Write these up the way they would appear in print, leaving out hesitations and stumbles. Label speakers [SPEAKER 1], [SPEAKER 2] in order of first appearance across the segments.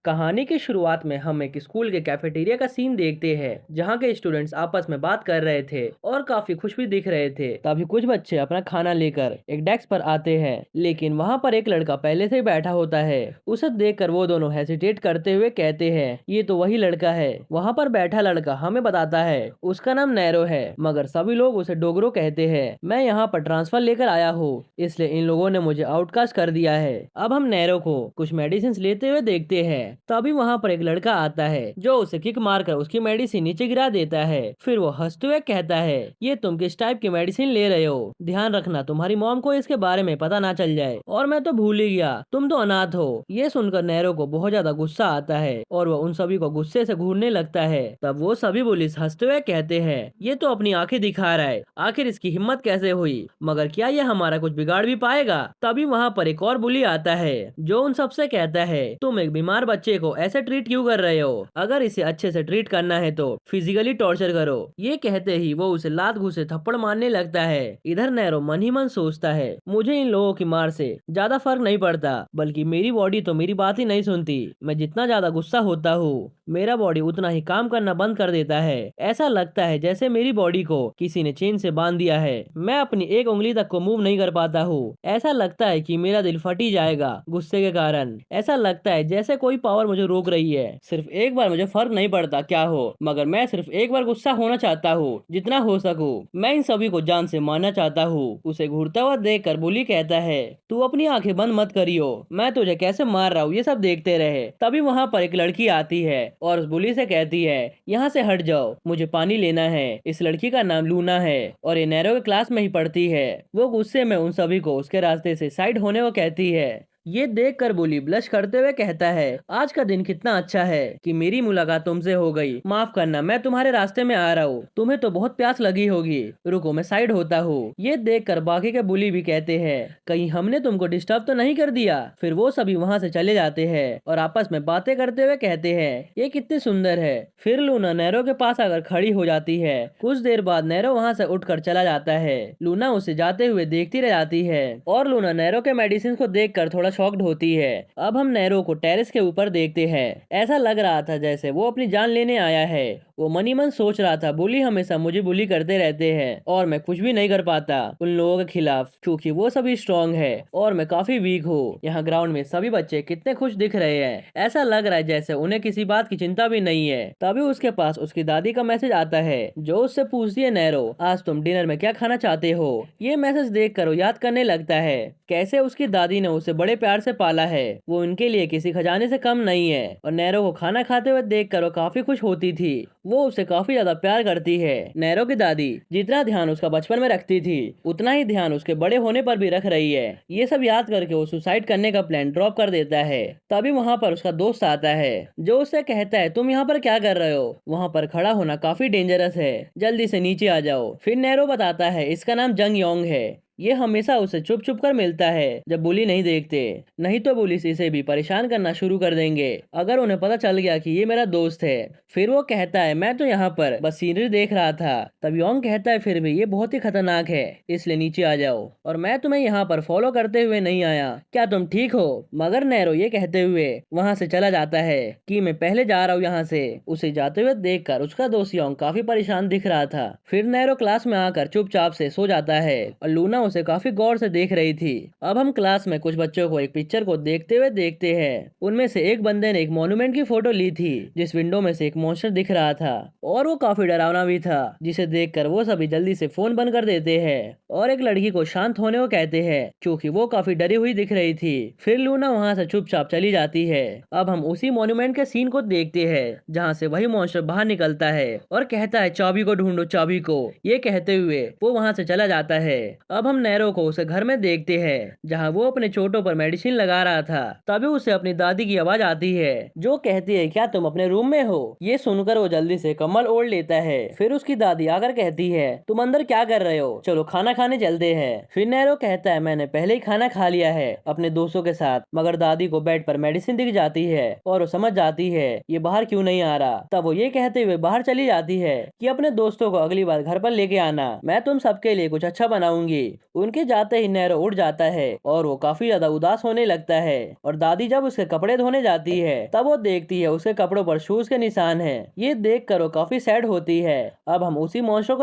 [SPEAKER 1] कहानी की शुरुआत में हम एक स्कूल के कैफेटेरिया का सीन देखते हैं जहाँ के स्टूडेंट्स आपस में बात कर रहे थे और काफी खुश भी दिख रहे थे। तभी कुछ बच्चे अपना खाना लेकर एक डेस्क पर आते हैं, लेकिन वहाँ पर एक लड़का पहले से ही बैठा होता है। उसे देखकर वो दोनों हेसिटेट करते हुए कहते हैं, ये तो वही लड़का है। वहाँ पर बैठा लड़का हमें बताता है उसका नाम नैरो है, मगर सभी लोग उसे डोगरो कहते हैं। मैं यहाँ पर ट्रांसफर लेकर आया हूँ, इसलिए इन लोगों ने मुझे आउटकास्ट कर दिया है। अब हम नैरो को कुछ मेडिसिन लेते हुए देखते हैं। तभी वहां पर एक लड़का आता है जो उसे किक मारकर उसकी मेडिसिन नीचे गिरा देता है। फिर वो हंसते हुए कहता है, ये तुम किस टाइप की मेडिसिन ले रहे हो? ध्यान रखना तुम्हारी मॉम को इसके बारे में पता ना चल जाए। और मैं तो भूल ही गया, तुम तो अनाथ हो। ये सुनकर नैरो को बहुत ज्यादा गुस्सा आता है और वो उन सभी को गुस्से से घूरने लगता है। तब वो सभी पुलिस हंसते हुए कहते हैं, ये तो अपनी आंखें दिखा रहा है, आखिर इसकी हिम्मत कैसे हुई? मगर क्या ये हमारा कुछ बिगाड़ भी पाएगा? तभी वहाँ पर एक और बुली आता है जो उन सबसे कहता है, तुम एक बीमार बच्चे को ऐसे ट्रीट क्यों कर रहे हो? अगर इसे अच्छे से ट्रीट करना है तो फिजिकली टॉर्चर करो। ये कहते ही वो उसे लात घूंसे थप्पड़ मारने लगता है। इधर नैरो मन ही मन सोचता है, मुझे इन लोगों की मार से ज्यादा फर्क नहीं पड़ता, बल्कि मेरी बॉडी तो मेरी बात ही नहीं सुनती। मैं जितना ज्यादा गुस्सा होता हूँ, मेरा बॉडी उतना ही काम करना बंद कर देता है। ऐसा लगता है जैसे मेरी बॉडी को किसी ने चेन से बांध दिया है। मैं अपनी एक उंगली तक को मूव नहीं कर पाता हूँ। ऐसा लगता है कि मेरा दिल फट ही जाएगा गुस्से के कारण। ऐसा लगता है जैसे कोई पावर मुझे रोक रही है। सिर्फ एक बार मुझे फर्क नहीं पड़ता क्या हो, मगर मैं सिर्फ एक बार गुस्सा होना चाहता हूँ, जितना हो सकूं। मैं इन सभी को जान से मारना चाहता हूँ। उसे घूरता हुआ देखकर बुली कहता है, तू अपनी आंखें बंद मत करियो, मैं तुझे कैसे मार रहा हूँ ये सब देखते रहे। तभी वहाँ पर एक लड़की आती है और उस बुली से कहती है, यहाँ से हट जाओ, मुझे पानी लेना है। इस लड़की का नाम लूना है और ये नैरो के क्लास में ही पढ़ती है। वो गुस्से में उन सभी को उसके रास्ते से साइड होने को कहती है। ये देखकर बोली ब्लश करते हुए कहता है, आज का दिन कितना अच्छा है कि मेरी मुलाकात तुमसे हो गई। माफ करना, मैं तुम्हारे रास्ते में आ रहा हूँ, तुम्हें तो बहुत प्यास लगी होगी। रुको मैं साइड होता हूँ। ये देखकर बाकी के बुली भी कहते हैं, कहीं हमने तुमको डिस्टर्ब तो नहीं कर दिया? फिर वो सभी वहाँ से चले जाते हैं और आपस में बातें करते हुए कहते हैं, ये कितनी सुंदर है। फिर लूना नैरो के पास आकर खड़ी हो जाती है। कुछ देर बाद नैरो वहाँ से उठकर चला जाता है। लूना उसे जाते हुए देखती रह जाती है और लूना नैरो के मेडिसिन को देखकर थोड़ा शॉक्ड होती है। अब हम नैरो को टेरेस के ऊपर देखते हैं। ऐसा लग रहा था जैसे वो अपनी जान लेने आया है। वो मनी मन सोच रहा था, बुली हमेशा मुझे बुली करते रहते हैं और मैं कुछ भी नहीं कर पाता उन लोगों के खिलाफ, क्योंकि वो सभी स्ट्रांग है और मैं काफी वीक हूँ। यहाँ ग्राउंड में सभी बच्चे कितने खुश दिख रहे हैं, ऐसा लग रहा है जैसे उन्हें किसी बात की चिंता भी नहीं है। तभी उसके पास उसकी दादी का मैसेज आता है जो उससे पूछती है, नैरो आज तुम डिनर में क्या खाना चाहते हो? ये मैसेज देखकर वो याद करने लगता है कैसे उसकी दादी ने उसे बड़े प्यार से पाला है। वो उनके लिए किसी खजाने से कम नहीं है और नैरो को खाना खाते हुए देखकर वो काफी खुश होती थी। वो उसे काफी ज्यादा प्यार करती है। नैरो की दादी जितना ध्यान उसका बचपन में रखती थी, उतना ही ध्यान उसके बड़े होने पर भी रख रही है। ये सब याद करके वो सुसाइड करने का प्लान ड्रॉप कर देता है। तभी वहाँ पर उसका दोस्त आता है जो उससे कहता है, तुम यहाँ पर क्या कर रहे हो? वहाँ पर खड़ा होना काफी डेंजरस है, जल्दी से नीचे आ जाओ। फिर नैरो बताता है इसका नाम जंग योंग है। ये हमेशा उसे छुप छुप कर मिलता है जब बुली नहीं देखते, नहीं तो पुलिस इसे भी परेशान करना शुरू कर देंगे अगर उन्हें पता चल गया कि ये मेरा दोस्त है। फिर वो कहता है, मैं तो यहाँ पर बस सीनरी देख रहा था। तब योंग कहता है, फिर भी ये बहुत ही खतरनाक है, इसलिए नीचे आ जाओ और मैं तुम्हें यहाँ पर फॉलो करते हुए नहीं आया, क्या तुम ठीक हो? मगर नैरो ये कहते हुए वहाँ से चला जाता है कि मैं पहले जा रहा हूँ यहाँ से। उसे जाते हुए देखकर उसका दोस्त योंग काफी परेशान दिख रहा था। फिर नैरो क्लास में आकर चुपचाप से सो जाता है और लूना उसे काफी गौर से देख रही थी। अब हम क्लास में कुछ बच्चों को एक पिक्चर को देखते हुए देखते हैं। उनमें से एक बंदे ने एक मॉन्यूमेंट की फोटो ली थी जिस विंडो में से एक मॉन्स्टर दिख रहा था और वो काफी डरावना भी था, जिसे देखकर वो सभी जल्दी से फोन बंद कर देते हैं और एक लड़की को शांत होने को कहते हैं क्योंकि वो काफी डरी हुई दिख रही थी। फिर लूना वहाँ से चुपचाप चली जाती है। अब हम उसी मॉन्यूमेंट के सीन को देखते हैं जहाँ से वही मॉन्स्टर बाहर निकलता है और कहता है, चाबी को ढूंढो चाबी को। ये कहते हुए वो वहाँ से चला जाता है। अब हम नैरो को उसे घर में देखते हैं जहाँ वो अपने चोटों पर मेडिसिन लगा रहा था। तभी उसे अपनी दादी की आवाज आती है जो कहती है, क्या तुम अपने रूम में हो? ये सुनकर वो जल्दी से कम्बल ओढ़ लेता है। फिर उसकी दादी आकर कहती है, तुम अंदर क्या कर रहे हो? चलो खाना खाने चलते हैं। फिर नैरो कहता है, मैंने पहले ही खाना खा लिया है अपने दोस्तों के साथ। मगर दादी को बेड पर मेडिसिन दिख जाती है और वो समझ जाती है ये बाहर क्यों नहीं आ रहा। तब वो ये कहते हुए बाहर चली जाती है कि अपने दोस्तों को अगली बार घर पर लेके आना, मैं तुम सबके लिए कुछ अच्छा बनाऊंगी। उनके जाते ही नैरो उठ जाता है और वो काफी ज्यादा उदास होने लगता है। और दादी जब उसके कपड़े धोने जाती है तब वो देखती है उसके कपड़ों पर शूज के निशान हैं। ये देख कर वो काफी सैड होती है। अब हम उसी मॉन्स्टर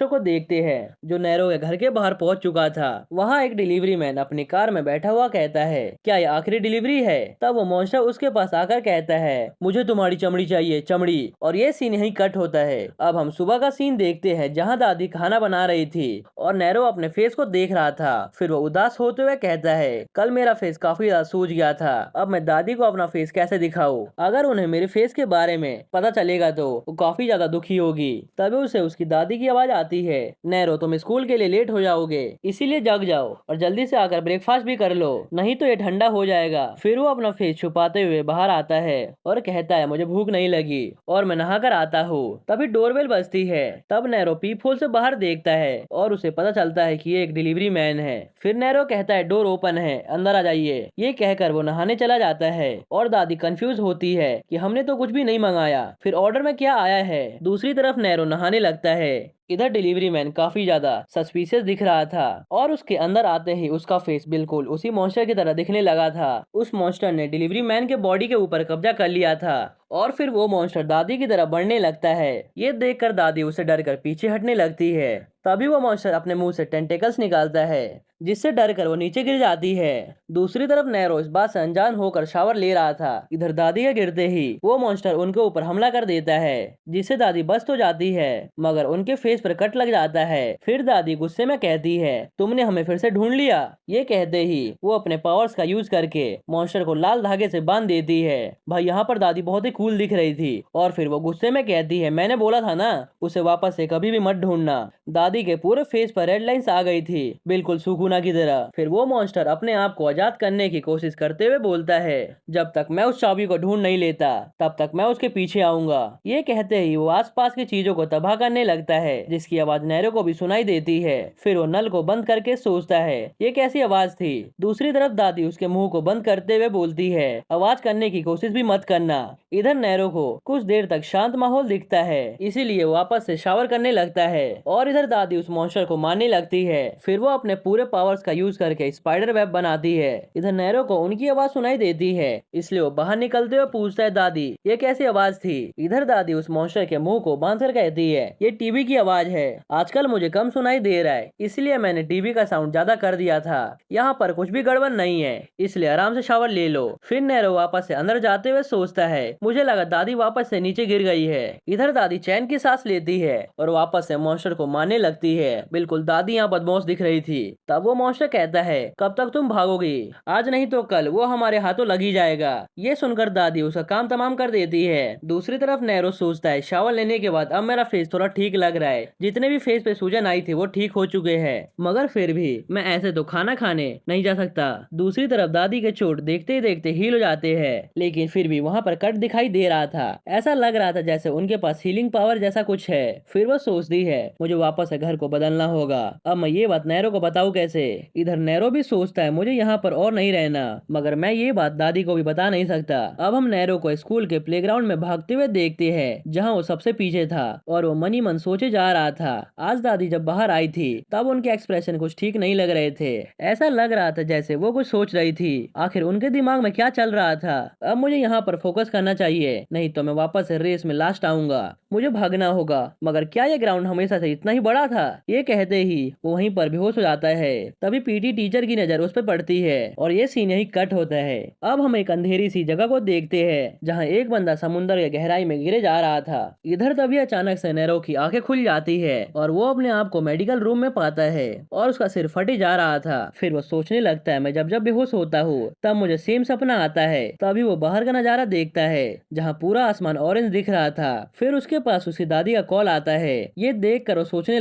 [SPEAKER 1] को देखते हैं जो नैरो के घर के बाहर पहुंच चुका था। वहाँ एक डिलीवरी मैन अपनी कार में बैठा हुआ कहता है, क्या ये आखिरी डिलीवरी है? तब वो मॉन्स्टर उसके पास आकर कहता है, मुझे तुम्हारी चमड़ी चाहिए, चमड़ी। और ये सीन यहीं कट होता है। अब हम सुबह का सीन देखते हैं जहाँ दादी खाना बना रही थी और नैरो अपने फेस को देख रहा था। फिर वो उदास होते हुए कहता है, कल मेरा फेस काफी ज्यादा सूज गया था, अब मैं दादी को अपना फेस कैसे दिखाऊं? अगर उन्हें मेरे फेस के बारे में पता चलेगा तो वो काफी ज्यादा दुखी होगी। तभी उसे उसकी दादी की आवाज आती है, नैरो तुम स्कूल के लिए लेट हो जाओगे, इसीलिए जग जाओ और जल्दी से आकर ब्रेकफास्ट भी कर लो, नहीं तो ये ठंडा हो जाएगा। फिर वो अपना फेस छुपाते हुए बाहर आता है और कहता है, मुझे भूख नहीं लगी और मैं नहा कर आता हूँ। तभी डोरबेल बजती है। तब नैरो पीप होल से बाहर देखता है और उसे पता चलता है कि ये एक डिलीवरी मैन है। फिर नैरो कहता है, डोर ओपन है, अंदर आ जाइए। ये कहकर वो नहाने चला जाता है और दादी कंफ्यूज होती है कि हमने तो कुछ भी नहीं मंगाया, फिर ऑर्डर में क्या आया है। दूसरी तरफ नैरो नहाने लगता है। इधर डिलीवरी मैन काफी ज्यादा सस्पिशियस दिख रहा था और उसके अंदर आते ही उसका फेस बिल्कुल उसी मॉन्स्टर की तरह दिखने लगा था। उस मॉन्स्टर ने डिलीवरी मैन के बॉडी के ऊपर कब्जा कर लिया था और फिर वो मॉन्स्टर दादी की तरफ बढ़ने लगता है। ये देखकर दादी उसे डर कर पीछे हटने लगती है। तभी वो मॉन्स्टर अपने मुंह से टेंटेकल्स निकालता है जिससे डर कर वो नीचे गिर जाती है। दूसरी तरफ नैरो इस बात से अनजान होकर शावर ले रहा था। इधर दादी के गिरते ही वो मॉन्स्टर उनके ऊपर हमला कर देता है जिससे दादी बच तो जाती है मगर उनके फेस पर कट लग जाता है। फिर दादी गुस्से में कहती है, तुमने हमें फिर से ढूंढ लिया। ये कहते ही वो अपने पावर्स का यूज करके मॉन्स्टर को लाल धागे से बांध देती है। भाई यहाँ पर दादी बहुत ही कूल दिख रही थी और फिर वो गुस्से में कहती है, मैंने बोला था ना उसे वापस से कभी भी मत ढूंढना। दादी के पूरे फेस पर रेड लाइंस आ गई थी, बिल्कुल सुकुना की तरह। फिर वो मॉन्स्टर अपने आप को आजाद करने की कोशिश करते हुए बोलता है, जब तक मैं उस चाबी को ढूंढ नहीं लेता तब तक मैं उसके पीछे आऊंगा। ये कहते ही वो आसपास की चीजों को तबाह करने लगता है जिसकी आवाज नैरो को भी सुनाई देती है। फिर वो नल को बंद करके सोचता है, ये कैसी आवाज थी। दूसरी तरफ दादी उसके मुंह को बंद करते हुए बोलती है, आवाज करने की कोशिश भी मत करना। इधर नैरो को कुछ देर तक शांत माहौल दिखता है, इसीलिए वो वापस से शावर करने लगता है और इधर दादी उस मॉन्स्टर को मारने लगती है। फिर वो अपने पूरे पावर्स का यूज करके स्पाइडर वेब बनाती है। इधर नैरो को उनकी आवाज सुनाई देती है, इसलिए वो बाहर निकलते हुए पूछता है, दादी ये कैसी आवाज थी। इधर दादी उस मॉन्स्टर के मुंह को बांध कर कहती है, ये टीवी की आवाज है, आजकल मुझे कम सुनाई दे रहा है इसलिए मैंने टीवी का साउंड ज्यादा कर दिया था। यहाँ पर कुछ भी गड़बड़ नहीं है, इसलिए आराम से शावर ले लो। फिर नैरो वापस से अंदर जाते हुए सोचता है, मुझे लगा दादी वापस से नीचे गिर गई है। इधर दादी चैन की सांस लेती है और वापस से मॉन्स्टर को मारने लगती है। बिल्कुल दादी यहाँ बदमाश दिख रही थी। तब वो मॉन्स्टर कहता है, कब तक तुम भागोगी, आज नहीं तो कल वो हमारे हाथों लग ही जाएगा। ये सुनकर दादी उसका काम तमाम कर देती है। दूसरी तरफ नैरो सोचता है, शावर लेने के बाद अब मेरा फेस थोड़ा ठीक लग रहा है, जितने भी फेस पे सूजन आई थी वो ठीक हो चुके हैं, मगर फिर भी मैं ऐसे तो खाना खाने नहीं जा सकता। दूसरी तरफ दादी के चोट देखते ही देखते हील हो जाते हैं, लेकिन फिर भी वहाँ पर कट दिखाई दे रहा था। ऐसा लग रहा था जैसे उनके पास हीलिंग पावर जैसा कुछ है। फिर वो सोचती है, मुझे वापस से घर को बदलना होगा, अब मैं ये बात नैरो को बताऊं कैसे। इधर नैरो भी सोचता है, मुझे यहाँ पर और नहीं रहना, मगर मैं ये बात दादी को भी बता नहीं सकता। अब हम नैरो को स्कूल के प्लेग्राउंड में भागते हुए देखते हैं जहाँ वो सबसे पीछे था और वो मनी मन सोचे जा रहा था। आज दादी जब बाहर आई थी तब उनके एक्सप्रेशन कुछ ठीक नहीं लग रहे थे। ऐसा लग रहा था जैसे वो कुछ सोच रही थी, आखिर उनके दिमाग में क्या चल रहा था। अब मुझे यहाँ पर फोकस करना चाहिए, नहीं तो मैं वापस से रेस में लास्ट आऊंगा, मुझे भागना होगा। मगर क्या ये ग्राउंड हमेशा से इतना ही बड़ा था। ये कहते ही वो वहीं पर बेहोश हो जाता है। तभी पीटी टीचर की नजर उस पर पड़ती है और ये सीन यही कट होता है। अब हम एक अंधेरी सी जगह को देखते हैं जहाँ एक बंदा समुद्र के गहराई में गिरे जा रहा था। इधर तभी अचानक से नैरो की आंखें खुल जाती है और वो अपने आप को मेडिकल रूम में पाता है और उसका सिर फटे जा रहा था। फिर वो सोचने लगता है, मैं जब जब बेहोश होता हूँ तब मुझे सेम सपना आता है। तभी वो बाहर का नजारा देखता है जहाँ पूरा आसमान ऑरेंज दिख रहा था। फिर उसके पास उसकी दादी का कॉल आता है। ये देख कर वो सोचने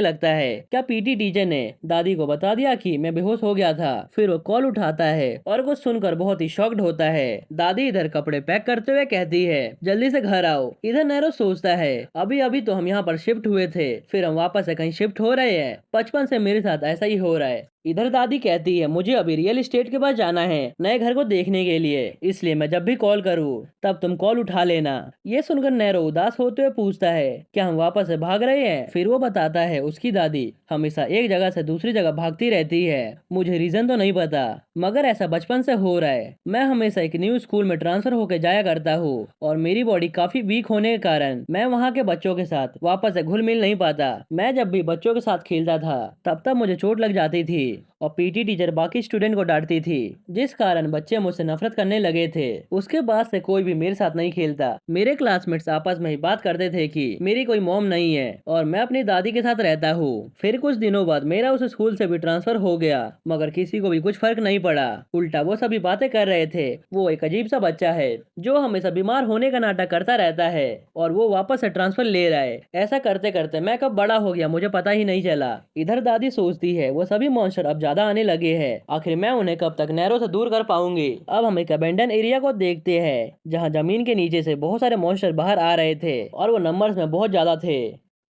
[SPEAKER 1] लगता है क्या पीटी टीचर ने दादी को बता दिया कि मैं बेहोश हो गया था। फिर वो कॉल उठाता है और कुछ सुनकर बहुत ही शॉक्ड होता है। दादी इधर कपड़े पैक करते हुए कहती है, जल्दी से घर आओ। इधर नैरो सोचता है, अभी अभी तो हम यहाँ पर शिफ्ट हुए थे, फिर हम वापस से कहीं शिफ्ट हो रहे हैं, बचपन से मेरे साथ ऐसा ही हो रहा है। इधर दादी कहती है मुझे अभी रियल एस्टेट के पास जाना है नए घर को देखने के लिए, इसलिए मैं जब भी कॉल करूँ तब तुम कॉल उठा लेना। ये सुनकर नैरो उदास होते हुए पूछता है क्या हम वापस से भाग रहे हैं। फिर वो बताता है उसकी दादी हमेशा एक जगह से दूसरी जगह भागती रहती है। मुझे रीजन तो नहीं पता, मगर ऐसा बचपन से हो रहा है। मैं हमेशा एक न्यू स्कूल में ट्रांसफर होकर जाया करता हूँ और मेरी बॉडी काफी वीक होने के कारण मैं वहाँ के बच्चों के साथ वापस से घुल मिल नहीं पाता। मैं जब भी बच्चों के साथ खेलता था तब तब मुझे चोट लग जाती थी और पीटी टीचर बाकी स्टूडेंट को डांटती थी, जिस कारण बच्चे मुझसे नफरत करने लगे थे। उसके बाद से कोई भी मेरे साथ नहीं खेलता। मेरे क्लासमेट्स आपस में ही बात करते थे कि मेरी कोई मॉम नहीं है और मैं अपनी दादी के साथ रहता हूँ। फिर कुछ दिनों बाद मेरा उस स्कूल से भी ट्रांसफर हो गया, मगर किसी को भी कुछ फर्क नहीं पड़ा। उल्टा वो सभी बातें कर रहे थे वो एक अजीब सा बच्चा है जो हमेशा बीमार होने का नाटक करता रहता है और वो वापस से ट्रांसफर ले रहा है। ऐसा करते करते मैं कब बड़ा हो गया मुझे पता ही नहीं चला। इधर दादी सोचती है वो सभी मॉन्स्टर अब ज्यादा आने लगे हैं, आखिर मैं उन्हें कब तक नहरों से दूर कर पाऊंगी। अब हम एक अबेंडन एरिया को देखते हैं जहां जमीन के नीचे से बहुत सारे मॉन्स्टर बाहर आ रहे थे और वो नंबर्स में बहुत ज्यादा थे।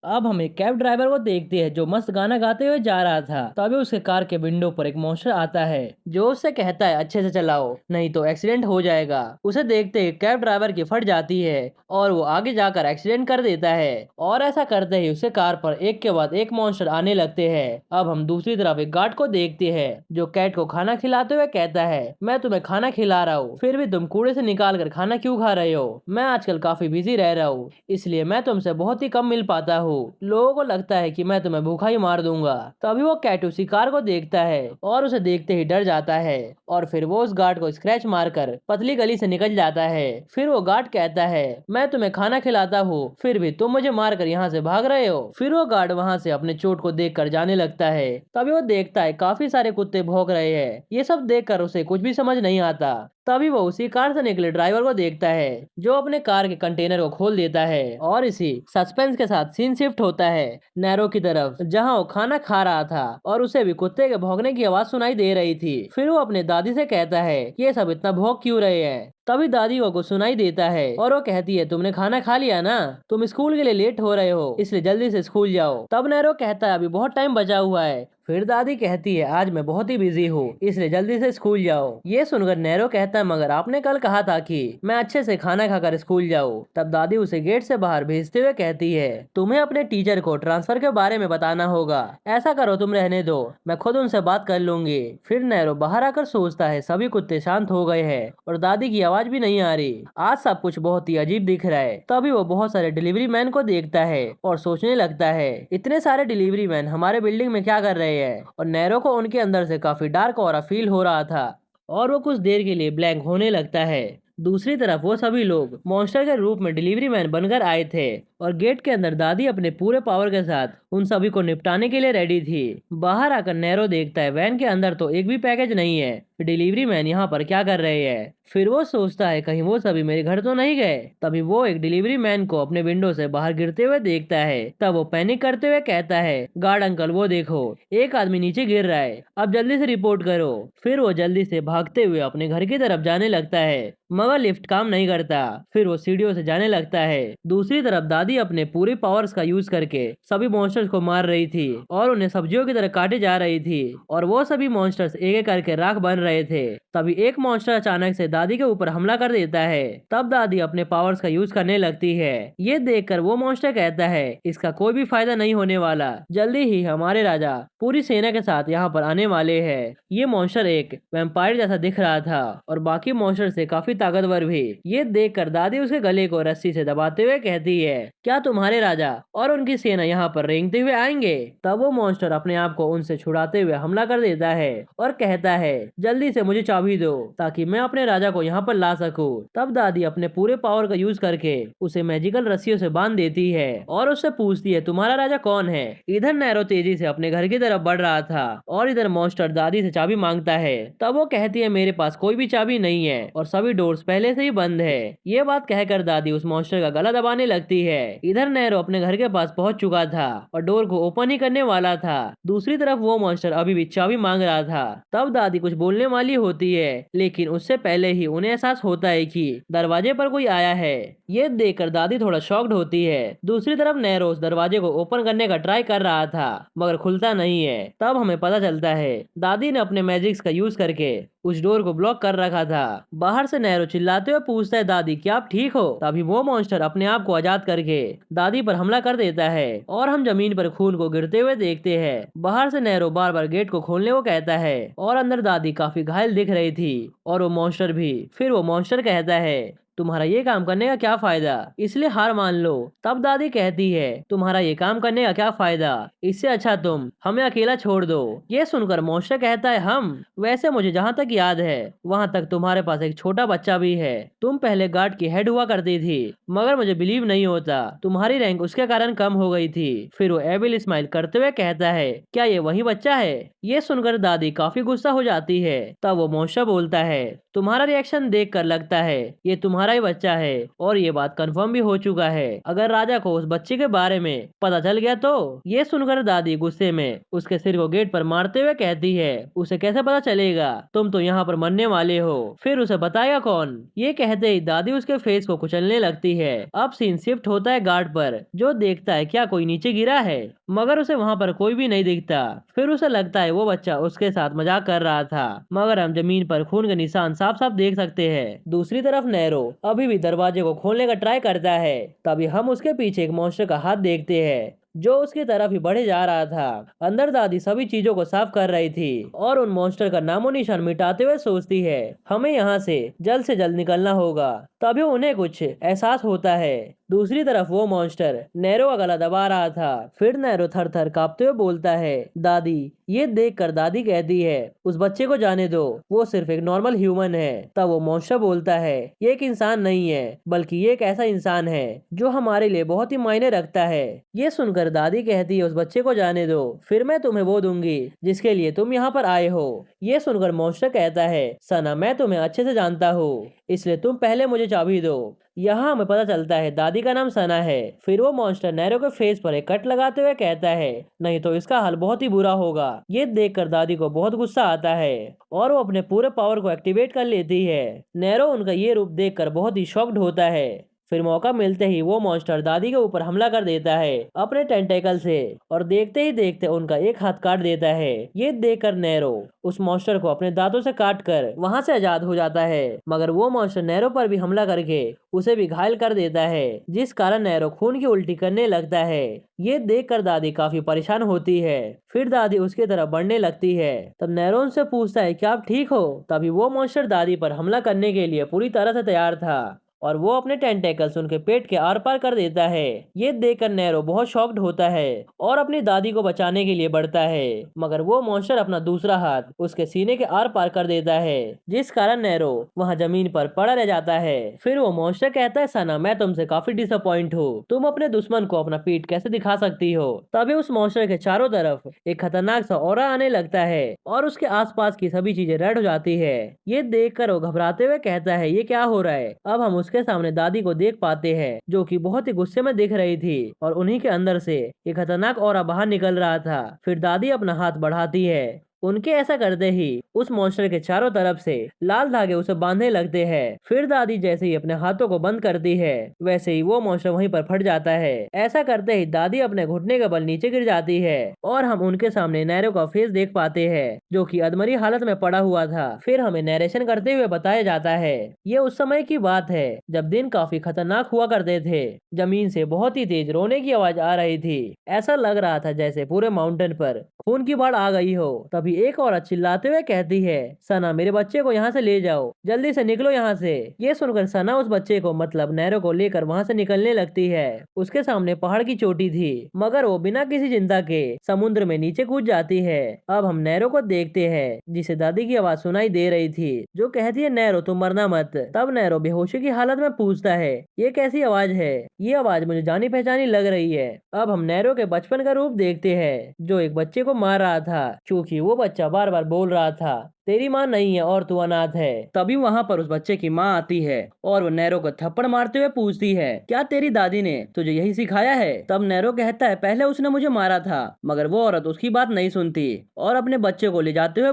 [SPEAKER 1] अब हम एक कैब ड्राइवर को देखते हैं जो मस्त गाना गाते हुए जा रहा था। तभी उसके कार के विंडो पर एक मॉन्स्टर आता है जो उससे कहता है अच्छे से चलाओ नहीं तो एक्सीडेंट हो जाएगा। उसे देखते ही कैब ड्राइवर की फट जाती है और वो आगे जाकर एक्सीडेंट कर देता है और ऐसा करते ही उसके कार पर एक के बाद एक मॉन्स्टर आने लगते हैं। अब हम दूसरी तरफ एक गार्ड को देखते हैं जो कैट को खाना खिलाते हुए कहता है मैं तुम्हें खाना खिला रहा हूँ फिर भी तुम कूड़े से निकाल कर खाना क्यों खा रहे हो। मैं आजकल काफी बिजी रह रहा हूँ इसलिए मैं तुमसे बहुत ही कम मिल पाता हूँ। लोगों को लगता है कि मैं तुम्हें भूखा ही मार दूंगा। तभी वो कैट उसी कार को देखता है और उसे देखते ही डर जाता है और फिर वो उस गार्ड को स्क्रैच मारकर पतली गली से निकल जाता है। फिर वो गार्ड कहता है मैं तुम्हें खाना खिलाता हूँ फिर भी तुम मुझे मारकर यहाँ से भाग रहे हो। फिर वो गार्ड वहाँ से अपने चोट को देख कर जाने लगता है। तभी वो देखता है काफी सारे कुत्ते भौंक रहे हैं। ये सब देखकर उसे कुछ भी समझ नहीं आता। तभी वो उसी कार से निकले ड्राइवर को देखता है जो अपने कार के कंटेनर को खोल देता है और इसी सस्पेंस के साथ सीन शिफ्ट होता है नैरो की तरफ जहां वो खाना खा रहा था और उसे भी कुत्ते के भौंकने की आवाज सुनाई दे रही थी। फिर वो अपने दादी से कहता है ये सब इतना भौंक क्यों रहे हैं। तभी दादी को सुनाई देता है और वो कहती है तुमने खाना खा लिया ना, तुम स्कूल के लिए लेट हो रहे हो इसलिए जल्दी से स्कूल जाओ। तब नैरो कहता है अभी बहुत टाइम बचा हुआ है। फिर दादी कहती है आज मैं बहुत ही बिजी हूँ इसलिए जल्दी से स्कूल जाओ। ये सुनकर नैरो कहता है मगर आपने कल कहा था कि मैं अच्छे से खाना खाकर स्कूल जाऊँ। तब दादी उसे गेट से बाहर भेजते हुए कहती है तुम्हें अपने टीचर को ट्रांसफर के बारे में बताना होगा। ऐसा करो तुम रहने दो मैं खुद उनसे बात कर लूंगी। फिर नैरो बाहर आकर सोचता है सभी कुत्ते शांत हो गए हैं और दादी की आवाज भी नहीं आ रही। आज सब कुछ बहुत ही अजीब दिख रहा है। तभी वो बहुत सारे डिलीवरी मैन को देखता है और सोचने लगता है इतने सारे डिलीवरी मैन हमारे बिल्डिंग में क्या कर रहे हैं। और नैरो को उनके अंदर से काफी डार्क ऑरा फील हो रहा था और वो कुछ देर के लिए ब्लैंक होने लगता है। दूसरी तरफ वो सभी लोग मॉन्स्टर के रूप में डिलीवरी मैन बनकर आए थे और गेट के अंदर दादी अपने पूरे पावर के साथ उन सभी को निपटाने के लिए रेडी थी। बाहर आकर नैरो देखता है वैन के अंदर तो एक भी पैकेज नहीं है। डिलीवरी मैन यहाँ पर क्या कर रहे हैं। फिर वो सोचता है कहीं वो सभी मेरे घर तो नहीं गए। तभी वो एक डिलीवरी मैन को अपने विंडो से बाहर गिरते हुए देखता है। तब वो पैनिक करते हुए कहता है गार्ड अंकल वो देखो एक आदमी नीचे गिर रहा है, अब जल्दी से रिपोर्ट करो। फिर वो जल्दी से भागते हुए अपने घर की तरफ जाने लगता है मगर लिफ्ट काम नहीं करता। फिर वो सीढ़ियों से जाने लगता है। दूसरी तरफ दादी अपने पूरे पावर्स का यूज करके सभी मॉन्स्टर्स को मार रही थी और उन्हें सब्जियों की तरह काटे जा रही थी और वो सभी मॉन्स्टर्स एक एक करके राख बन रहे थे। तभी एक मॉन्स्टर अचानक से दादी के ऊपर हमला कर देता है। तब दादी अपने पावर्स का यूज करने लगती है। ये देखकर वो मॉन्स्टर कहता है इसका कोई भी फायदा नहीं होने वाला, जल्दी ही हमारे राजा पूरी सेना के साथ यहाँ पर आने वाले हैं। ये मॉन्स्टर एक वैम्पायर जैसा दिख रहा था और बाकी मॉन्स्टर से काफी ताकतवर भी। ये देखकर दादी उसके गले को रस्सी से दबाते हुए कहती है क्या तुम्हारे राजा और उनकी सेना यहाँ पर रेंगते हुए आएंगे। तब वो मॉन्स्टर अपने आप को उनसे छुड़ाते हुए हमला कर देता है और कहता है जल्दी से मुझे चाबी दो ताकि मैं अपने राजा को यहाँ पर ला सकूं। तब दादी अपने पूरे पावर का यूज करके उसे मैजिकल रस्सियों से बांध देती है और उससे पूछती है तुम्हारा राजा कौन है। इधर नैरो तेजी से अपने घर की तरफ बढ़ रहा था और इधर मॉन्स्टर दादी से चाबी मांगता है। तब वो कहती है मेरे पास कोई भी चाबी नहीं है और सभी डोर्स पहले से ही बंद है। ये बात कहकर दादी उस मॉन्स्टर का गला दबाने लगती है इधर नैरो अपने घर के पास पहुंच चुका था और डोर को ओपन ही करने वाला था। दूसरी तरफ वो मॉन्स्टर अभी भी चाबी मांग रहा था। तब दादी कुछ बोलने वाली होती है, लेकिन उससे पहले ही उन्हें एहसास होता है कि दरवाजे पर कोई आया है। ये देखकर दादी थोड़ा शॉक्ड होती है। दूसरी तरफ नैरो उस दरवाजे को ओपन करने का ट्राई कर रहा था, मगर खुलता नहीं है। तब हमें पता चलता है दादी ने अपने मैजिक्स का यूज करके उस डोर को ब्लॉक कर रखा था। बाहर से नैरो चिल्लाते हुए पूछता है, दादी क्या आप ठीक हो? तभी वो मॉन्स्टर अपने आप को आजाद करके दादी पर हमला कर देता है और हम जमीन पर खून को गिरते हुए देखते हैं। बाहर से नैरो बार बार गेट को खोलने को कहता है और अंदर दादी काफी घायल दिख रही थी और वो मॉन्स्टर भी। फिर वो मॉन्स्टर कहता है, तुम्हारा ये काम करने का क्या फायदा, इसलिए हार मान लो। तब दादी कहती है, तुम्हारा ये काम करने का क्या फायदा, इससे अच्छा तुम हमें अकेला छोड़ दो। ये सुनकर मॉन्स्टर कहता है, हम वैसे मुझे जहाँ तक याद है वहाँ तक तुम्हारे पास एक छोटा बच्चा भी है। तुम पहले गार्ड की हेड हुआ करती थी, मगर मुझे बिलीव नहीं होता, तुम्हारी रैंक उसके कारण कम हो गई थी। फिर वो एविल स्माइल करते हुए कहता है, क्या ये वही बच्चा है? ये सुनकर दादी काफी गुस्सा हो जाती है। तब वो मॉन्स्टर बोलता है, तुम्हारा रिएक्शन देखकर लगता है ये तुम्हारा ही बच्चा है और ये बात कंफर्म भी हो चुका है। अगर राजा को उस बच्चे के बारे में पता चल गया तो? ये सुनकर दादी गुस्से में उसके सिर को गेट पर मारते हुए कहती है, उसे कैसे पता चलेगा, तुम तो यहाँ पर मरने वाले हो, फिर उसे बताएगा कौन? ये कहते ही दादी उसके फेस को कुचलने लगती है। अब सीन शिफ्ट होता है गार्ड पर, जो देखता है क्या कोई नीचे गिरा है, मगर उसे वहाँ पर कोई भी नहीं दिखता। फिर उसे लगता है वो बच्चा उसके साथ मजाक कर रहा था, मगर हम जमीन पर खून के निशान साफ साफ देख सकते हैं। दूसरी तरफ नैरो अभी भी दरवाजे को खोलने का ट्राई करता है। तभी हम उसके पीछे एक मॉन्स्टर का हाथ देखते हैं जो उसकी तरफ ही बढ़े जा रहा था। अंदर दादी सभी चीजों को साफ कर रही थी और उन मॉन्स्टर का नामो निशान मिटाते हुए सोचती है, हमें यहाँ से जल्द निकलना होगा। तभी उन्हें कुछ एहसास होता है। दूसरी तरफ वो मॉन्स्टर नैरो का गला दबा रहा था। फिर नैरो थर थर कांपते हुए बोलता है, दादी। ये देखकर दादी कहती है, उस बच्चे को जाने दो, वो सिर्फ एक नॉर्मल ह्यूमन है। तब वो मॉन्स्टर बोलता है, ये एक इंसान नहीं है, बल्कि ये एक ऐसा इंसान है जो हमारे लिए बहुत ही मायने रखता है। ये सुनकर दादी कहती है, उस बच्चे को जाने दो, फिर मैं तुम्हें वो दूंगी जिसके लिए तुम यहाँ पर आए हो। ये सुनकर मॉन्स्टर कहता है, सना मैं तुम्हें अच्छे से जानता हूँ, इसलिए तुम पहले मुझे चाबी दो। यहाँ हमें पता चलता है दादी का नाम सना है। फिर वो मॉन्स्टर नैरो के फेस पर एक कट लगाते हुए कहता है, नहीं तो इसका हाल बहुत ही बुरा होगा। ये देखकर दादी को बहुत गुस्सा आता है और वो अपने पूरे पावर को एक्टिवेट कर लेती है। नैरो उनका ये रूप देखकर बहुत ही शॉक्ड होता है। फिर मौका मिलते ही वो मॉन्स्टर दादी के ऊपर हमला कर देता है अपने टेंटेकल से और देखते ही देखते उनका एक हाथ काट देता है। ये देखकर नैरो उस मॉन्स्टर को अपने दांतों से काट कर वहां से आजाद हो जाता है, मगर वो मॉन्स्टर नैरो पर भी हमला करके उसे भी घायल कर देता है, जिस कारण नैरो खून की उल्टी करने लगता है। ये देखकर दादी काफी परेशान होती है। फिर दादी उसकी तरफ बढ़ने लगती है। तब नैरो उनसे पूछता है, क्या आप ठीक हो? तभी वो मॉन्स्टर दादी पर हमला करने के लिए पूरी तरह से तैयार था और वो अपने टेंटेकल्स उनके पेट के आर पार कर देता है। ये देखकर नैरो बहुत शॉक्ड होता है और अपनी दादी को बचाने के लिए बढ़ता है, मगर वो मॉन्स्टर अपना दूसरा हाथ उसके सीने के आर पार कर देता है, जिस कारण नैरो वहाँ जमीन पर पड़ा रह जाता है। फिर वो मॉन्स्टर कहता है, सना मैं तुमसे काफी डिसअपॉइंट हूँ, तुम अपने दुश्मन को अपना पीठ कैसे दिखा सकती हो? तभी उस मॉन्स्टर के चारों तरफ एक खतरनाक सा ऑरा आने लगता है और उसके आसपास की सभी चीजें रेड हो जाती है। ये देखकर वो घबराते हुए कहता है, ये क्या हो रहा है? अब हम उसके सामने दादी को देख पाते हैं, जो कि बहुत ही गुस्से में दिख रही थी और उन्हीं के अंदर से एक खतरनाक ऑरा बाहर निकल रहा था। फिर दादी अपना हाथ बढ़ाती है। उनके ऐसा करते ही उस मॉन्स्टर के चारों तरफ से लाल धागे उसे बांधने लगते हैं। फिर दादी जैसे ही अपने हाथों को बंद करती है, वैसे ही वो मॉन्स्टर वहीं पर फट जाता है। ऐसा करते ही दादी अपने घुटने के बल नीचे गिर जाती है और हम उनके सामने नैरो का फेस देख पाते हैं, जो कि अधमरी हालत में पड़ा हुआ था। फिर हमें नरेशन करते हुए बताया जाता है, ये उस समय की बात है जब दिन काफी खतरनाक हुआ करते थे। जमीन से बहुत ही तेज रोने की आवाज आ रही थी। ऐसा लग रहा था जैसे पूरे माउंटेन पर खून की बाढ़ आ गई हो। तभी एक औरत चिल्लाते हुए कहती है, सना मेरे बच्चे को यहाँ से ले जाओ, जल्दी से निकलो यहाँ से। ये सुनकर सना उस बच्चे को मतलब नैरो को लेकर वहाँ से निकलने लगती है। उसके सामने पहाड़ की चोटी थी, मगर वो बिना किसी चिंता के समुद्र में नीचे कूद जाती है। अब हम नैरो को देखते हैं, जिसे दादी की आवाज सुनाई दे रही थी, जो कहती है, नैरो तुम मरना मत। तब नैरो बेहोशी की हालत में पूछता है, ये कैसी आवाज है? ये आवाज मुझे जानी पहचानी लग रही है। अब हम नैरो के बचपन का रूप देखते हैं, जो एक बच्चे को मार रहा था, क्योंकि वो बच्चा बार बार बोल रहा था, तेरी माँ नहीं है और तू अनाथ है। तभी वहाँ पर उस बच्चे की माँ आती है और वो नैरो को थप्पड़ मारते हुए पूछती है, क्या तेरी दादी ने तुझे यही सिखाया है? तब नैरो कहता है, पहले उसने मुझे मारा था, मगर वो औरत उसकी बात नहीं सुनती और अपने बच्चे को ले जाते हुए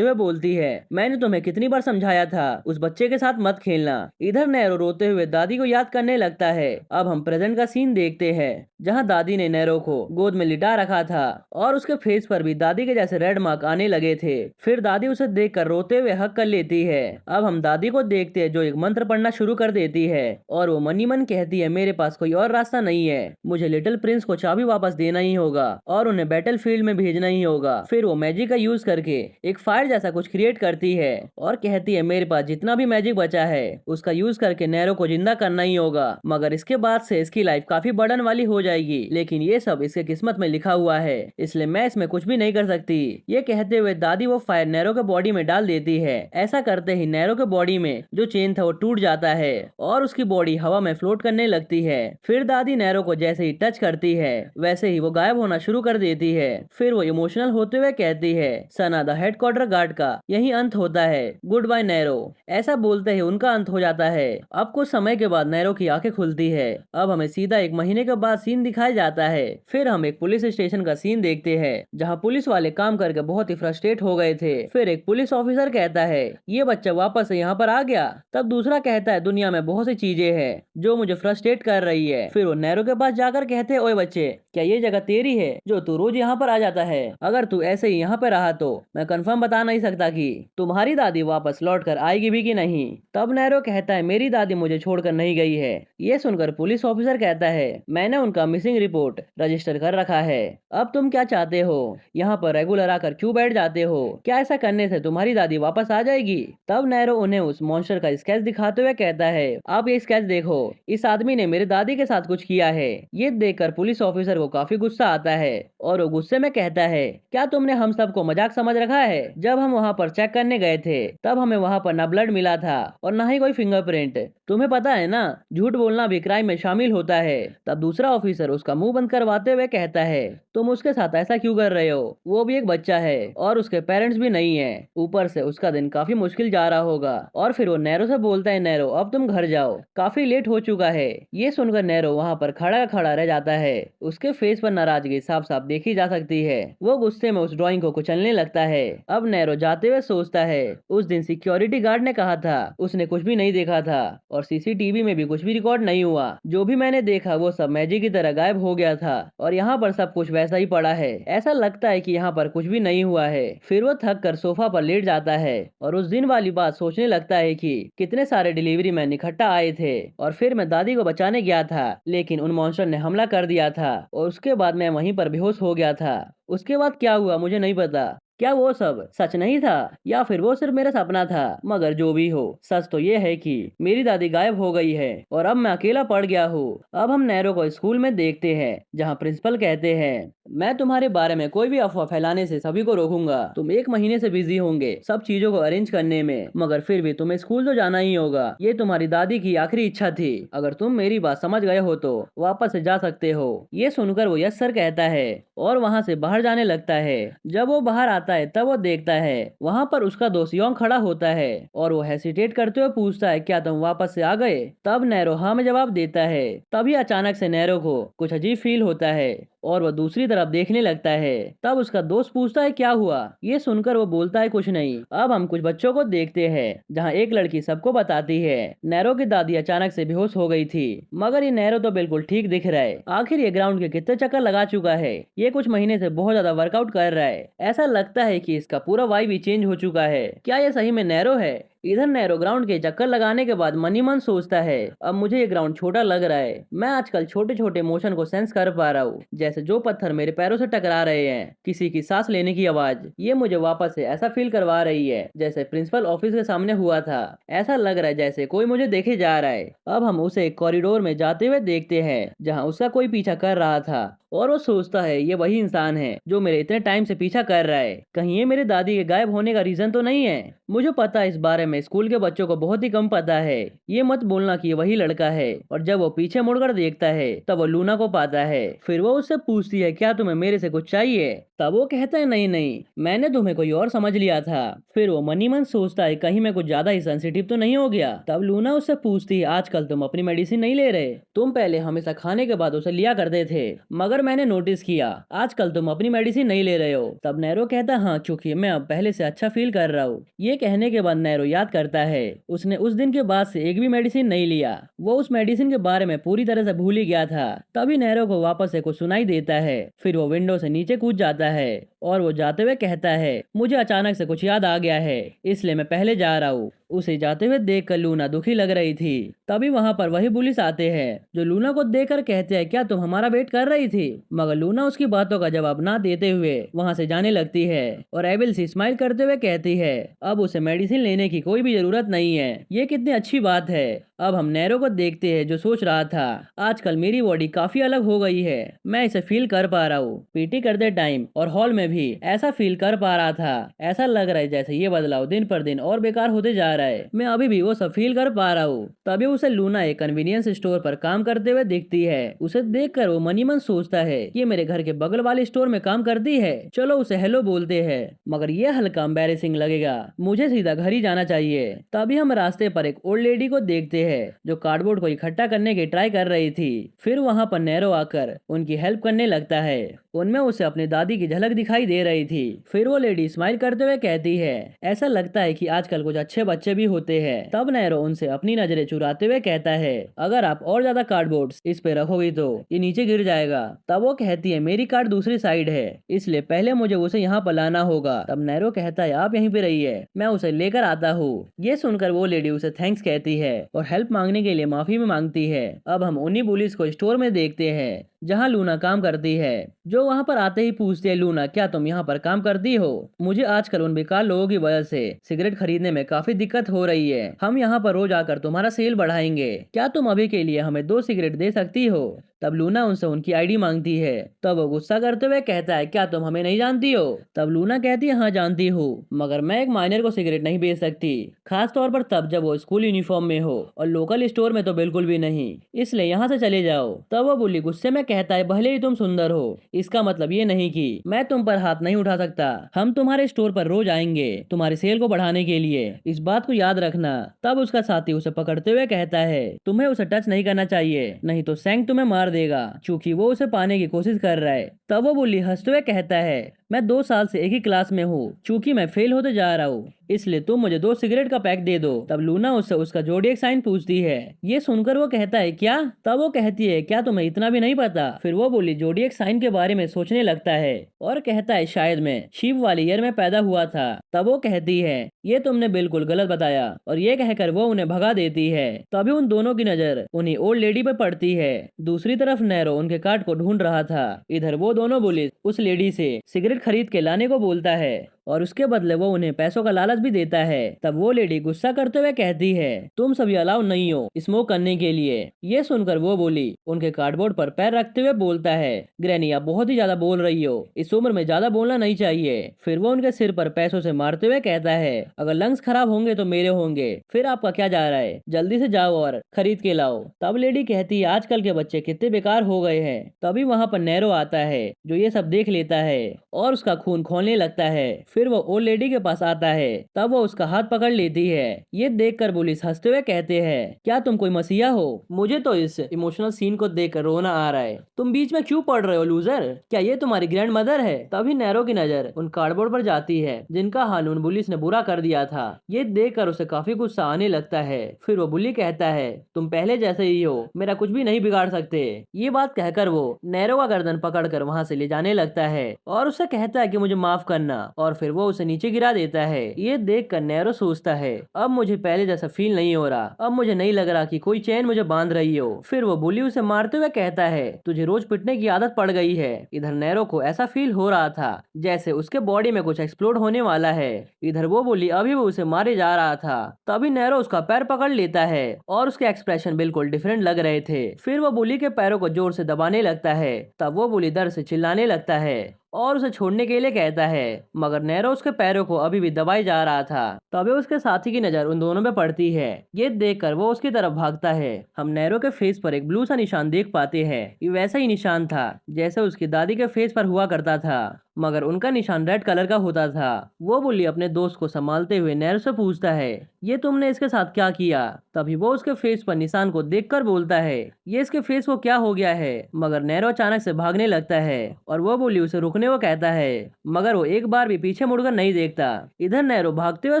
[SPEAKER 1] बोलती है, मैंने तुम्हें कितनी बार समझाया था उस बच्चे के साथ मत खेलना। इधर नैरो रोते हुए दादी को याद करने लगता है। अब हम प्रेजेंट का सीन देखते हैं, जहाँ दादी ने नैरो को गोद में लिटा रखा था और उसके फेस पर भी दादी के जैसे रेड मार्क आने लगे थे। फिर दादी उसे देखकर रोते हुए हक कर लेती है। अब हम दादी को देखते हैं, जो एक मंत्र पढ़ना शुरू कर देती है और वो मनी मन कहती है, मेरे पास कोई और रास्ता नहीं है, मुझे लिटिल प्रिंस को चाबी वापस देना ही होगा और उन्हें बैटल फील्ड में भेजना ही होगा। फिर वो मैजिक का यूज करके एक फायर जैसा कुछ क्रिएट करती है और कहती है, मेरे पास जितना भी मैजिक बचा है उसका यूज करके नैरो को जिंदा करना ही होगा, मगर इसके बाद से इसकी लाइफ काफी बर्डन वाली हो जाएगी, लेकिन ये सब इसके किस्मत में लिखा हुआ है, इसलिए मैं इसमें कुछ भी नहीं कर सकती। ये कहते हुए दादी वो फायर नैरो के बॉडी में डाल देती है। ऐसा करते ही नैरो के बॉडी में जो चेन था वो टूट जाता है और उसकी बॉडी हवा में फ्लोट करने लगती है। फिर दादी नैरो को जैसे ही टच करती है वैसे ही वो गायब होना शुरू कर देती है। फिर वो इमोशनल होते हुए कहती है, सना द हेडक्वार्टर गार्ड का यही अंत होता है, गुड बाय नैरो। ऐसा बोलते ही उनका अंत हो जाता है। अब कुछ समय के बाद नैरो की आंखें खुलती है। अब हमें सीधा एक महीने के बाद सीन दिखाया जाता है। फिर हम एक पुलिस स्टेशन का सीन देखते हैं, जहाँ पुलिस वाले काम करके बहुत ही फ्रस्ट्रेट हो गए थे। फिर एक पुलिस ऑफिसर कहता है, ये बच्चा वापस से यहाँ पर आ गया। तब दूसरा कहता है, दुनिया में बहुत सी चीजें हैं जो मुझे फ्रस्ट्रेट कर रही है। फिर वो नैरो के पास जाकर कहते हैं, ओए बच्चे, क्या ये जगह तेरी है जो तू रोज यहाँ पर आ जाता है? अगर तू ऐसे ही यहाँ पर रहा तो मैं कंफर्म बता नहीं सकता कि तुम्हारी दादी वापस लौट कर आएगी भी कि नहीं। तब नैरो कहता है, मेरी दादी मुझे छोड़कर नहीं गई है। ये सुनकर पुलिस ऑफिसर कहता है, मैंने उनका मिसिंग रिपोर्ट रजिस्टर कर रखा है। अब तुम क्या चाहते हो? यहाँ पर रेगुलर आकर क्यों बैठ जाते हो? क्या ऐसा करने से तुम्हारी दादी वापस आ जाएगी? तब नैरो उन्हें उस मॉन्स्टर का स्केच दिखाते हुए कहता है, आप ये स्केच देखो, इस आदमी ने मेरी दादी के साथ कुछ किया है। ये देखकर पुलिस ऑफिसर को काफी गुस्सा आता है और वो गुस्से में कहता है, क्या तुमने हम सबको मजाक समझ रखा है? जब हम वहाँ पर चेक करने गए थे तब हमें वहाँ पर न ब्लड मिला था और न ही कोई फिंगरप्रिंट। तुम्हें पता है ना, झूठ बोलना भी क्राइम में शामिल होता है। तब दूसरा ऑफिसर उसका मुंह बंद करवाते हुए कहता है, तुम उसके साथ ऐसा क्यों कर रहे हो? वो भी एक बच्चा है और उसके पेरेंट्स भी नहीं है, ऊपर से उसका दिन काफी मुश्किल जा रहा होगा। और फिर वो नैरो से बोलता है, नैरो अब तुम घर जाओ, काफी लेट हो चुका है। ये सुनकर नैरो वहाँ पर खड़ा खड़ा रह जाता है। उसके फेस पर नाराजगी साफ साफ देखी जा सकती है। वो गुस्से में उस ड्राइंग को कुचलने लगता है। अब नैरो जाते हुए सोचता है, उस दिन सिक्योरिटी गार्ड ने कहा था उसने कुछ भी नहीं देखा था और सीसीटीवी में भी कुछ भी रिकॉर्ड नहीं हुआ। जो भी मैंने देखा वो सब मैजिक की तरह गायब हो गया था और यहाँ पर सब कुछ वैसा ही पड़ा है। ऐसा लगता है कि यहाँ पर कुछ भी नहीं हुआ है। फिर वो थक कर सोफा पर लेट जाता है और उस दिन वाली बात सोचने लगता है कि कितने सारे डिलीवरी मैन इकट्ठा आए थे और फिर मैं दादी को बचाने गया था, लेकिन उन मॉन्स्टर ने हमला कर दिया था और उसके बाद मैं वहीं पर बेहोश हो गया था। उसके बाद क्या हुआ मुझे नहीं पता। क्या वो सब सच नहीं था या फिर वो सिर्फ मेरा सपना था? मगर जो भी हो, सच तो ये है कि मेरी दादी गायब हो गई है और अब मैं अकेला पड़ गया हूँ। अब हम नैरो को स्कूल में देखते हैं, जहाँ प्रिंसिपल कहते हैं, मैं तुम्हारे बारे में कोई भी अफवाह फैलाने से सभी को रोकूंगा। तुम एक महीने से बिजी होंगे सब चीजों को अरेंज करने में, मगर फिर भी तुम्हें स्कूल तो जाना ही होगा। ये तुम्हारी दादी की आखिरी इच्छा थी। अगर तुम मेरी बात समझ गए हो तो वापस से जा सकते हो। ये सुनकर वो यस सर कहता है और वहाँ से बाहर जाने लगता है। जब वो बाहर आता है तब वो देखता है वहाँ पर उसका दोस्त योंग खड़ा होता है और वो हेसिटेट करते हुए पूछता है, क्या तुम वापस से आ गए? तब नैरो हाँ में जवाब देता है। तभी अचानक से नैरो को कुछ अजीब फील होता है और वो दूसरी तरफ देखने लगता है। तब उसका दोस्त पूछता है, क्या हुआ? ये सुनकर वो बोलता है, कुछ नहीं। अब हम कुछ बच्चों को देखते हैं, जहाँ एक लड़की सबको बताती है नैरो की दादी अचानक से बेहोश हो गई थी, मगर ये नैरो तो बिल्कुल ठीक दिख रहा है। आखिर ये ग्राउंड के कितने चक्कर लगा चुका है? ये कुछ महीने से बहुत ज्यादा वर्कआउट कर रहा है। ऐसा लगता है कि इसका पूरा वाइब भी चेंज हो चुका है। क्या ये सही में नैरो है? इधर नैरो ग्राउंड के चक्कर लगाने के बाद मन ही मन सोचता है, अब मुझे ये ग्राउंड छोटा लग रहा है। मैं आजकल छोटे छोटे मोशन को सेंस कर पा रहा हूँ, जैसे जो पत्थर मेरे पैरों से टकरा रहे हैं, किसी की सांस लेने की आवाज। ये मुझे वापस से ऐसा फील करवा रही है जैसे प्रिंसिपल ऑफिस के सामने हुआ था। ऐसा लग रहा है जैसे कोई मुझे देखे जा रहा है। अब हम उसे एक कॉरिडोर में जाते हुए देखते हैं, जहाँ उसका कोई पीछा कर रहा था और वो सोचता है, ये वही इंसान है जो मेरे इतने टाइम से पीछा कर रहा है। कहीं ये मेरे दादी के गायब होने का रीजन तो नहीं है? मुझे पता है इस बारे में में स्कूल के बच्चों को बहुत ही कम पता है। ये मत बोलना कि ये वही लड़का है। और जब वो पीछे मुड़कर देखता है तब वो लूना को पाता है। फिर वो उससे पूछती है क्या तुम्हें मेरे से कुछ चाहिए। तब वो कहता है नहीं नहीं, मैंने तुम्हें कोई और समझ लिया था। फिर वो मनी मन सोचता है कहीं मैं कुछ ज्यादा ही सेंसिटिव तो नहीं हो गया। तब लूना उससे पूछती है आजकल तुम अपनी मेडिसिन नहीं ले रहे, तुम पहले हमेशा खाने के बाद उसे लिया करते थे, मगर मैंने नोटिस किया आजकल तुम अपनी मेडिसिन नहीं ले रहे हो। तब नैरो कहता हाँ चूंकि मैं अब पहले से अच्छा फील कर रहा हूँ। ये कहने के बाद नैरो याद करता है उसने उस दिन के बाद से एक भी मेडिसिन नहीं लिया। वो उस मेडिसिन के बारे में पूरी तरह से भूल ही गया था। तभी नैरो को वापस से कुछ सुनाई देता है। फिर वो विंडो से नीचे कूद जाता है और वो जाते हुए कहता है मुझे अचानक से कुछ याद आ गया है, इसलिए मैं पहले जा रहा हूँ। उसे जाते हुए देखकर लूना दुखी लग रही थी। तभी वहां पर वही पुलिस आते हैं जो लूना को देखकर कहते हैं क्या तुम हमारा वेट कर रही थी। मगर लूना उसकी बातों का जवाब ना देते हुए वहां से जाने लगती है और एविल सी स्माइल करते हुए कहती है अब उसे मेडिसिन लेने की कोई भी जरूरत नहीं है। ये कितनी अच्छी बात है। अब हम नैरो को देखते हैं जो सोच रहा था आजकल मेरी बॉडी काफी अलग हो गई है, मैं इसे फील कर पा रहा हूँ। पीटी करते टाइम और हॉल में भी ऐसा फील कर पा रहा था। ऐसा लग रहा है जैसे ये बदलाव दिन पर दिन और बेकार होते जा रहा है। मैं अभी भी वो सब फील कर पा रहा हूँ। तभी उसे लूना एक कन्वीनियंस स्टोर पर काम करते हुए दिखती है। उसे देखकर वो मनी मन सोचता है ये मेरे घर के बगल वाले स्टोर में काम करती है, चलो उसे हेलो बोलते हैं। मगर ये हल्का एम्बैरेसिंग लगेगा, मुझे सीधा घर ही जाना चाहिए। तभी हम रास्ते पर एक ओल्ड लेडी को देखते हैं जो कार्डबोर्ड को इकट्ठा करने की ट्राई कर रही थी। फिर वहां पर नैरो आकर उनकी हेल्प करने लगता है। उनमें उसे अपनी दादी की झलक दिखाई दे रही थी। फिर वो लेडी स्माइल करते हुए कहती है ऐसा लगता है कि आजकल कुछ अच्छे बच्चे भी होते हैं। तब नैरो उनसे अपनी नजरें चुराते हुए कहता है अगर आप और ज्यादा कार्डबोर्ड इस पे रखोगी तो ये नीचे गिर जाएगा। तब वो कहती है मेरी कार्ड दूसरी साइड है, इसलिए पहले मुझे उसे यहाँ पर लाना होगा। तब नैरो कहता है आप यहीं पे रहिए, मैं उसे लेकर आता हूँ। ये सुनकर वो लेडी उसे थैंक्स कहती है और हेल्प मांगने के लिए माफी भी मांगती है। अब हम उन्हीं पुलिस को स्टोर में देखते हैं जहाँ लूना काम करती है, जो वहाँ पर आते ही पूछती है लूना क्या तुम यहाँ पर काम करती हो, मुझे आजकल उन बेकार लोगों की वजह से सिगरेट खरीदने में काफी दिक्कत हो रही है, हम यहाँ पर रोज आकर तुम्हारा सेल बढ़ाएंगे, क्या तुम अभी के लिए हमें 2 सिगरेट दे सकती हो। तब लूना उनसे उनकी आईडी मांगती है। तब वो गुस्सा करते हुए कहता है क्या तुम हमें नहीं जानती हो। तब लूना कहती है हाँ जानती हूँ, मगर मैं एक माइनर को सिगरेट नहीं बेच सकती, खास तौर पर तब जब वो स्कूल यूनिफॉर्म में हो, और लोकल स्टोर में तो बिल्कुल भी नहीं, इसलिए यहाँ से चले जाओ। तब वो बुल्ली गुस्से में कहता है भले ही तुम सुंदर हो, इसका मतलब ये नहीं कि मैं तुम पर हाथ नहीं उठा सकता, हम तुम्हारे स्टोर पर रोज आएंगे तुम्हारे सेल को बढ़ाने के लिए, इस बात को याद रखना। तब उसका साथी उसे पकड़ते हुए कहता है तुम्हें उसे टच नहीं करना चाहिए, नहीं तो सैंग तुम्हें मार देगा, चूंकि वो उसे पाने की कोशिश कर रहा है। तब वो बुल्ली हंसते हुए कहता है मैं 2 साल से एक ही क्लास में हूँ, चूंकि मैं फेल होते जा रहा हूँ, इसलिए तुम मुझे 2 सिगरेट का पैक दे दो। तब लूना उससे उसका जोडिएक साइन पूछती है। ये सुनकर वो कहता है क्या। तब वो कहती है क्या तुम्हें इतना भी नहीं पता। फिर वो बोली जोडिएक साइन के बारे में सोचने लगता है और कहता है शायद मैं शिव वाले ईयर में पैदा हुआ था। तब वो कहती है ये तुमने बिल्कुल गलत बताया, और ये कहकर वो उन्हें भगा देती है। तभी उन दोनों की नजर उन्हीं ओल्ड लेडी पर पड़ती है। दूसरी तरफ नैरो उनके कार्ड को ढूंढ रहा था। इधर वो दोनों पुलिस उस लेडी से सिगरेट खरीद के लाने को बोलता है और उसके बदले वो उन्हें पैसों का लालच भी देता है। तब वो लेडी गुस्सा करते हुए कहती है तुम सभी अलाउ नहीं हो स्मोक करने के लिए। ये सुनकर वो बोली उनके कार्डबोर्ड पर पैर रखते हुए बोलता है ग्रैनी आप बहुत ही ज्यादा बोल रही हो, इस उम्र में ज्यादा बोलना नहीं चाहिए। फिर वो उनके सिर पर पैसों से मारते हुए कहता है अगर लंग्स खराब होंगे तो मेरे होंगे, फिर आपका क्या जा रहा है, जल्दी से जाओ और खरीद के लाओ। तब लेडी कहती है आजकल के बच्चे कितने बेकार हो गए हैं। तभी वहाँ पर नैरो आता है जो ये सब देख लेता है और उसका खून खोलने लगता है। फिर वो ओल्ड लेडी के पास आता है। तब वो उसका हाथ पकड़ लेती है। ये देखकर पुलिस हंसते हुए कहते हैं क्या तुम कोई मसीहा हो, मुझे तो इस इमोशनल सीन को देखकर रोना आ रहा है, तुम बीच में क्यों पढ़ रहे हो लूजर, क्या ये तुम्हारी ग्रैंड मदर है। तभी नैरो की नजर उन कार्डबोर्ड पर जाती है जिनका हाल उन पुलिस ने बुरा कर दिया था। ये देखकर उसे काफी गुस्सा आने लगता है। फिर वो बुली कहता है तुम पहले जैसे ही हो, मेरा कुछ भी नहीं बिगाड़ सकते। ये बात कहकर वो नैरो का गर्दन पकड़कर वहाँ से ले जाने लगता है और उसे कहता है कि मुझे माफ करना, और फिर वो उसे नीचे गिरा देता है। ये देखकर नैरो सोचता है अब मुझे पहले जैसा फील नहीं हो रहा, अब मुझे नहीं लग रहा कि कोई चैन मुझे बांध रही हो। फिर वो बुली उसे मारते हुए कहता है तुझे रोज पिटने की आदत पड़ गई है। इधर नैरो को ऐसा फील हो रहा था जैसे उसके बॉडी में कुछ एक्सप्लोड होने वाला है। इधर वो बुली अभी वो उसे मारे जा रहा था। तभी नैरो उसका पैर पकड़ लेता है और उसके एक्सप्रेशन बिल्कुल डिफरेंट लग रहे थे। फिर वो बुली के पैरों को जोर से दबाने लगता है। तब वो बुली दर्द से चिल्लाने लगता है और उसे छोड़ने के लिए कहता है, मगर नैरो उसके पैरों को अभी भी दबाए जा रहा था। तभी उसके साथी की नजर उन दोनों पे पड़ती है। ये देखकर वो उसकी तरफ भागता है। हम नैरो के फेस पर एक ब्लू सा निशान देख पाते हैं। ये वैसा ही निशान था जैसे उसकी दादी के फेस पर हुआ करता था, मगर उनका निशान रेड कलर का होता था। वो बुल्ली अपने दोस्त को संभालते हुए नैरो से पूछता है, ये तुमने इसके साथ क्या किया? तभी वो उसके फेस पर निशान को देखकर बोलता है, ये इसके फेस को क्या हो गया है? मगर नैरो अचानक से भागने लगता है और वो बुल्ली उसे रुकने को कहता है, मगर वो एक बार भी पीछे मुड़कर नहीं देखता। इधर नैरो भागते हुए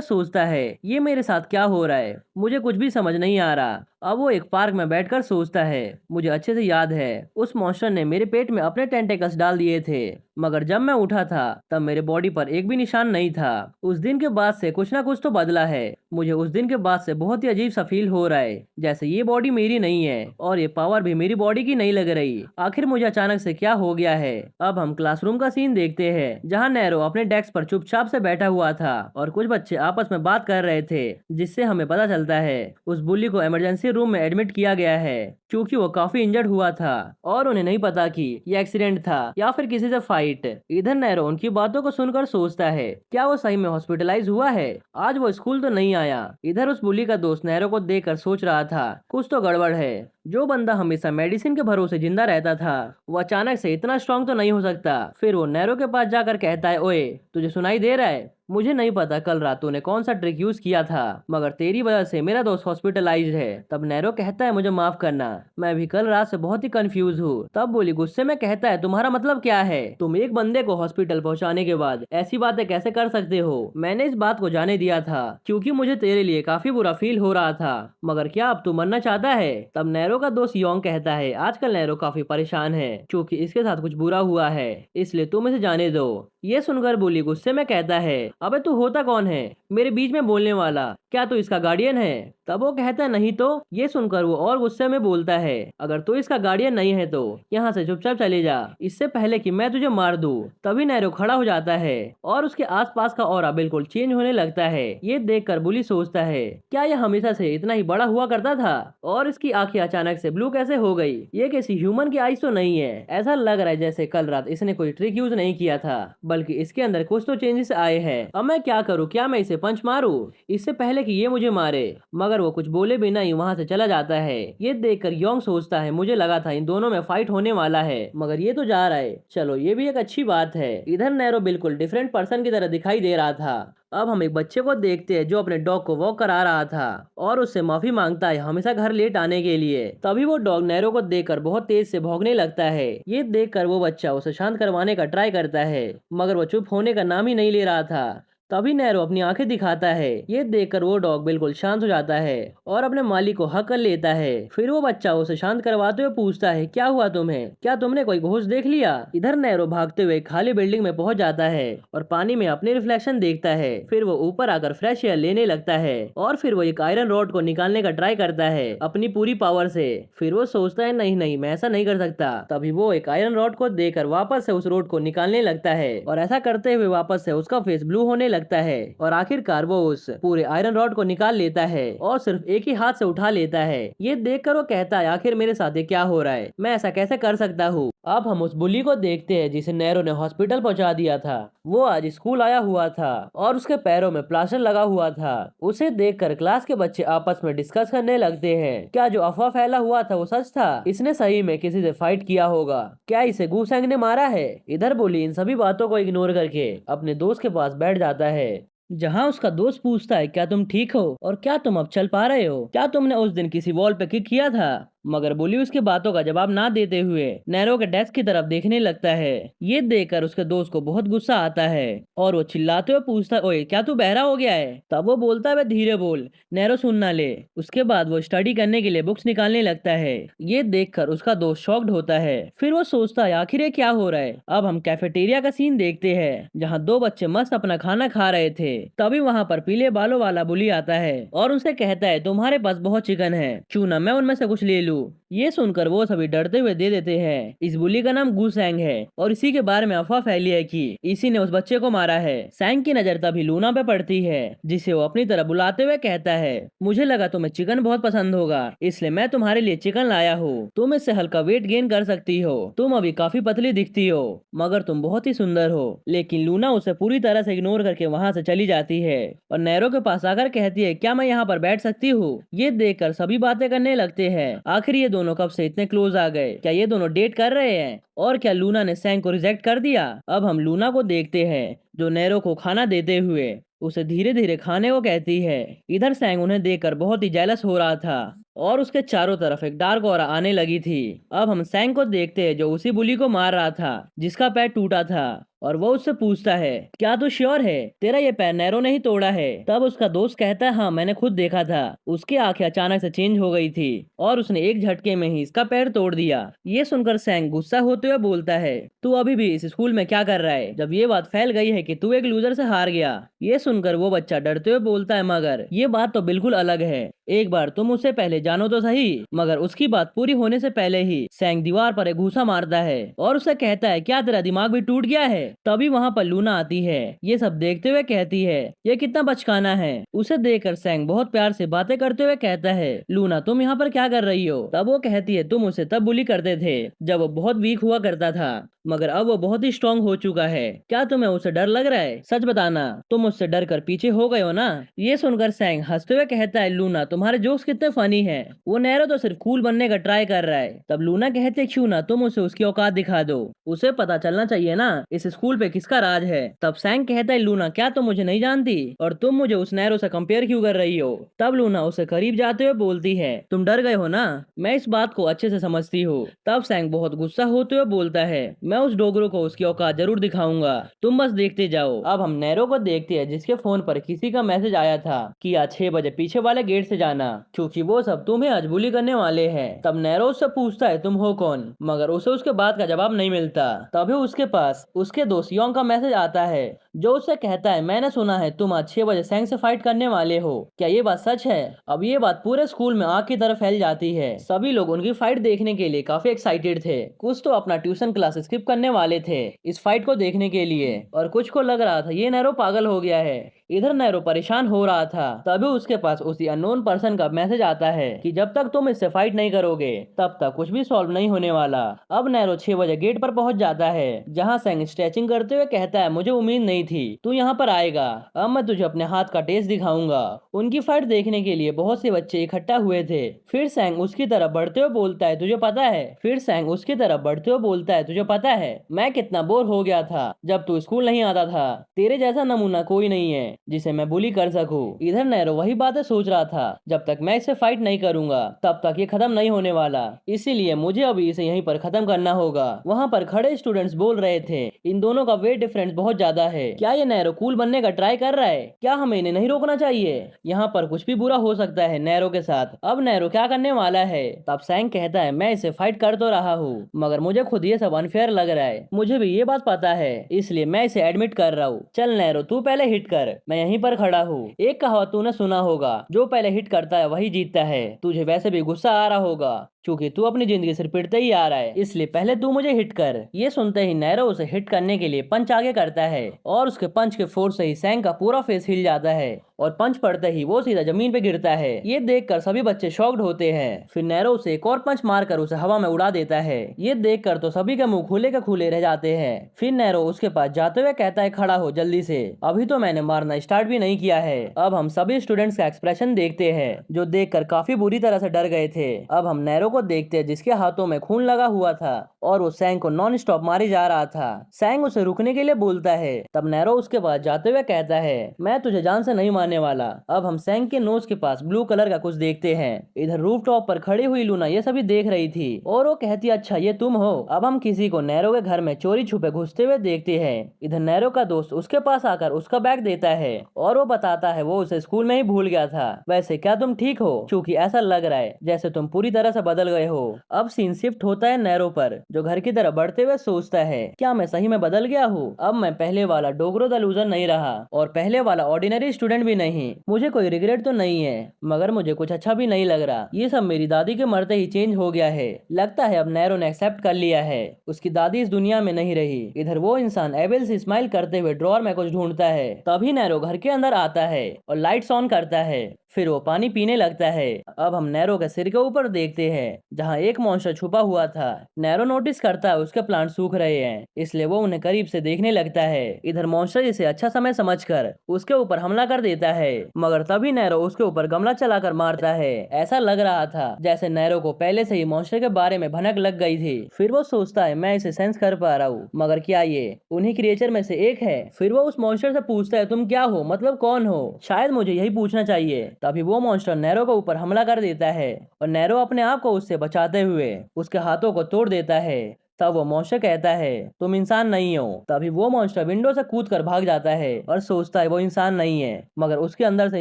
[SPEAKER 1] सोचता है, ये मेरे साथ क्या हो रहा है? मुझे कुछ भी समझ नहीं आ रहा। अब वो एक पार्क में बैठकर सोचता है, मुझे अच्छे से याद है उस मॉन्स्टर ने मेरे पेट में अपने टेंटेकल्स डाल दिए थे, मगर जब मैं उठा था तब मेरे बॉडी पर एक भी निशान नहीं था। उस दिन के बाद से कुछ ना कुछ तो बदला है। मुझे उस दिन के बाद से बहुत ही अजीब सा फील हो रहा है, जैसे ये बॉडी मेरी नहीं है और ये पावर भी मेरी बॉडी की नहीं लग रही। आखिर मुझे अचानक से क्या हो गया है? अब हम क्लासरूम का सीन देखते हैं, जहाँ नैरो अपने डेस्क पर चुपचाप से बैठा हुआ था और कुछ बच्चे आपस में बात कर रहे थे, जिससे हमें पता चलता है उस बुल्ली को इमरजेंसी रूम में एडमिट किया गया है, क्योंकि वो काफी इंजर्ड हुआ था और उन्हें नहीं पता कि ये एक्सीडेंट था या फिर किसी से फाइट। इधर नैरो उनकी बातों को सुनकर सोचता है, क्या वो सही में हॉस्पिटलाइज हुआ है? आज वो स्कूल तो नहीं आया। इधर उस बुली का दोस्त नैरो को देखकर सोच रहा था, कुछ तो गड़बड़ है। जो बंदा हमेशा मेडिसिन के भरोसे जिंदा रहता था, वो अचानक से इतना स्ट्रांग तो नहीं हो सकता। फिर वो नैरो के पास जाकर कहता है, ओए तुझे सुनाई दे रहा है? मुझे नहीं पता कल रात तूने कौन सा ट्रिक यूज किया था, मगर तेरी वजह से मेरा दोस्त हॉस्पिटलाइज्ड है। तब नैरो कहता है, मुझे माफ करना, मैं भी कल रात से बहुत ही कंफ्यूज हूँ। तब बोली गुस्से में कहता है, तुम्हारा मतलब क्या है? तुम एक बंदे को हॉस्पिटल पहुँचाने के बाद ऐसी बातें कैसे कर सकते हो? मैंने इस बात को जाने दिया था क्योंकि मुझे तेरे लिए काफी बुरा फील हो रहा था, मगर क्या अब तू मरना चाहता है? तब नैरो का दोस्त योंग कहता है, आजकल नैरो काफी परेशान है क्योंकि इसके साथ कुछ बुरा हुआ है, इसलिए तुम इसे जाने दो। ये सुनकर बोली गुस्से में कहता है, अबे तू होता कौन है मेरे बीच में बोलने वाला? क्या तू इसका गार्डियन है? तब वो कहता है, नहीं तो। ये सुनकर वो और गुस्से में बोलता है, अगर तू इसका गार्डियन नहीं है तो यहाँ से चुपचाप चले जा, इससे पहले कि मैं तुझे मार दूं। तभी नैरो खड़ा हो जाता है और उसके आसपास का ऑरा बिल्कुल चेंज होने लगता है। ये देखकर बुली सोचता है, क्या यह हमेशा से इतना ही बड़ा हुआ करता था और इसकी आंखें अचानक से ब्लू कैसे हो गई? ये किसी ह्यूमन की आईज तो नहीं है। ऐसा लग रहा है जैसे कल रात इसने कोई ट्रिक यूज नहीं किया था, बल्कि इसके अंदर कुछ तो चेंजेस आए हैं। अब मैं क्या करूँ? क्या मैं इसे पंच मारूं इससे पहले कि ये मुझे मारे? मगर वो कुछ बोले बिना ही वहां से चला जाता है। ये देखकर योंग सोचता है, मुझे लगा था इन दोनों में फाइट होने वाला है, मगर ये तो जा रहा है। चलो ये भी एक अच्छी बात है। इधर नैरो बिल्कुल डिफरेंट पर्सन की तरह दिखाई दे रहा था। अब हम एक बच्चे को देखते हैं जो अपने डॉग को वॉक करा रहा था और उससे माफी मांगता है हमेशा घर लेट आने के लिए। तभी वो डॉग नैरो को देखकर बहुत तेज से भौंकने लगता है। ये देखकर वो बच्चा उसे शांत करवाने का ट्राई करता है, मगर वो चुप होने का नाम ही नहीं ले रहा था। तभी नैरो अपनी आंखें दिखाता है। ये देखकर वो डॉग बिल्कुल शांत हो जाता है और अपने मालिक को हक कर लेता है। फिर वो बच्चा उसे शांत करवाते हुए पूछता है, क्या हुआ तुम्हें? क्या तुमने कोई घोस्ट देख लिया? इधर नैरो भागते हुए खाली बिल्डिंग में पहुंच जाता है और पानी में अपने रिफ्लेक्शन देखता है। फिर वो ऊपर आकर फ्रेश एयर लेने लगता है और फिर वो एक आयरन रॉड को निकालने का ट्राई करता है अपनी पूरी पावर से। फिर वो सोचता है, नहीं नहीं मैं ऐसा नहीं कर सकता। तभी वो एक आयरन रॉड को देकर वापस से उस रोड को निकालने लगता है और ऐसा करते हुए वापस से उसका फेस ब्लू होने लगता है और आखिरकार वो उस पूरे आयरन रॉड को निकाल लेता है और सिर्फ एक ही हाथ से उठा लेता है। ये देखकर वो कहता है, आखिर मेरे साथ ये क्या हो रहा है? मैं ऐसा कैसे कर सकता हूँ? अब हम उस बुली को देखते हैं जिसे नैरो ने हॉस्पिटल पहुंचा दिया था। वो आज स्कूल आया हुआ था और उसके पैरों में प्लास्टर लगा हुआ था। उसे देखकर क्लास के बच्चे आपस में डिस्कस करने लगते हैं, क्या जो अफवाह फैला हुआ था वो सच था? इसने सही में किसी से फाइट किया होगा? क्या इसे गूसेंग ने मारा है? इधर बुली इन सभी बातों को इग्नोर करके अपने दोस्त के पास बैठ जाता है, जहाँ उसका दोस्त पूछता है, क्या तुम ठीक हो और क्या तुम अब चल पा रहे हो? क्या तुमने उस दिन किसी वॉल पे किक किया था? मगर बुली उसकी बातों का जवाब ना देते हुए नैरो के डेस्क की तरफ देखने लगता है। ये देखकर उसके दोस्त को बहुत गुस्सा आता है और वो चिल्लाते हुए पूछता है, ओए क्या तू बहरा हो गया है? तब वो बोलता है, धीरे बोल, नैरो सुन ना ले। उसके बाद वो स्टडी करने के लिए बुक्स निकालने लगता है। ये देखकर उसका दोस्त शॉक्ड होता है। फिर वो सोचता है, आखिर ये क्या हो रहा है? अब हम कैफेटेरिया का सीन देखते हैं, जहाँ दो बच्चे मस्त अपना खाना खा रहे थे। तभी वहाँ पर पीले बालों वाला बुली आता है और उनसे कहता है, तुम्हारे पास बहुत चिकन है, क्यों ना मैं उनमें से कुछ ले लूं। ये सुनकर वो सभी डरते हुए दे देते हैं। इस बुली का नाम गू सैंग है और इसी के बारे में अफवाह फैली है कि इसी ने उस बच्चे को मारा है। सैंग की नजर तभी लूना पे पड़ती है, जिसे वो अपनी तरफ बुलाते हुए कहता है, मुझे लगा तुम्हें चिकन बहुत पसंद होगा, इसलिए मैं तुम्हारे लिए चिकन लाया हूँ। तुम इससे हल्का वेट गेन कर सकती हो। तुम अभी काफी पतली दिखती हो, मगर तुम बहुत ही सुंदर हो। लेकिन लूना उसे पूरी तरह से इग्नोर करके वहां से चली जाती है और नैरो के पास आकर कहती है, क्या मैं यहाँ पर बैठ सकती हूँ? ये देखकर सभी बातें करने लगते हैं। आखिर ये दोनों कब से इतने क्लोज आ गए? क्या ये दोनों डेट कर रहे हैं? और क्या लूना ने सैंग को रिजेक्ट कर दिया? अब हम लूना को देखते हैं, जो नैरो को खाना देते हुए उसे धीरे धीरे खाने को कहती है। इधर सैंग उन्हें देखकर बहुत ही जेलस हो रहा था और उसके चारों तरफ एक डार्क ऑरा आने लगी थी। अब हम सैंग को देखते हैं, जो उसी बुली को मार रहा था जिसका पैर टूटा था, और वो उससे पूछता है, क्या तू श्योर है तेरा ये पैर नैरो ने ही तोड़ा है? तब उसका दोस्त कहता है, हाँ मैंने खुद देखा था। उसकी आंखें अचानक से चेंज हो गई थी और उसने एक झटके में ही इसका पैर तोड़ दिया। ये सुनकर सैंग गुस्सा होते हुए बोलता है, तू अभी भी इस स्कूल में क्या कर रहा है, जब ये बात फैल गई है कि तू एक लूजर से हार गया? ये सुनकर वो बच्चा डरते हुए बोलता है, मगर ये बात तो बिल्कुल अलग है। एक बार तुम उससे पहले जानो तो सही। मगर उसकी बात पूरी होने से पहले ही सैंग दीवार पर एक घूसा मारता है और उसे कहता है, क्या तेरा दिमाग भी टूट गया है? तभी वहाँ पर लूना आती है। ये सब देखते हुए कहती है, ये कितना बचकाना है। उसे देखकर सैंग बहुत प्यार से बातें करते हुए कहता है, लूना तुम यहाँ पर क्या कर रही हो? तब वो कहती है, तुम उसे तब बुली करते थे जब वो बहुत वीक हुआ करता था, मगर अब वो बहुत ही स्ट्रांग हो चुका है। क्या तुम्हें उससे डर लग रहा है? सच बताना, तुम उससे डर कर पीछे हो गए हो ना? ये सुनकर सैंग हंसते हुए कहता है, लूना तुम्हारे जोक्स कितने फनी हैं। वो नैरो तो सिर्फ कूल बनने का ट्राई कर रहा है। तब लूना कहते है, क्यों ना तुम उसे उसकी औकात दिखा दो, उसे पता चलना चाहिए ना इस स्कूल पे किसका राज है। तब सैंग कहता है, लूना क्या तुम मुझे नहीं जानती, और तुम मुझे उस नैरो से कंपेयर क्यों कर रही हो? तब लूना उसे करीब जाते हुए बोलती है, तुम डर गए हो ना, मैं इस बात को अच्छे से समझती हूँ। तब सैंग बहुत गुस्सा होते हुए बोलता है, मैं उस डोगरो को उसकी औकात जरूर दिखाऊंगा, तुम बस देखते जाओ। अब हम नैरो को देखते हैं, जिसके फोन पर किसी का मैसेज आया था कि आज 6 बजे पीछे वाले गेट से जाना, क्योंकि वो सब तुम्हें आज बुली करने वाले हैं। तब नैरो उससे पूछता है, तुम हो कौन? मगर उसे उसके बात का जवाब नहीं मिलता। तभी उसके पास उसके दोस्त योंग का मैसेज आता है, जो उससे कहता है, मैंने सुना है तुम आज 6 बजे सैंग से फाइट करने वाले हो, क्या ये बात सच है? अब ये बात पूरे स्कूल में आग की तरह फैल जाती है। सभी लोग उनकी फाइट देखने के लिए काफी एक्साइटेड थे। कुछ तो अपना ट्यूशन क्लास स्किप करने वाले थे इस फाइट को देखने के लिए, और कुछ को लग रहा था ये नैरो पागल हो गया है। इधर नैरो परेशान हो रहा था। तभी उसके पास उसी अननोन पर्सन का मैसेज आता है कि जब तक तुम इससे फाइट नहीं करोगे तब तक कुछ भी सॉल्व नहीं होने वाला। अब नैरो 6 बजे गेट पर पहुंच जाता है, जहां सैंग स्ट्रेचिंग करते हुए कहता है, मुझे उम्मीद नहीं थी तू यहाँ पर आएगा, अब मैं तुझे अपने हाथ का टेस्ट दिखाऊंगा। उनकी फाइट देखने के लिए बहुत से बच्चे इकट्ठा हुए थे। फिर सैंग उसकी तरफ बढ़ते हुए बोलता है, तुझे पता है? फिर सैंग उसकी तरफ बढ़ते हुए बोलता है, तुझे पता है मैं कितना बोर हो गया था जब तू स्कूल नहीं आता था? तेरे जैसा नमूना कोई नहीं है जिसे मैं बुली कर सकूं। इधर नैरो वही बातें सोच रहा था, जब तक मैं इसे फाइट नहीं करूंगा तब तक ये खत्म नहीं होने वाला, इसीलिए मुझे अभी इसे यहीं पर खत्म करना होगा। वहाँ पर खड़े स्टूडेंट्स बोल रहे थे, इन दोनों का वेट डिफरेंस बहुत ज्यादा है, क्या ये नैरो कूल बनने का ट्राई कर रहा है? क्या हमें इन्हें नहीं रोकना चाहिए? यहाँ पर कुछ भी बुरा हो सकता है नैरो के साथ। अब नैरो क्या करने वाला है? तब सैंग कहता है, मैं इसे फाइट कर तो रहा हूँ, मगर मुझे खुद ये सब अनफेयर लग रहा है। मुझे भी ये बात पता है, इसलिए मैं इसे एडमिट कर रहा हूँ। चल नैरो तू पहले हिट कर, मैं यहीं पर खड़ा हूँ। एक कहावत तूने सुना होगा, जो पहले हिट करता है वही जीतता है। तुझे वैसे भी गुस्सा आ रहा होगा क्योंकि तू अपनी जिंदगी सिर पिटते ही आ रहा है, इसलिए पहले तू मुझे हिट कर। ये सुनते ही नैरो उसे हिट करने के लिए पंच आगे करता है और उसके पंच के फोर्स से ही सैंग का पूरा फेस हिल जाता है और पंच पड़ते ही वो सीधा जमीन पे गिरता है। ये देखकर सभी बच्चे शॉक्ड होते हैं। फिर नैरो उसे एक और पंच मारकर उसे हवा में उड़ा देता है। ये देखकर तो सभी के मुंह खुले के खुले रह जाते हैं। फिर नैरो उसके पास जाते हुए कहता है, खड़ा हो जल्दी से, अभी तो मैंने मारना स्टार्ट भी नहीं किया है। अब हम सभी स्टूडेंट्स का एक्सप्रेशन देखते हैं, जो देखकर काफी बुरी तरह से डर गए थे। अब हम नैरो को देखते हैं, जिसके हाथों में खून लगा हुआ था और वो सैंग को नॉन स्टॉप मारे जा रहा था। सैंग उसे रुकने के लिए बोलता है। तब नैरो उसके पास जाते हुए कहता है, मैं तुझे जान से नहीं मारने वाला। अब हम सैंग के नोज के पास ब्लू कलर का कुछ देखते हैं। इधर रूफ टॉप पर खड़ी हुई लूना ये सभी देख रही थी और वो कहती, अच्छा ये तुम हो। अब हम किसी को नैरो के घर में चोरी छुपे घुसते हुए देखते हैं। इधर नैरो का दोस्त उसके पास आकर उसका बैग देता है और वो बताता है वो उसे स्कूल में ही भूल गया था। वैसे क्या तुम ठीक हो? क्योंकि ऐसा लग रहा है जैसे तुम पूरी तरह से बदल गए हो। अब सीन शिफ्ट होता है नैरो पर, जो घर की तरफ बढ़ते हुए सोचता है, क्या मैं सही में बदल गया हूँ? अब मैं पहले वाला डोगरो द लूजर नहीं रहा और पहले वाला ऑर्डिनरी स्टूडेंट भी नहीं, मुझे कोई रिग्रेट तो नहीं है, मगर मुझे कुछ अच्छा भी नहीं लग रहा। ये सब मेरी दादी के मरते ही चेंज हो गया है। लगता है अब नैरो ने एक्सेप्ट कर लिया है, उसकी दादी इस दुनिया में नहीं रही। इधर वो इंसान एबेल से स्माइल करते हुए ड्रॉर में कुछ ढूंढता है। तभी नैरो घर के अंदर आता है और लाइट्स ऑन करता है। फिर वो पानी पीने लगता है। अब हम नैरो के सिर के ऊपर देखते हैं, जहाँ एक मॉन्स्टर छुपा हुआ था। नैरो नोटिस करता है उसके प्लांट सूख रहे हैं, इसलिए वो उन्हें करीब से देखने लगता है। इधर मॉन्स्टर इसे अच्छा समय समझकर उसके ऊपर हमला कर देता है, मगर तभी नैरो उसके ऊपर गमला चलाकर मारता है। ऐसा लग रहा था जैसे नैरो को पहले से ही मॉन्स्टर के बारे में भनक लग गई थी। फिर वो सोचता है मैं इसे सेंस कर पा रहा हूँ, मगर क्या ये उन्हीं क्रिएचर में से एक है? फिर वो उस मॉन्स्टर से पूछता है तुम क्या हो, मतलब कौन हो? शायद मुझे यही पूछना चाहिए। तभी वो मॉन्स्टर नैरो के ऊपर हमला कर देता है और नैरो अपने आप को उससे बचाते हुए उसके हाथों को तोड़ देता है। तब वो मॉन्स्टर कहता है तुम इंसान नहीं हो। तभी वो मॉन्स्टर विंडो से कूद कर भाग जाता है और सोचता है वो इंसान नहीं है, मगर उसके अंदर से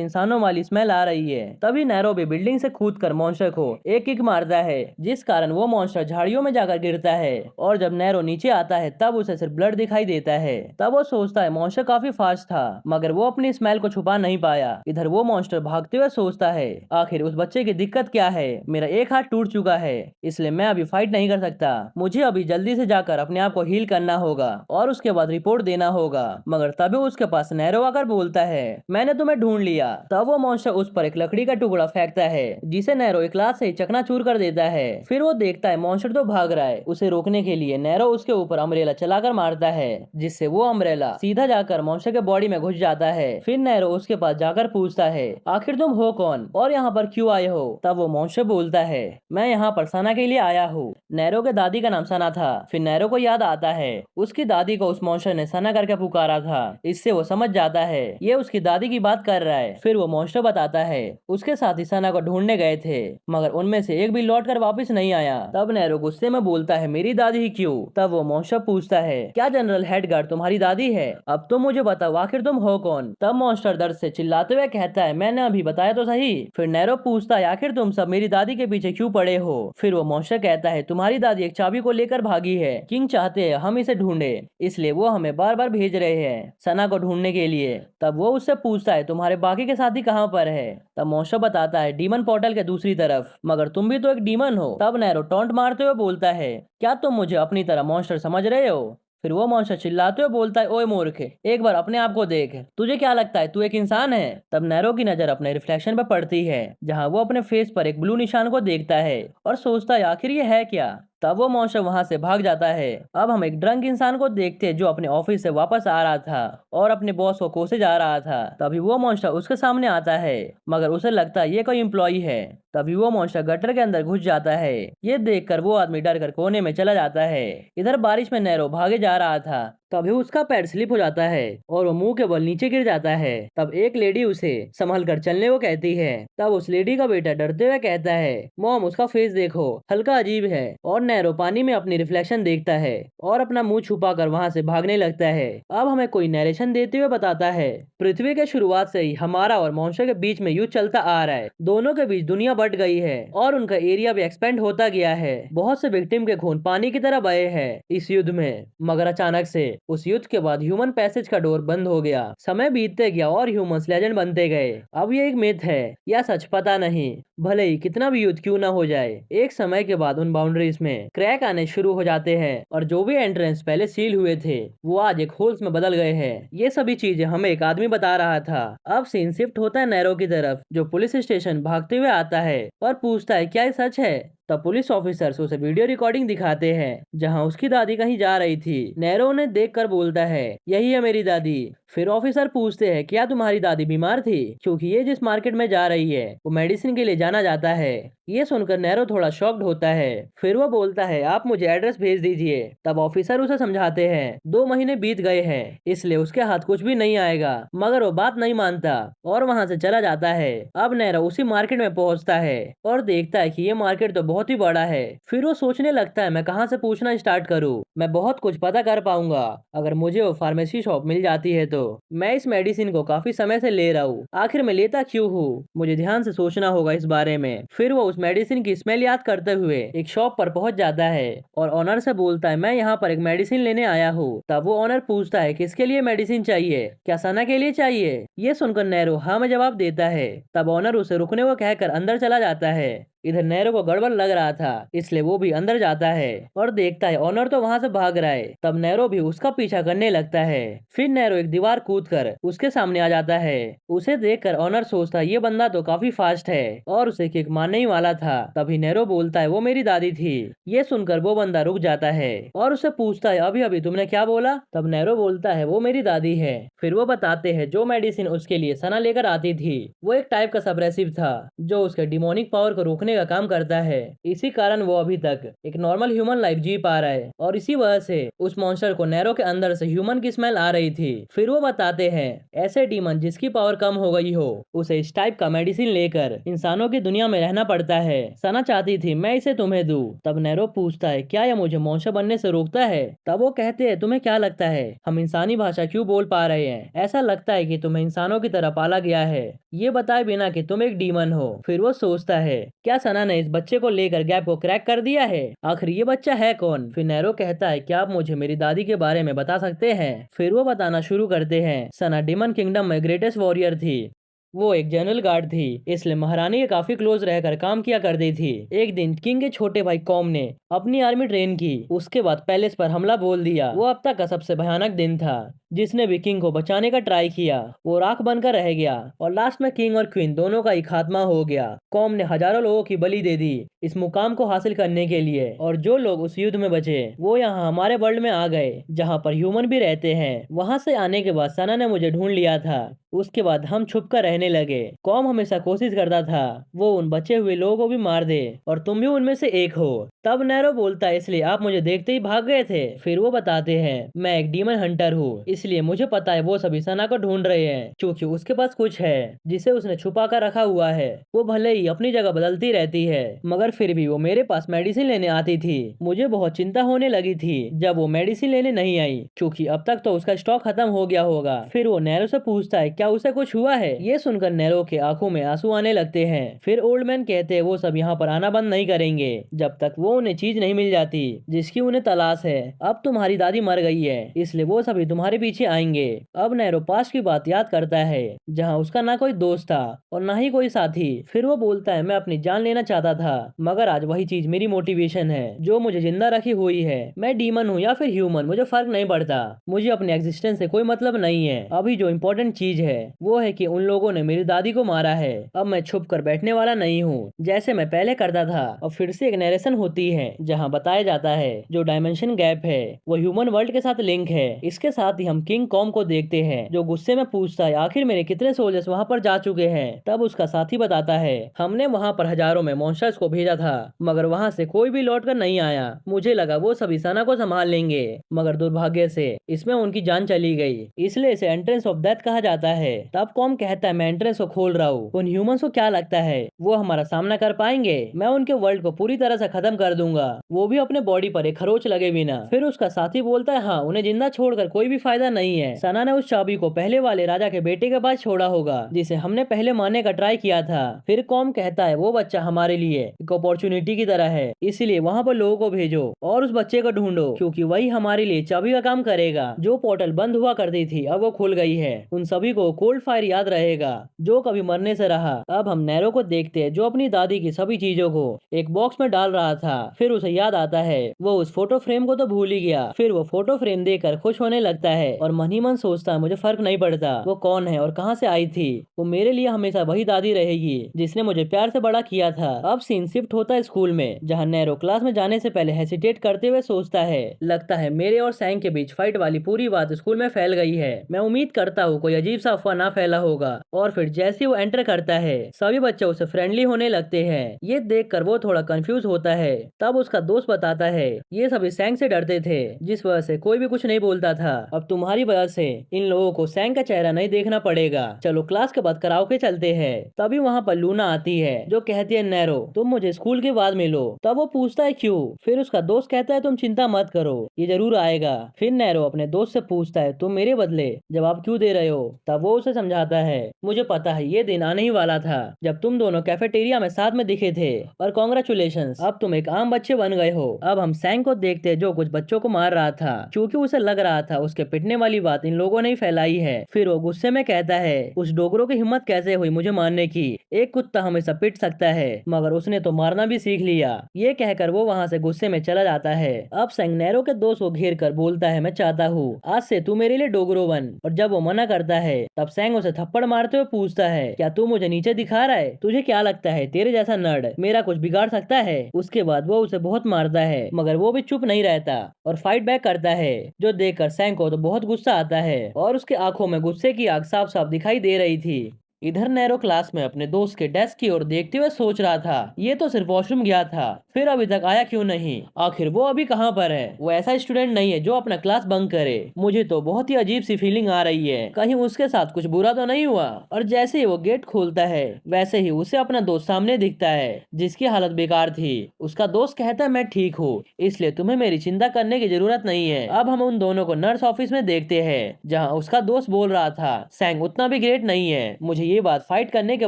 [SPEAKER 1] इंसानों वाली स्मेल आ रही है। तभी नैरो भी बिल्डिंग से कूद कर मॉन्स्टर को एक किक मारता है, जिस कारण वो मॉन्स्टर झाड़ियों में जाकर गिरता है। और जब नैरो नीचे आता है तब उसे सिर्फ ब्लड दिखाई देता है। तब वो सोचता है मॉन्स्टर काफी फास्ट था, मगर वो अपनी स्मेल को छुपा नहीं पाया। इधर वो मॉन्स्टर भागते हुए सोचता है आखिर उस बच्चे की दिक्कत क्या है? मेरा एक हाथ टूट चुका है, इसलिए मैं अभी फाइट नहीं कर सकता। मुझे अभी जल्दी से जाकर अपने आप को हील करना होगा और उसके बाद रिपोर्ट देना होगा। मगर तभी उसके पास नैरो आकर बोलता है मैंने तुम्हें ढूंढ लिया। तब वो मॉन्स्टर उस पर एक लकड़ी का टुकड़ा फेंकता है, जिसे नैरो एक लात से चकनाचूर कर देता है। फिर वो देखता है मॉन्स्टर तो भाग रहा है। उसे रोकने के लिए नैरो उसके ऊपर अम्ब्रेला चलाकर मारता है, जिससे वो अम्ब्रेला सीधा जाकर मॉन्स्टर के बॉडी में घुस जाता है। फिर नैरो उसके पास जाकर पूछता है आखिर तुम हो कौन और यहाँ पर क्यों आए हो? तब वो मॉन्स्टर बोलता है मैं यहाँ पर सना के लिए आया हूँ। नैरो के दादी का नाम सना था। फिर नैरो को याद आता है उसकी दादी को उस मॉन्स्टर ने सना करके पुकारा था। इससे वो समझ जाता है ये उसकी दादी की बात कर रहा है। फिर वो मॉन्स्टर बताता है उसके साथ ही सना को ढूंढने गए थे, मगर उनमें से एक भी लौट कर वापिस नहीं आया। तब नैरो गुस्से में बोलता है मेरी दादी ही क्यों? तब वो मॉन्स्टर पूछता है क्या जनरल हेडगार्ड तुम्हारी दादी है? अब तुम मुझे बताओ आखिर तुम हो कौन? तब मॉन्स्टर दर्द से चिल्लाते हुए कहता है मैंने अभी बताया तो सही। फिर नैरो पूछता है आखिर तुम सब मेरी दादी के पीछे क्यों पड़े हो? फिर वो मॉन्स्टर कहता है तुम्हारी दादी एक चाबी को लेकर भागी है। किंग चाहते हैं हम इसे ढूंढे, इसलिए वो हमें बार बार भेज रहे हैं सना को ढूंढने के लिए। तब वो उससे पूछता है तुम्हारे बाकी के साथी कहाँ पर है? तब मॉन्स्टर बताता है डीमन पोर्टल के दूसरी तरफ, मगर तुम भी तो एक डीमन हो। तब नैरो टॉन्ट मारते हुए बोलता है क्या तुम मुझे अपनी तरह मॉन्स्टर समझ रहे हो? फिर वो मॉन्स्टर चिल्लाते हुए बोलता है ओए मूर्ख, एक बार अपने आप को देख, तुझे क्या लगता है तू एक इंसान है? तब नैरो की नजर अपने रिफ्लेक्शन पर पड़ती है, जहां वो अपने फेस पर एक ब्लू निशान को देखता है और सोचता है आखिर ये है क्या। तब वो मॉन्स्टर वहां से भाग जाता है। अब हम एक ड्रंक इंसान को देखते हैं जो अपने ऑफिस से वापस आ रहा था और अपने बॉस को कोसे जा रहा था। तभी वो मॉन्स्टर उसके सामने आता है, मगर उसे लगता है ये कोई एम्प्लॉई है। तभी वो मॉन्स्टर गटर के अंदर घुस जाता है। ये देखकर वो आदमी डर कर कोने में चला जाता है। इधर बारिश में नैरो भागे जा रहा था, तभी उसका पैर स्लिप हो जाता है और वो मुंह के बल नीचे गिर जाता है। तब एक लेडी उसे संभल कर चलने को कहती है। तब उस लेडी का बेटा डरते हुए कहता है मॉम उसका फेस देखो, हल्का अजीब है। और नैरो पानी में अपनी रिफ्लेक्शन देखता है और अपना मुंह छुपाकर वहां से भागने लगता है। अब हमें कोई नरेशन देते हुए बताता है पृथ्वी के शुरुआत से ही हमारा और मॉन्स्टर के बीच में युद्ध चलता आ रहा है। दोनों के बीच दुनिया बट गई है और उनका एरिया भी एक्सपेंड होता गया है। बहुत से विक्टिम के खून पानी की तरह बहे हैं इस युद्ध में, मगर अचानक से उस युद्ध के बाद ह्यूमन पैसेज का डोर बंद हो गया। समय बीतते गया और ह्यूमंस लेजेंड बनते गए। अब ये एक मिथ है या सच पता नहीं, भले ही कितना भी युद्ध क्यों ना हो जाए, एक समय के बाद उन बाउंड्रीज में क्रैक आने शुरू हो जाते हैं और जो भी एंट्रेंस पहले सील हुए थे वो आज एक होल्स में बदल गए हैं। ये सभी चीजें हमें एक आदमी बता रहा था। अब सीन शिफ्ट होता है नैरो की तरफ, जो पुलिस स्टेशन भागते हुए आता है और पूछता है क्या ये सच है? तब पुलिस ऑफिसर्स उसे वीडियो रिकॉर्डिंग दिखाते हैं जहां उसकी दादी कहीं जा रही थी। नैरो उन्हें देखकर बोलता है यही है मेरी दादी। फिर ऑफिसर पूछते हैं क्या तुम्हारी दादी बीमार थी, क्योंकि ये जिस मार्केट में जा रही है वो मेडिसिन के लिए जाना जाता है। ये सुनकर नैरो थोड़ा शॉक्ड होता है। फिर वो बोलता है आप मुझे एड्रेस भेज दीजिए। तब ऑफिसर उसे समझाते हैं 2 महीने बीत गए हैं इसलिए उसके हाथ कुछ भी नहीं आएगा, मगर वो बात नहीं मानता और वहां से चला जाता है। अब नैरो उसी मार्केट में पहुंचता है और देखता है कि ये मार्केट तो बहुत ही बड़ा है। फिर वो सोचने लगता है मैं कहाँ से पूछना स्टार्ट करूँ, मैं बहुत कुछ पता कर पाऊंगा अगर मुझे वो फार्मेसी शॉप मिल जाती है तो। मैं इस मेडिसिन को काफी समय से ले रहा हूँ, आखिर मैं लेता क्यों हूँ, मुझे ध्यान से सोचना होगा इस बारे में। फिर वो उस मेडिसिन की स्मेल याद करते हुए एक शॉप पर पहुंच जाता है और ऑनर से बोलता है मैं यहाँ पर एक मेडिसिन लेने आया हूँ। तब वो ऑनर पूछता है किसके लिए मेडिसिन चाहिए, क्या सना के लिए चाहिए? ये सुनकर नैरो हाँ में जवाब देता है। तब ऑनर उसे रुकने को कहकर अंदर चला जाता है। इधर नैरो को गड़बड़ लग रहा था, इसलिए वो भी अंदर जाता है और देखता है ऑनर तो वहां से भाग रहा है। तब नैरो भी उसका पीछा करने लगता है। फिर नैरो एक दीवार कूद कर उसके सामने आ जाता है। उसे देखकर ऑनर सोचता है ये बंदा तो काफी फास्ट है और उसे किक मारने ही वाला था। तभी नैरो बोलता है वो मेरी दादी थी। ये सुनकर वो बंदा रुक जाता है और उसे पूछता है अभी अभी तुमने क्या बोला? तब नैरो बोलता है वो मेरी दादी है। फिर वो बताते हैं जो मेडिसिन उसके लिए सना लेकर आती थी वो एक टाइप का सप्रेसिव था जो उसके डिमोनिक पावर को रोकने का काम करता है। इसी कारण वो अभी तक एक नॉर्मल ह्यूमन लाइफ जी पा रहा है और इसी वजह से उस मॉन्स्टर को नैरो के अंदर से ह्यूमन की स्मेल आ रही थी। फिर वो बताते हैं ऐसे डीमन जिसकी पावर कम हो गई हो उसे इस टाइप का मेडिसिन लेकर इंसानों की दुनिया में रहना पड़ता है। सना चाहती थी मैं इसे तुम्हें दूं। तब नैरो पूछता है क्या यह मुझे मॉन्स्टर बनने से रोकता है? तब वो कहते हैं तुम्हें क्या लगता है हम इंसानी भाषा क्यों बोल पा रहे हैं? ऐसा लगता है कि तुम्हें इंसानों की तरह पाला गया है, ये बताए बिना कि तुम एक डीमन हो। फिर वो सोचता है क्या सना ने इस बच्चे को लेकर गैप को क्रैक कर दिया है? आखिर ये बच्चा है कौन? फिर नैरो कहता है क्या आप मुझे मेरी दादी के बारे में बता सकते हैं? फिर वो बताना शुरू करते हैं सना डीमन किंगडम में ग्रेटेस्ट वॉरियर थी। वो एक जनरल गार्ड थी, इसलिए महारानी के काफी क्लोज रहकर काम किया करती थी। एक दिन किंग के छोटे भाई कॉम ने अपनी आर्मी ट्रेन की, उसके बाद पैलेस पर हमला बोल दिया। वो अब तक का सबसे भयानक दिन था। जिसने भी किंग को बचाने का ट्राई किया वो राख बनकर रह गया और लास्ट में किंग और क्वीन दोनों का ही खात्मा हो गया। कॉम ने हजारों लोगों की बलि दे दी इस मुकाम को हासिल करने के लिए और जो लोग उस युद्ध में बचे वो यहाँ हमारे वर्ल्ड में आ गए जहाँ पर ह्यूमन भी रहते हैं। वहां से आने के बाद सना ने मुझे ढूंढ लिया था, उसके बाद हम छुप कर रहने लगे। कॉम हमेशा कोशिश करता था वो उन बचे हुए लोगों को भी मार दे और तुम भी उनमें से एक हो। तब नैरो बोलता है इसलिए आप मुझे देखते ही भाग गए थे? फिर वो बताते हैं मैं एक डीमन हंटर हूँ, इसलिए मुझे पता है वो सभी सना को ढूंढ रहे हैं क्योंकि उसके पास कुछ है जिसे उसने छुपा कर रखा हुआ है। वो भले ही अपनी जगह बदलती रहती है मगर फिर भी वो मेरे पास मेडिसिन लेने आती थी। मुझे बहुत चिंता होने लगी थी जब वो मेडिसिन लेने नहीं आई क्योंकि अब तक तो उसका स्टॉक खत्म हो गया होगा। फिर वो नैरो से पूछता है क्या उसे कुछ हुआ है? ये सुनकर नैरो के आंखों में आंसू आने लगते हैं। फिर ओल्ड मैन कहते हैं वो सब यहाँ पर आना बंद नहीं करेंगे जब तक वो उन्हें चीज नहीं मिल जाती जिसकी उन्हें तलाश है। अब तुम्हारी दादी मर गई है इसलिए वो सभी तुम्हारे पीछे आएंगे। अब नैरो पास्ट की बात याद करता है जहाँ उसका ना कोई दोस्त था और ना ही कोई साथी। फिर वो बोलता है मैं अपनी जान लेना चाहता था मगर आज वही चीज मेरी मोटिवेशन है जो मुझे जिंदा रखी हुई है। मैं डीमन हूँ या फिर ह्यूमन मुझे फर्क नहीं पड़ता, मुझे अपने एग्जिस्टेंस से कोई मतलब नहीं है। अभी जो इम्पोर्टेंट चीज है वो है कि उन लोगों ने मेरी दादी को मारा है। अब मैं छुप कर बैठने वाला नहीं हूँ जैसे मैं पहले करता था। और फिर से एक नरेशन होती है जहाँ बताया जाता है जो डायमेंशन गैप है वो ह्यूमन वर्ल्ड के साथ लिंक है। इसके साथ ही हम किंग कॉम को देखते हैं जो गुस्से में पूछता है आखिर मेरे कितने सोल्जर्स वहाँ पर जा चुके हैं। तब उसका साथी बताता है हमने वहाँ पर हजारों में मॉन्स्टर्स को भेजा था मगर वहाँ से कोई भी लौट कर नहीं आया। मुझे लगा वो सभी सना को संभाल लेंगे मगर दुर्भाग्य से इसमें उनकी जान चली गई, इसलिए इसे एंट्रेंस ऑफ डेथ कहा जाता है। तब कॉम कहता है मैं एंट्रेंस को खोल रहा हूँ, उन ह्यूमंस को क्या लगता है वो हमारा सामना कर पाएंगे? मैं उनके वर्ल्ड को पूरी तरह से खत्म कर दूंगा, वो भी अपने बॉडी पर एक खरोच लगे बिना। फिर उसका साथी बोलता है हाँ उन्हें जिंदा छोड़कर कोई भी फायदा नहीं है। सना ने उस चाबी को पहले वाले राजा के बेटे के पास छोड़ा होगा जिसे हमने पहले मारने का ट्राई किया था। फिर कॉम कहता है वो बच्चा हमारे लिए एक अपॉर्चुनिटी की तरह है, इसीलिए वहाँ पर लोगों को भेजो और उस बच्चे को ढूंढो क्योंकि वही हमारे लिए चाबी का काम करेगा। जो पोर्टल बंद हुआ करती थी अब वो खुल गई है। उन सभी को कोल्ड फायर याद रहेगा जो कभी मरने से रहा। अब हम नैरो को देखते हैं जो अपनी दादी की सभी चीजों को एक बॉक्स में डाल रहा था। फिर उसे याद आता है वो उस फोटो फ्रेम को तो भूल ही गया। फिर वो फोटो फ्रेम देखकर खुश होने लगता है और मन ही मन सोचता है मुझे फर्क नहीं पड़ता वो कौन है और कहाँ से आई थी, वो मेरे लिए हमेशा वही दादी रहेगी जिसने मुझे प्यार से बड़ा किया था। अब सीन शिफ्ट होता है स्कूल में जहाँ नैरो क्लास में जाने से पहले हेसिटेट करते हुए सोचता है लगता है मेरे और सैंग के बीच फाइट वाली पूरी बात स्कूल में फैल गई है। मैं उम्मीद करता हूँ कोई अजीब सा अफवाह ना फैला होगा। और फिर जैसे ही वो एंटर करता है सभी बच्चे उसे फ्रेंडली होने लगते हैं। ये देखकर वो थोड़ा कंफ्यूज होता है तब उसका दोस्त बताता है ये सभी सैंग से डरते थे, जिस वजह से कोई भी कुछ नहीं बोलता था। अब तुम्हारी वजह से इन लोगों को सैंग का चेहरा नहीं देखना पड़ेगा। चलो क्लास के बाद कराओके चलते हैं। तभी वहाँ पर लूना आती है जो कहती है नैरो तुम मुझे स्कूल के बाद मिलो। तब वो पूछता है क्यों। फिर उसका दोस्त कहता है तुम चिंता मत करो, ये जरूर आएगा। फिर नैरो अपने दोस्त से पूछता है तुम मेरे बदले जवाब क्यों दे रहे हो। तब वो उसे समझाता है मुझे पता है ये दिन आने ही वाला था जब तुम दोनों कैफेटेरिया में साथ में दिखे थे, और कॉन्ग्रेचुलेशंस अब तुम एक आम बच्चे बन गए हो। अब हम सैंग को देखते हैं जो कुछ बच्चों को मार रहा था, क्योंकि उसे लग रहा था उसके पिटने वाली बात इन लोगों ने ही फैलाई है। फिर वो गुस्से में कहता है उस डोगरों की हिम्मत कैसे हुई मुझे मारने की। एक कुत्ता हमेशा पिट सकता है मगर उसने तो मारना भी सीख लिया। ये कहकर वो वहाँ से गुस्से में चला जाता है। अब सैंग नैरो के दोस्त को घेर कर बोलता है मैं चाहता हूँ आज से तू मेरे लिए डोगरो बन। और जब वो मना करता है तब सैंग उसे थप्पड़ मारते हुए पूछता है क्या तू मुझे नीचे दिखा रहा है, तुझे क्या लगता है तेरे जैसा नर्ड मेरा कुछ बिगाड़ सकता है। उसके बाद वो उसे बहुत मारता है मगर वो भी चुप नहीं रहता और फाइट बैक करता है, जो देखकर सैंग को तो बहुत गुस्सा आता है और उसके आंखों में गुस्से की आग साफ साफ दिखाई दे रही थी। इधर नैरो क्लास में अपने दोस्त के डेस्क की ओर देखते हुए सोच रहा था ये तो सिर्फ वॉशरूम गया था, फिर अभी तक आया क्यों नहीं, आखिर वो अभी कहाँ पर है। वो ऐसा स्टूडेंट नहीं है जो अपना क्लास बंक करे। मुझे तो बहुत ही अजीब सी फीलिंग आ रही है, कहीं उसके साथ कुछ बुरा तो नहीं हुआ। और जैसे ही वो गेट खोलता है वैसे ही उसे अपना दोस्त सामने दिखता है जिसकी हालत बेकार थी। उसका दोस्त कहता है मैं ठीक हूँ, इसलिए तुम्हें मेरी चिंता करने की जरूरत नहीं है। अब हम उन दोनों को नर्स ऑफिस में देखते हैं जहाँ उसका दोस्त बोल रहा था सैंग उतना भी ग्रेट नहीं है, मुझे ये बात फाइट करने के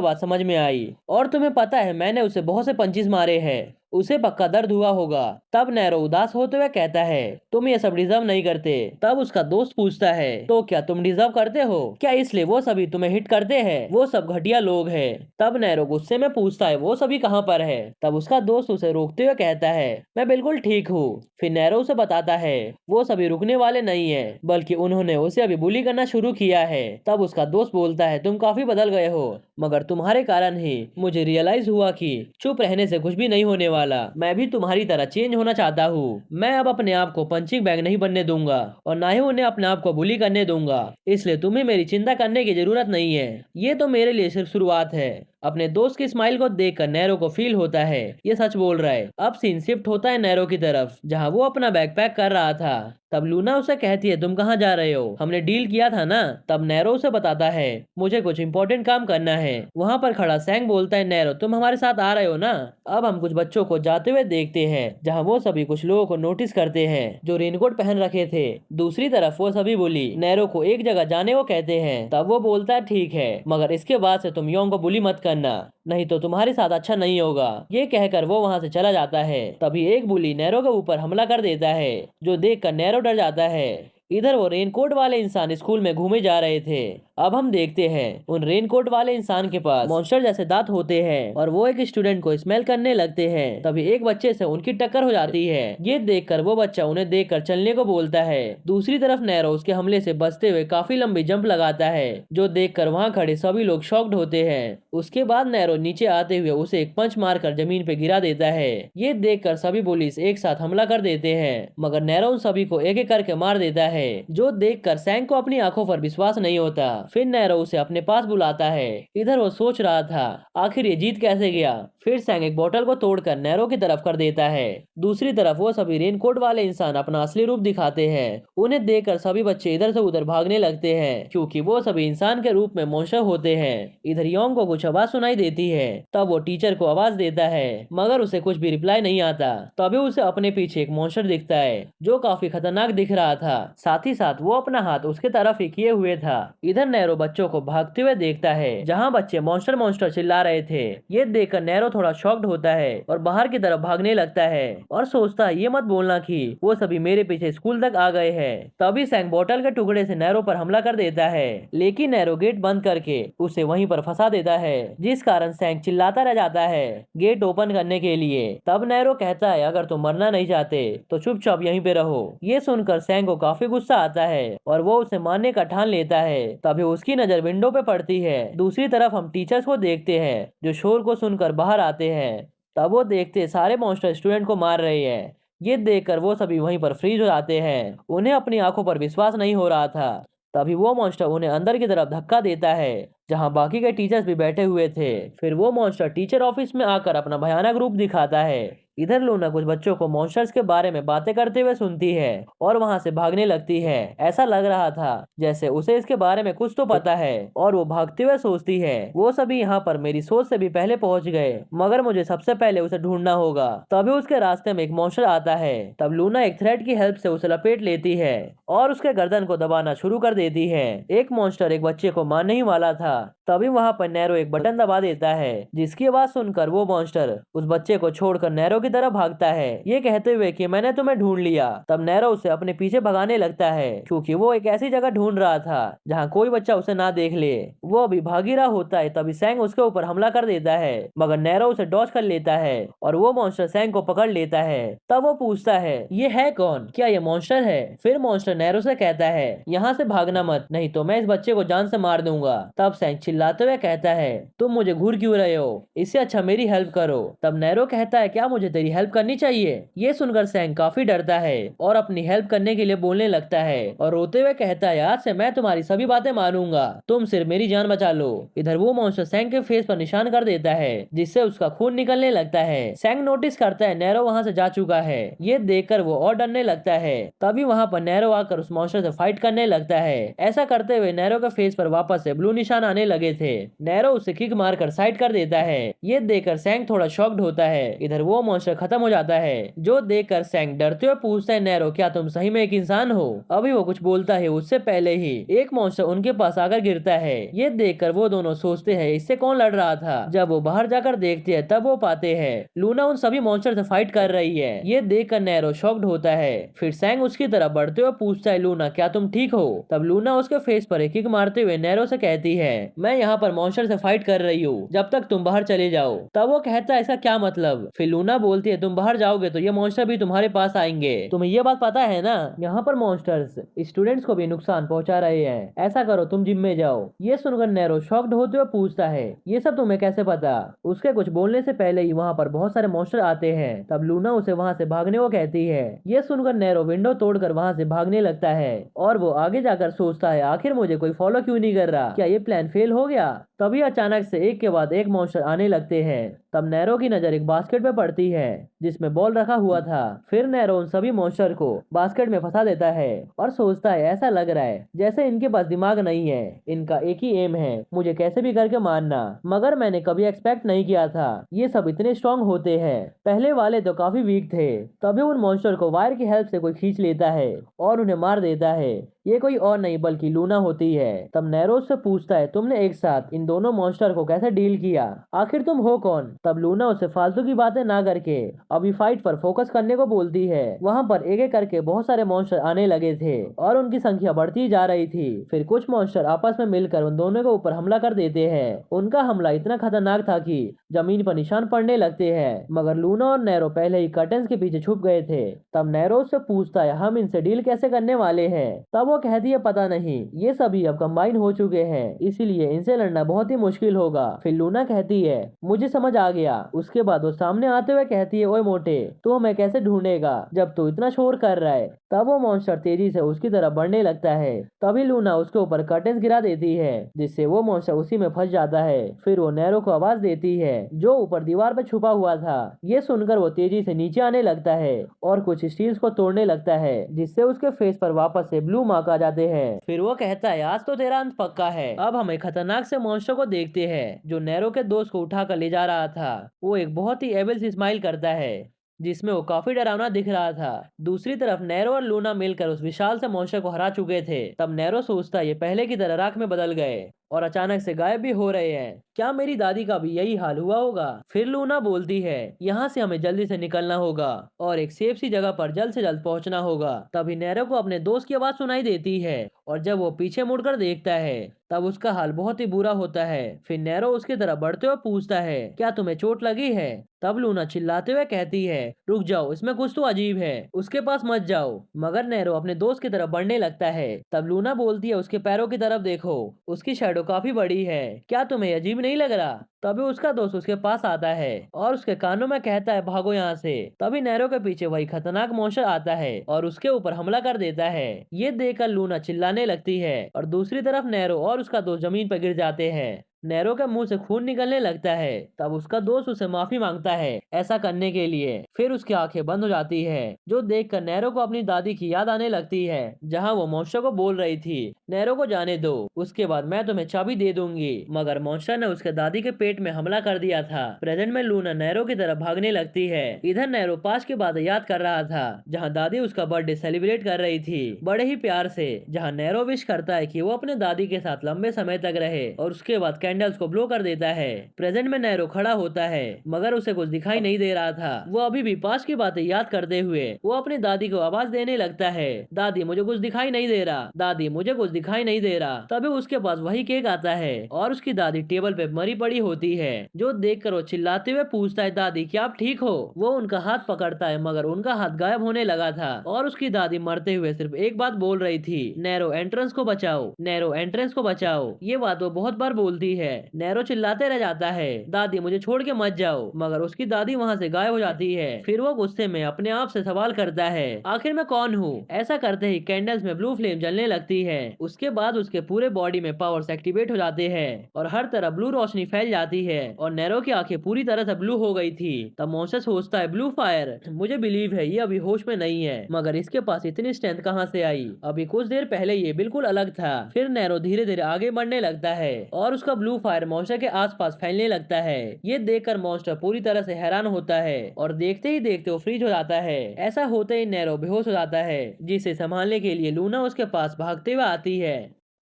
[SPEAKER 1] बाद समझ में आई। और तुम्हें पता है मैंने उसे बहुत से पंचेस मारे हैं, उसे पक्का दर्द हुआ होगा। तब नैरो उदास होते हुए कहता है तुम ये सब डिजर्व नहीं करते। तब उसका दोस्त पूछता है तो क्या तुम डिजर्व करते हो, क्या इसलिए वो सभी तुम्हें हिट करते हैं, वो सब घटिया लोग हैं। तब नैरो गुस्से में पूछता है वो सभी कहाँ पर है। तब उसका दोस्त उसे रोकते हुए कहता है मैं बिल्कुल ठीक हूँ। फिर नैरो उसे बताता है वो सभी रुकने वाले नहीं है, बल्कि उन्होंने उसे अभी बुली करना शुरू किया है। तब उसका दोस्त बोलता है तुम काफी बदल गए हो, मगर तुम्हारे कारण ही मुझे रियलाइज हुआ कि चुप रहने से कुछ भी नहीं होने वाला। मैं भी तुम्हारी तरह चेंज होना चाहता हूँ। मैं अब अपने आप को पंचिंग बैग नहीं बनने दूंगा और ना ही उन्हें अपने आप को बुली करने दूंगा, इसलिए तुम्हें मेरी चिंता करने की जरूरत नहीं है। ये तो मेरे लिए सिर्फ शुरुआत है। अपने दोस्त की स्माइल को देखकर नैरो को फील होता है ये सच बोल रहा है। अब सीन शिफ्ट होता है नैरो की तरफ जहाँ वो अपना बैग पैक कर रहा था। तब लूना उसे कहती है तुम कहाँ जा रहे हो, हमने डील किया था ना। तब नैरो उसे बताता है मुझे कुछ इंपॉर्टेंट काम करना है। वहाँ पर खड़ा सैंग बोलता है नैरो तुम हमारे साथ आ रहे हो ना। अब हम कुछ बच्चों को जाते हुए देखते हैं जहाँ वो सभी कुछ लोगों को नोटिस करते हैं जो रेनकोट पहन रखे थे। दूसरी तरफ वो सभी बुली नैरो को एक जगह जाने को कहते हैं। तब वो बोलता है ठीक है, मगर इसके बाद से तुम योंग को बुली मत करना, नहीं तो तुम्हारे साथ अच्छा नहीं होगा। ये कहकर वो वहाँ से चला जाता है। तभी एक बुली नैरो के ऊपर हमला कर देता है, जो देखकर नैरो डर जाता है। इधर वो रेनकोट वाले इंसान स्कूल में घूमे जा रहे थे। अब हम देखते हैं उन रेनकोट वाले इंसान के पास मॉन्स्टर जैसे दांत होते हैं और वो एक स्टूडेंट को स्मेल करने लगते हैं। तभी एक बच्चे से उनकी टक्कर हो जाती है। ये देखकर वो बच्चा उन्हें देखकर चलने को बोलता है। दूसरी तरफ नैरो उसके हमले से बचते हुए काफी लंबी जंप लगाता है, जो देखकर वहाँ खड़े सभी लोग शॉक्ड होते हैं। उसके बाद नैरो नीचे आते हुए उसे एक पंच मारकर जमीन पे गिरा देता है। ये देखकर सभी पुलिस एक साथ हमला कर देते हैं, मगर नैरो उन सभी को एक एक करके मार देता है, जो देखकर सैंग को अपनी आंखों पर विश्वास नहीं होता। फिर नैरो उसे अपने पास बुलाता है। इधर वो सोच रहा था आखिर ये जीत कैसे गया। फिर सैंग एक बोतल को तोड़कर नैरो की तरफ कर देता है। दूसरी तरफ वो सभी रेनकोट वाले इंसान अपना असली रूप दिखाते हैं। उन्हें देखकर सभी बच्चे इधर से उधर भागने लगते हैं, क्योंकि वो सभी इंसान के रूप में मॉन्स्टर होते हैं। इधर योंग को कुछ आवाज सुनाई देती है। तब वो टीचर को आवाज देता है, मगर उसे कुछ भी रिप्लाई नहीं आता। तभी उसे अपने पीछे एक मॉन्स्टर दिखता है जो काफी खतरनाक दिख रहा था। साथ ही साथ वो अपना हाथ उसके तरफ ही किए हुए था। इधर नैरो बच्चों को भागते हुए देखता है जहाँ बच्चे मॉन्स्टर मॉन्स्टर चिल्ला रहे थे। ये देखकर नैरो थोड़ा शॉक्ड होता है और बाहर की तरफ भागने लगता है और सोचता है ये मत बोलना कि वो सभी मेरे पीछे स्कूल तक आ गए हैं। तभी सैंग बोतल के टुकड़े से नैरो पर हमला कर देता है, लेकिन नैरो गेट बंद करके उसे वहीं पर फंसा देता है, जिस कारण सैंग चिल्लाता रह जाता है गेट ओपन करने के लिए। तब नैरो कहता है अगर तुम मरना नहीं चाहते तो चुपचाप यहीं पे रहो। ये सुनकर सैंग को काफी गुस्सा आता है और वो उसे मारने का ठान लेता है। तभी उसकी नजर विंडो पे पड़ती है। दूसरी तरफ हम टीचर्स को देखते हैं जो शोर को सुनकर बाहर आते हैं। तब वो देखते सारे मॉन्स्टर स्टूडेंट को मार रहे हैं। ये देखकर वो सभी वहीं पर फ्रीज हो जाते हैं। उन्हें अपनी आंखों पर विश्वास नहीं हो रहा था। तभी वो मॉन्स्टर उन्हें अंदर की तरफ धक्का देता है जहां बाकी के टीचर्स भी बैठे हुए थे। फिर वो मॉन्स्टर टीचर ऑफिस में आकर अपना भयानक रूप दिखाता है। इधर लूना कुछ बच्चों को मॉन्स्टर्स के बारे में बातें करते हुए सुनती है और वहां से भागने लगती है। ऐसा लग रहा था जैसे उसे इसके बारे में कुछ तो पता है और वो भागते हुए सोचती है वो सभी यहाँ पर मेरी सोच से भी पहले पहुंच गए, मगर मुझे सबसे पहले उसे ढूंढना होगा। तभी उसके रास्ते में एक मॉन्स्टर आता है। तब लूना एक थ्रेड की हेल्प से उसे लपेट लेती है और उसके गर्दन को दबाना शुरू कर देती है। एक मॉन्स्टर एक बच्चे को मारने ही वाला था। तभी वहां पर नैरो एक बटन दबा देता है, जिसकी आवाज सुनकर वो मॉन्स्टर उस बच्चे को छोड़कर नैरो की तरफ भागता है, ये कहते हुए कि मैंने तुम्हें ढूंढ लिया। तब नैरो उसे अपने पीछे भगाने लगता है क्योंकि वो एक ऐसी जगह ढूंढ रहा था जहाँ कोई बच्चा उसे ना देख ले। वो अभी भाग ही रहा होता है तभी सैंग उसके ऊपर हमला कर देता है, मगर नैरो उसे डॉज कर लेता है और वो मॉन्स्टर सैंग को पकड़ लेता है। तब वो पूछता है ये है कौन, क्या ये मॉन्स्टर है? फिर मॉन्स्टर नैरो से कहता है यहाँ से भागना मत, नहीं तो मैं इस बच्चे को जान से मार दूंगा। तब सैंग चिल्लाते हुए कहता है तुम मुझे घूर क्यों रहे हो, इससे अच्छा मेरी हेल्प करो। तब नैरो कहता है क्या मुझे तेरी हेल्प करनी चाहिए? ये सुनकर सैंग काफी डरता है और अपनी हेल्प करने के लिए बोलने लगता है और रोते हुए कहता है आज से मैं तुम्हारी सभी बातें मानूंगा, तुम सिर्फ मेरी जान बचा लो। इधर वो मॉन्स्टर सैंग के फेस पर निशान कर देता है जिससे उसका खून निकलने लगता है। सैंग नोटिस करता है नैरो वहां से जा चुका है, ये देखकर वो और डरने लगता है। तभी वहां पर नैरो आकर उस मॉन्स्टर से फाइट करने लगता है। ऐसा करते हुए नैरो के फेस पर वापस से ब्लू निशान आने लगे थे। नैरो उसे किक मारकर साइड कर देता है, ये देखकर सैंग थोड़ा शॉक्ड होता है। इधर वो मॉन्स्टर खत्म हो जाता है, जो देखकर सैंग डरते हुए पूछता है नैरो क्या तुम सही में एक इंसान हो? अभी वो कुछ बोलता है उससे पहले ही एक मॉन्स्टर उनके पास आकर गिरता है। ये देखकर वो दोनों सोचते हैं इससे कौन लड़ रहा था। जब वो बाहर जाकर देखते हैं तब वो पाते हैं लूना उन सभी मॉन्स्टर से फाइट कर रही है। ये देखकर नैरो शॉक्ड होता है। फिर सैंग उसकी तरफ बढ़ते हुए पूछता है लूना क्या तुम ठीक हो? तब लूना उसके फेस पर एक किक मारते हुए नैरो से कहती है मैं यहाँ पर मॉन्स्टर से फाइट कर रही हूँ जब तक तुम बाहर चले जाओ। तब वो कहता है इसका क्या मतलब? फिर लूना बोलती है तुम बाहर जाओगे तो ये मॉन्स्टर भी तुम्हारे पास आएंगे, तुम्हें ये बात पता है ना? यहाँ पर मॉन्स्टर्स स्टूडेंट्स को भी नुकसान पहुंचा रहे हैं, ऐसा करो तुम जिम में जाओ। ये सुनकर नैरो शॉक्ड होते हुए पूछता है ये सब तुम्हें कैसे पता? उसके कुछ बोलने से पहले ही वहाँ पर बहुत सारे मॉन्स्टर आते हैं। तब लूना उसे वहाँ से भागने को कहती है। ये सुनकर नैरो विंडो तोड़कर वहाँ से भागने लगता है और वो आगे जाकर सोचता है आखिर मुझे कोई फॉलो क्यों नहीं कर रहा, क्या ये प्लान फेल हो गया? तभी अचानक से एक के बाद एक मॉन्स्टर आने लगते हैं। तब नैरो की नजर एक बास्केट पे पड़ती है जिसमें बॉल रखा हुआ था। फिर नैरो उन सभी मॉन्स्टर को बास्केट में फंसा देता है और सोचता है ऐसा लग रहा है जैसे इनके पास दिमाग नहीं है, इनका एक ही एम है मुझे कैसे भी करके मारना। मगर मैंने कभी एक्सपेक्ट नहीं किया था ये सब इतने स्ट्रांग होते हैं, पहले वाले तो काफी वीक थे। तभी उन मॉन्स्टर को वायर की हेल्प से कोई खींच लेता है और उन्हें मार देता है। ये कोई और नहीं बल्कि लूना होती है। तब नैरो से पूछता है तुमने एक साथ इन दोनों मॉन्स्टर को कैसे डील किया, आखिर तुम हो कौन? तब लूना उसे फालतू की बातें ना करके अभी फाइट पर फोकस करने को बोलती है। वहाँ पर एक एक करके बहुत सारे मॉन्स्टर आने लगे थे और उनकी संख्या बढ़ती जा रही थी। फिर कुछ मॉन्स्टर आपस में मिलकर उन दोनों के ऊपर हमला कर देते हैं। उनका हमला इतना खतरनाक था कि जमीन पर निशान पड़ने लगते हैं, मगर लूना और नैरो पहले ही कर्टन्स के पीछे छुप गए थे। तब नैरो उससे पूछता है हम इनसे डील कैसे करने वाले हैं? तब वो कहती है पता नहीं, ये सभी अब कंबाइन हो चुके हैं इसीलिए इनसे लड़ना बहुत ही मुश्किल होगा। फिर लूना कहती है मुझे समझ आ गया। उसके बाद वो सामने आते हुए कहती है ओए मोटे, तू हमें कैसे ढूंढेगा जब तू इतना शोर कर रहा है? तब वो मॉन्स्टर तेजी से उसकी तरफ बढ़ने लगता है। तभी लूना उसके ऊपर कर्टेन्स गिरा देती है जिससे वो मॉन्स्टर उसी में फंस जाता है। फिर वो नैरो को आवाज देती है जो ऊपर दीवार पर छुपा हुआ था। ये सुनकर वो तेजी से नीचे आने लगता है और कुछ स्टील्स को तोड़ने लगता है जिससे उसके फेस पर वापस से ब्लू मार्क आ जाते हैं। फिर वो कहता है आज तो तेरा अंत पक्का है। अब हम एक खतरनाक से मॉन्स्टर को देखते हैं जो नैरो के दोस्त को उठाकर ले जा रहा था। वो एक बहुत ही एबल सी स्माइल करता है जिसमें वो काफी डरावना दिख रहा था। दूसरी तरफ नैरो और लूना मिलकर उस विशाल से मॉन्स्टर को हरा चुके थे। तब नैरो सोचता ये पहले की तरह राख में बदल गए और अचानक से गायब भी हो रहे हैं, क्या मेरी दादी का भी यही हाल हुआ होगा? फिर लूना बोलती है यहाँ से हमें जल्दी से निकलना होगा और एक सेफ सी जगह पर जल्द से जल्द पहुंचना होगा। तभी नैरो को अपने दोस्त की आवाज सुनाई देती है और जब वो पीछे मुड़कर देखता है तब उसका हाल बहुत ही बुरा होता है। फिर नैरो उसकी तरफ बढ़ते हुए पूछता है क्या तुम्हें चोट लगी है? तब लूना चिल्लाते हुए कहती है रुक जाओ, इसमें कुछ तो अजीब है, उसके पास मत जाओ। मगर नैरो अपने दोस्त की तरफ बढ़ने लगता है। तब लूना बोलती है उसके पैरों की तरफ देखो, उसकी शैडो काफी बड़ी है, क्या तुम्हें अजीब नहीं लग रहा? तभी उसका दोस्त उसके पास आता है और उसके कानों में कहता है भागो यहाँ से। तभी नैरो के पीछे वही खतरनाक मॉन्स्टर आता है और उसके ऊपर हमला कर देता है। ये देखकर लूना चिल्लाने लगती है और दूसरी तरफ नैरो और उसका दोस्त जमीन पर गिर जाते हैं। नैरो के मुंह से खून निकलने लगता है। तब उसका दोस्त उसे माफी मांगता है ऐसा करने के लिए। फिर उसकी आंखें बंद हो जाती है, जो देखकर नैरो को अपनी दादी की याद आने लगती है, जहां वो मॉन्स्टर को बोल रही थी, नैरो को जाने दो, उसके बाद मैं तुम्हें चाबी दे दूंगी। मगर मॉन्स्टर ने उसके दादी के पेट में हमला कर दिया था। प्रेजेंट में लूना नैरो की तरफ भागने लगती है। इधर नैरो पास की बातें याद कर रहा था, जहाँ दादी उसका बर्थडे सेलिब्रेट कर रही थी बड़े ही प्यार से। जहाँ नैरो विश करता है कि वो अपने दादी के साथ लंबे समय तक रहे और उसके बाद कैंडल्स को ब्लो कर देता है। प्रेजेंट में नैरो खड़ा होता है, मगर उसे कुछ दिखाई नहीं दे रहा था। वो अभी भी पास की बातें याद करते हुए वो अपनी दादी को आवाज देने लगता है, दादी मुझे कुछ दिखाई नहीं दे रहा, दादी मुझे कुछ दिखाई नहीं दे रहा। तभी उसके पास वही केक आता है और उसकी दादी टेबल पे मरी पड़ी होती है, जो देखकर वो चिल्लाते हुए पूछता है, दादी क्या आप ठीक हो? वो उनका हाथ पकड़ता है, मगर उनका हाथ गायब होने लगा था और उसकी दादी मरते हुए सिर्फ एक बात बोल रही थी, नैरो एंट्रेंस को बचाओ, नैरो एंट्रेंस को बचाओ। ये बात वो बहुत बार बोलती है। नैरो चिल्लाते रह जाता है, दादी मुझे छोड़ के मत जाओ, मगर उसकी दादी वहाँ से गायब हो जाती है। फिर वो गुस्से में अपने आप से सवाल करता है, आखिर मैं कौन हूँ? ऐसा करते ही कैंडल्स में ब्लू फ्लेम जलने लगती है। उसके बाद उसके पूरे बॉडी में पावर्स एक्टिवेट हो जाते हैं और हर तरफ ब्लू रोशनी फैल जाती है और नैरो की आंखें पूरी तरह से ब्लू हो गई थी। तब मॉन्स्टर सोचता है, ब्लू फायर, मुझे बिलीव है ये अभी होश में नहीं है, मगर इसके पास इतनी स्ट्रेंथ कहाँ से आई? अभी कुछ देर पहले ये बिल्कुल अलग था। फिर नैरो धीरे धीरे आगे बढ़ने लगता है और उसका ब्लू फायर मॉन्स्टर के आसपास फैलने लगता है। ये देखकर मॉन्स्टर पूरी तरह से हैरान होता है और देखते ही देखते वो फ्रीज हो जाता है। ऐसा होते ही नैरो बेहोश हो जाता है, जिसे संभालने के लिए लूना उसके पास भागते हुए आती है।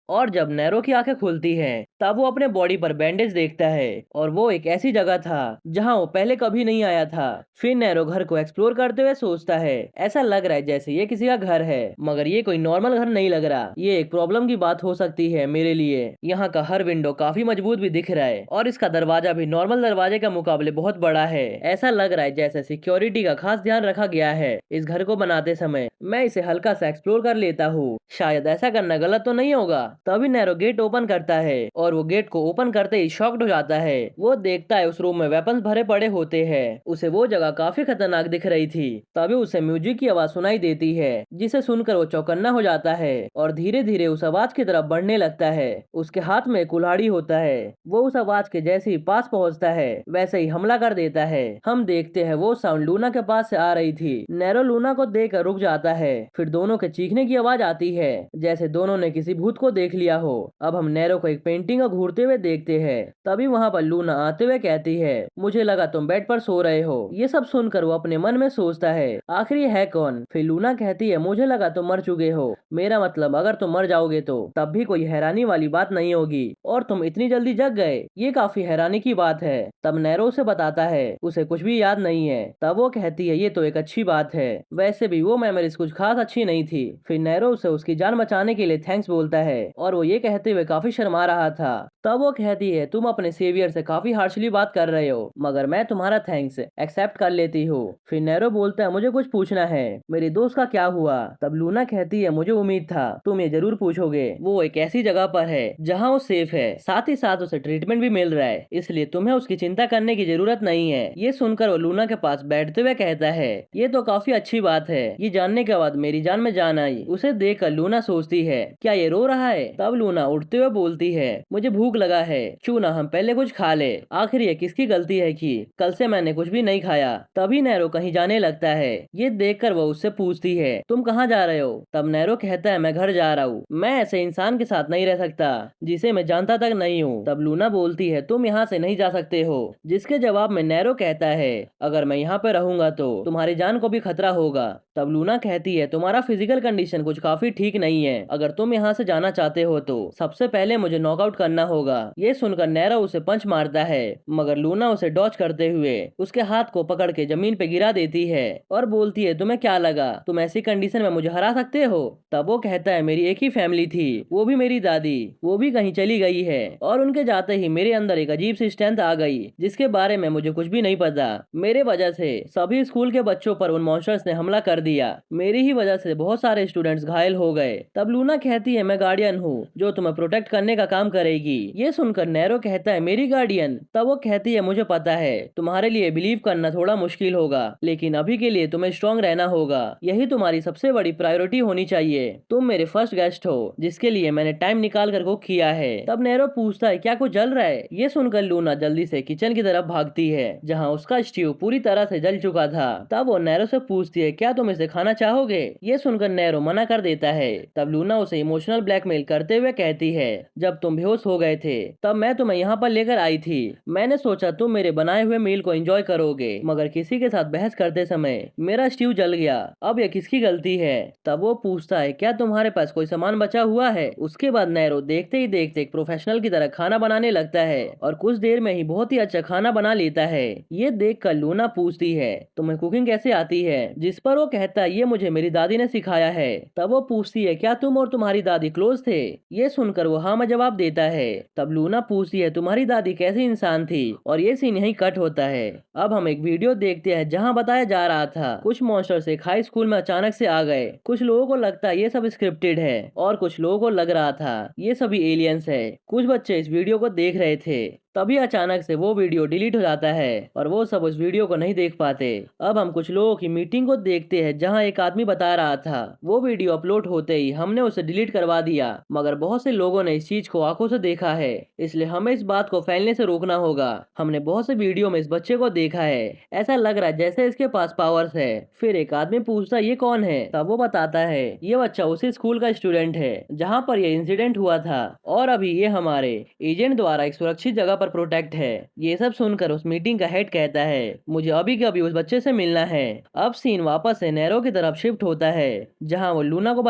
[SPEAKER 1] और जब नैरो की आंखें खुलती हैं, तब वो अपने बॉडी पर बैंडेज देखता है और वो एक ऐसी जगह था जहां वो पहले कभी नहीं आया था। फिर नैरो घर को एक्सप्लोर करते हुए सोचता है, ऐसा लग रहा है जैसे ये किसी का घर है, मगर ये कोई नॉर्मल घर नहीं लग रहा। ये एक प्रॉब्लम की बात हो सकती है मेरे लिए। यहाँ का हर विंडो काफी मजबूत भी दिख रहा है और इसका दरवाजा भी नॉर्मल दरवाजे के मुकाबले बहुत बड़ा है। ऐसा लग रहा है जैसे सिक्योरिटी का खास ध्यान रखा गया है इस घर को बनाते समय। मैं इसे हल्का सा एक्सप्लोर कर लेता हूँ, शायद ऐसा करना गलत तो नहीं होगा। तभी नैरो गेट ओपन करता है और वो गेट को ओपन करते ही शॉक्ड हो जाता है। वो देखता है उस रूम में वेपन्स भरे पड़े होते हैं। उसे वो जगह काफी खतरनाक दिख रही थी। तभी उसे म्यूजिक की आवाज सुनाई देती है, जिसे सुनकर वो चौकन्ना हो जाता है और धीरे धीरे उस आवाज की तरफ बढ़ने लगता है। उसके हाथ में कुल्हाड़ी होता है। वो उस आवाज के जैसे ही पास पहुंचता है, वैसे ही हमला कर देता है। हम देखते हैं वो साउंड लूना के पास से आ रही थी। नैरो लूना को देखकर रुक जाता है। फिर दोनों के चीखने की आवाज आती है, जैसे दोनों ने किसी भूत को देख लिया हो। अब हम नैरो को एक पेंटिंग को घूरते हुए देखते हैं। तभी वहाँ पर लूना आते हुए कहती है, मुझे लगा तुम बेड पर सो रहे हो। ये सब सुनकर वो अपने मन में सोचता है, आखिर ये है कौन? फिर लूना कहती है, मुझे लगा तुम मर चुके हो। मेरा मतलब अगर तुम मर जाओगे तो तब भी कोई हैरानी वाली बात नहीं होगी, और तुम इतनी जल्दी जग गए, ये काफी हैरानी की बात है। तब नैरो उसे बताता है उसे कुछ भी याद नहीं है। तब वो कहती है, ये तो एक अच्छी बात है, वैसे भी वो मेमोरीज कुछ खास अच्छी नहीं थी। फिर नैरो उसे उसकी जान बचाने के लिए थैंक्स बोलता है और वो ये कहते हुए काफी शर्मा रहा था। तब वो कहती है, तुम अपने सेवियर से काफी हार्शली बात कर रहे हो, मगर मैं तुम्हारा थैंक्स एक्सेप्ट कर लेती हूँ। फिर नैरो बोलता है, मुझे कुछ पूछना है, मेरे दोस्त का क्या हुआ? तब लूना कहती है, मुझे उम्मीद था तुम ये जरूर पूछोगे। वो एक ऐसी जगह पर है जहाँ वो सेफ है, साथ ही साथ उसे ट्रीटमेंट भी मिल रहा है, इसलिए तुम्हें उसकी चिंता करने की जरूरत नहीं है। ये सुनकर वो लूना के पास बैठते हुए कहता है, ये तो काफी अच्छी बात है। ये जानने के बाद मेरी जान में जान आई। उसे देखकर लूना सोचती है, क्या ये रो रहा है? तब लूना उठते हुए बोलती है, मुझे भूख लगा है, क्यों ना हम पहले कुछ खा ले। आखिर ये किसकी गलती है कि कल से मैंने कुछ भी नहीं खाया। तभी नैरो कहीं जाने लगता है। ये देखकर वो उससे पूछती है, तुम कहाँ जा रहे हो? तब नैरो कहता है, मैं घर जा रहा हूँ, मैं ऐसे इंसान के साथ नहीं रह सकता जिसे मैं जानता तक नहीं हूँ। तब लूना बोलती है, तुम यहाँ से नहीं जा सकते हो। जिसके जवाब में नैरो कहता है, अगर मैं यहाँ पे रहूंगा तो तुम्हारी जान को भी खतरा होगा। तब लूना कहती है, तुम्हारा फिजिकल कंडीशन कुछ काफी ठीक नहीं है, अगर तुम यहाँ से जाना चाहते हो तो सबसे पहले मुझे नॉकआउट करना होगा। ये सुनकर नैरो उसे पंच मारता है, मगर लूना उसे डॉच करते हुए उसके हाथ को पकड़ के जमीन पे गिरा देती है और बोलती है, तुम्हें क्या लगा तुम ऐसी कंडीशन में मुझे हरा सकते हो? तब वो कहता है, मेरी एक ही फैमिली थी, वो भी मेरी दादी, वो भी कहीं चली गई है और उनके जाते ही मेरे अंदर एक अजीब सी स्ट्रेंथ आ गई जिसके बारे में मुझे कुछ भी नहीं पता। मेरे वजह से सभी स्कूल के बच्चों पर उन मॉन्स्टर्स ने हमला कर दिया। मेरी ही वजह से बहुत सारे स्टूडेंट्स घायल हो गए। तब लूना कहती है, मैं गार्डियन हूँ जो तुम्हें प्रोटेक्ट करने का काम करेगी। ये सुनकर नैरो कहता है मेरी गार्डियन। तब वो कहती है मुझे पता है तुम्हारे लिए बिलीव करना थोड़ा मुश्किल होगा, लेकिन अभी के लिए तुम्हें स्ट्रांग रहना होगा। यही तुम्हारी सबसे बड़ी प्रायोरिटी होनी चाहिए। तुम मेरे फर्स्ट गेस्ट हो जिसके लिए मैंने टाइम निकाल कर कुक किया है। तब नैरो पूछता है क्या कुछ जल रहा है। ये सुनकर लूना जल्दी से किचन की तरफ भागती है जहाँ उसका स्ट्यू पूरी तरह से जल चुका था। तब वो नैरो से पूछती है क्या तुम इसे खाना चाहोगे। ये सुनकर नैरो मना कर देता है। तब लूना उसे इमोशनल ब्लैकमेल करते हुए कहती है जब तुम बेहोश हो गए थे तब मैं तुम्हें यहाँ पर लेकर आई थी। मैंने सोचा तुम मेरे बनाए हुए मील को एंजॉय करोगे, मगर किसी के साथ बहस करते समय मेरा स्ट्यू जल गया। अब यह किसकी गलती है। तब वो पूछता है क्या तुम्हारे पास कोई सामान बचा हुआ है। उसके बाद नैरो देखते ही देखते एक प्रोफेशनल की तरह खाना बनाने लगता है और कुछ देर में ही बहुत ही अच्छा खाना बना लेता है। ये देख कर लूना पूछती है तुम्हें कुकिंग कैसे आती है, जिस पर वो कहता है ये मुझे मेरी दादी ने सिखाया है। तब वो पूछती है क्या तुम और तुम्हारी दादी क्लोज थे। ये सुनकर वो हाँ में जवाब देता है। तब लूना पूछती है तुम्हारी दादी कैसी इंसान थी, और ये सीन यही कट होता है। अब हम एक वीडियो देखते हैं जहाँ बताया जा रहा था कुछ मॉन्स्टर्स एक हाई स्कूल में अचानक से आ गए। कुछ लोगों को लगता है ये सब स्क्रिप्टेड है और कुछ लोगों को लग रहा था ये सभी एलियंस है। कुछ बच्चे इस वीडियो को देख रहे थे, तभी अचानक से वो वीडियो डिलीट हो जाता है और वो सब उस वीडियो को नहीं देख पाते। अब हम कुछ लोगों की मीटिंग को देखते हैं जहां एक आदमी बता रहा था वो वीडियो अपलोड होते ही हमने उसे डिलीट करवा दिया, मगर बहुत से लोगों ने इस चीज को आंखों से देखा है, इसलिए हमें इस बात को फैलने से रोकना होगा। हमने बहुत से वीडियो में इस बच्चे को देखा है, ऐसा लग रहा है जैसे इसके पास पावर्स है। फिर एक आदमी पूछता ये कौन है। तब वो बताता है ये बच्चा उसी स्कूल का स्टूडेंट है जहाँ पर यह इंसिडेंट हुआ था और अभी ये हमारे एजेंट द्वारा एक सुरक्षित जगह पर प्रोटेक्ट है। ये सब सुनकर उस मीटिंग का हेड कहता है मुझे अभी के अभी उस बच्चे से मिलना है। अब सीन वापस से नैरो की तरफ शिफ्ट होता है जहां वो लूना को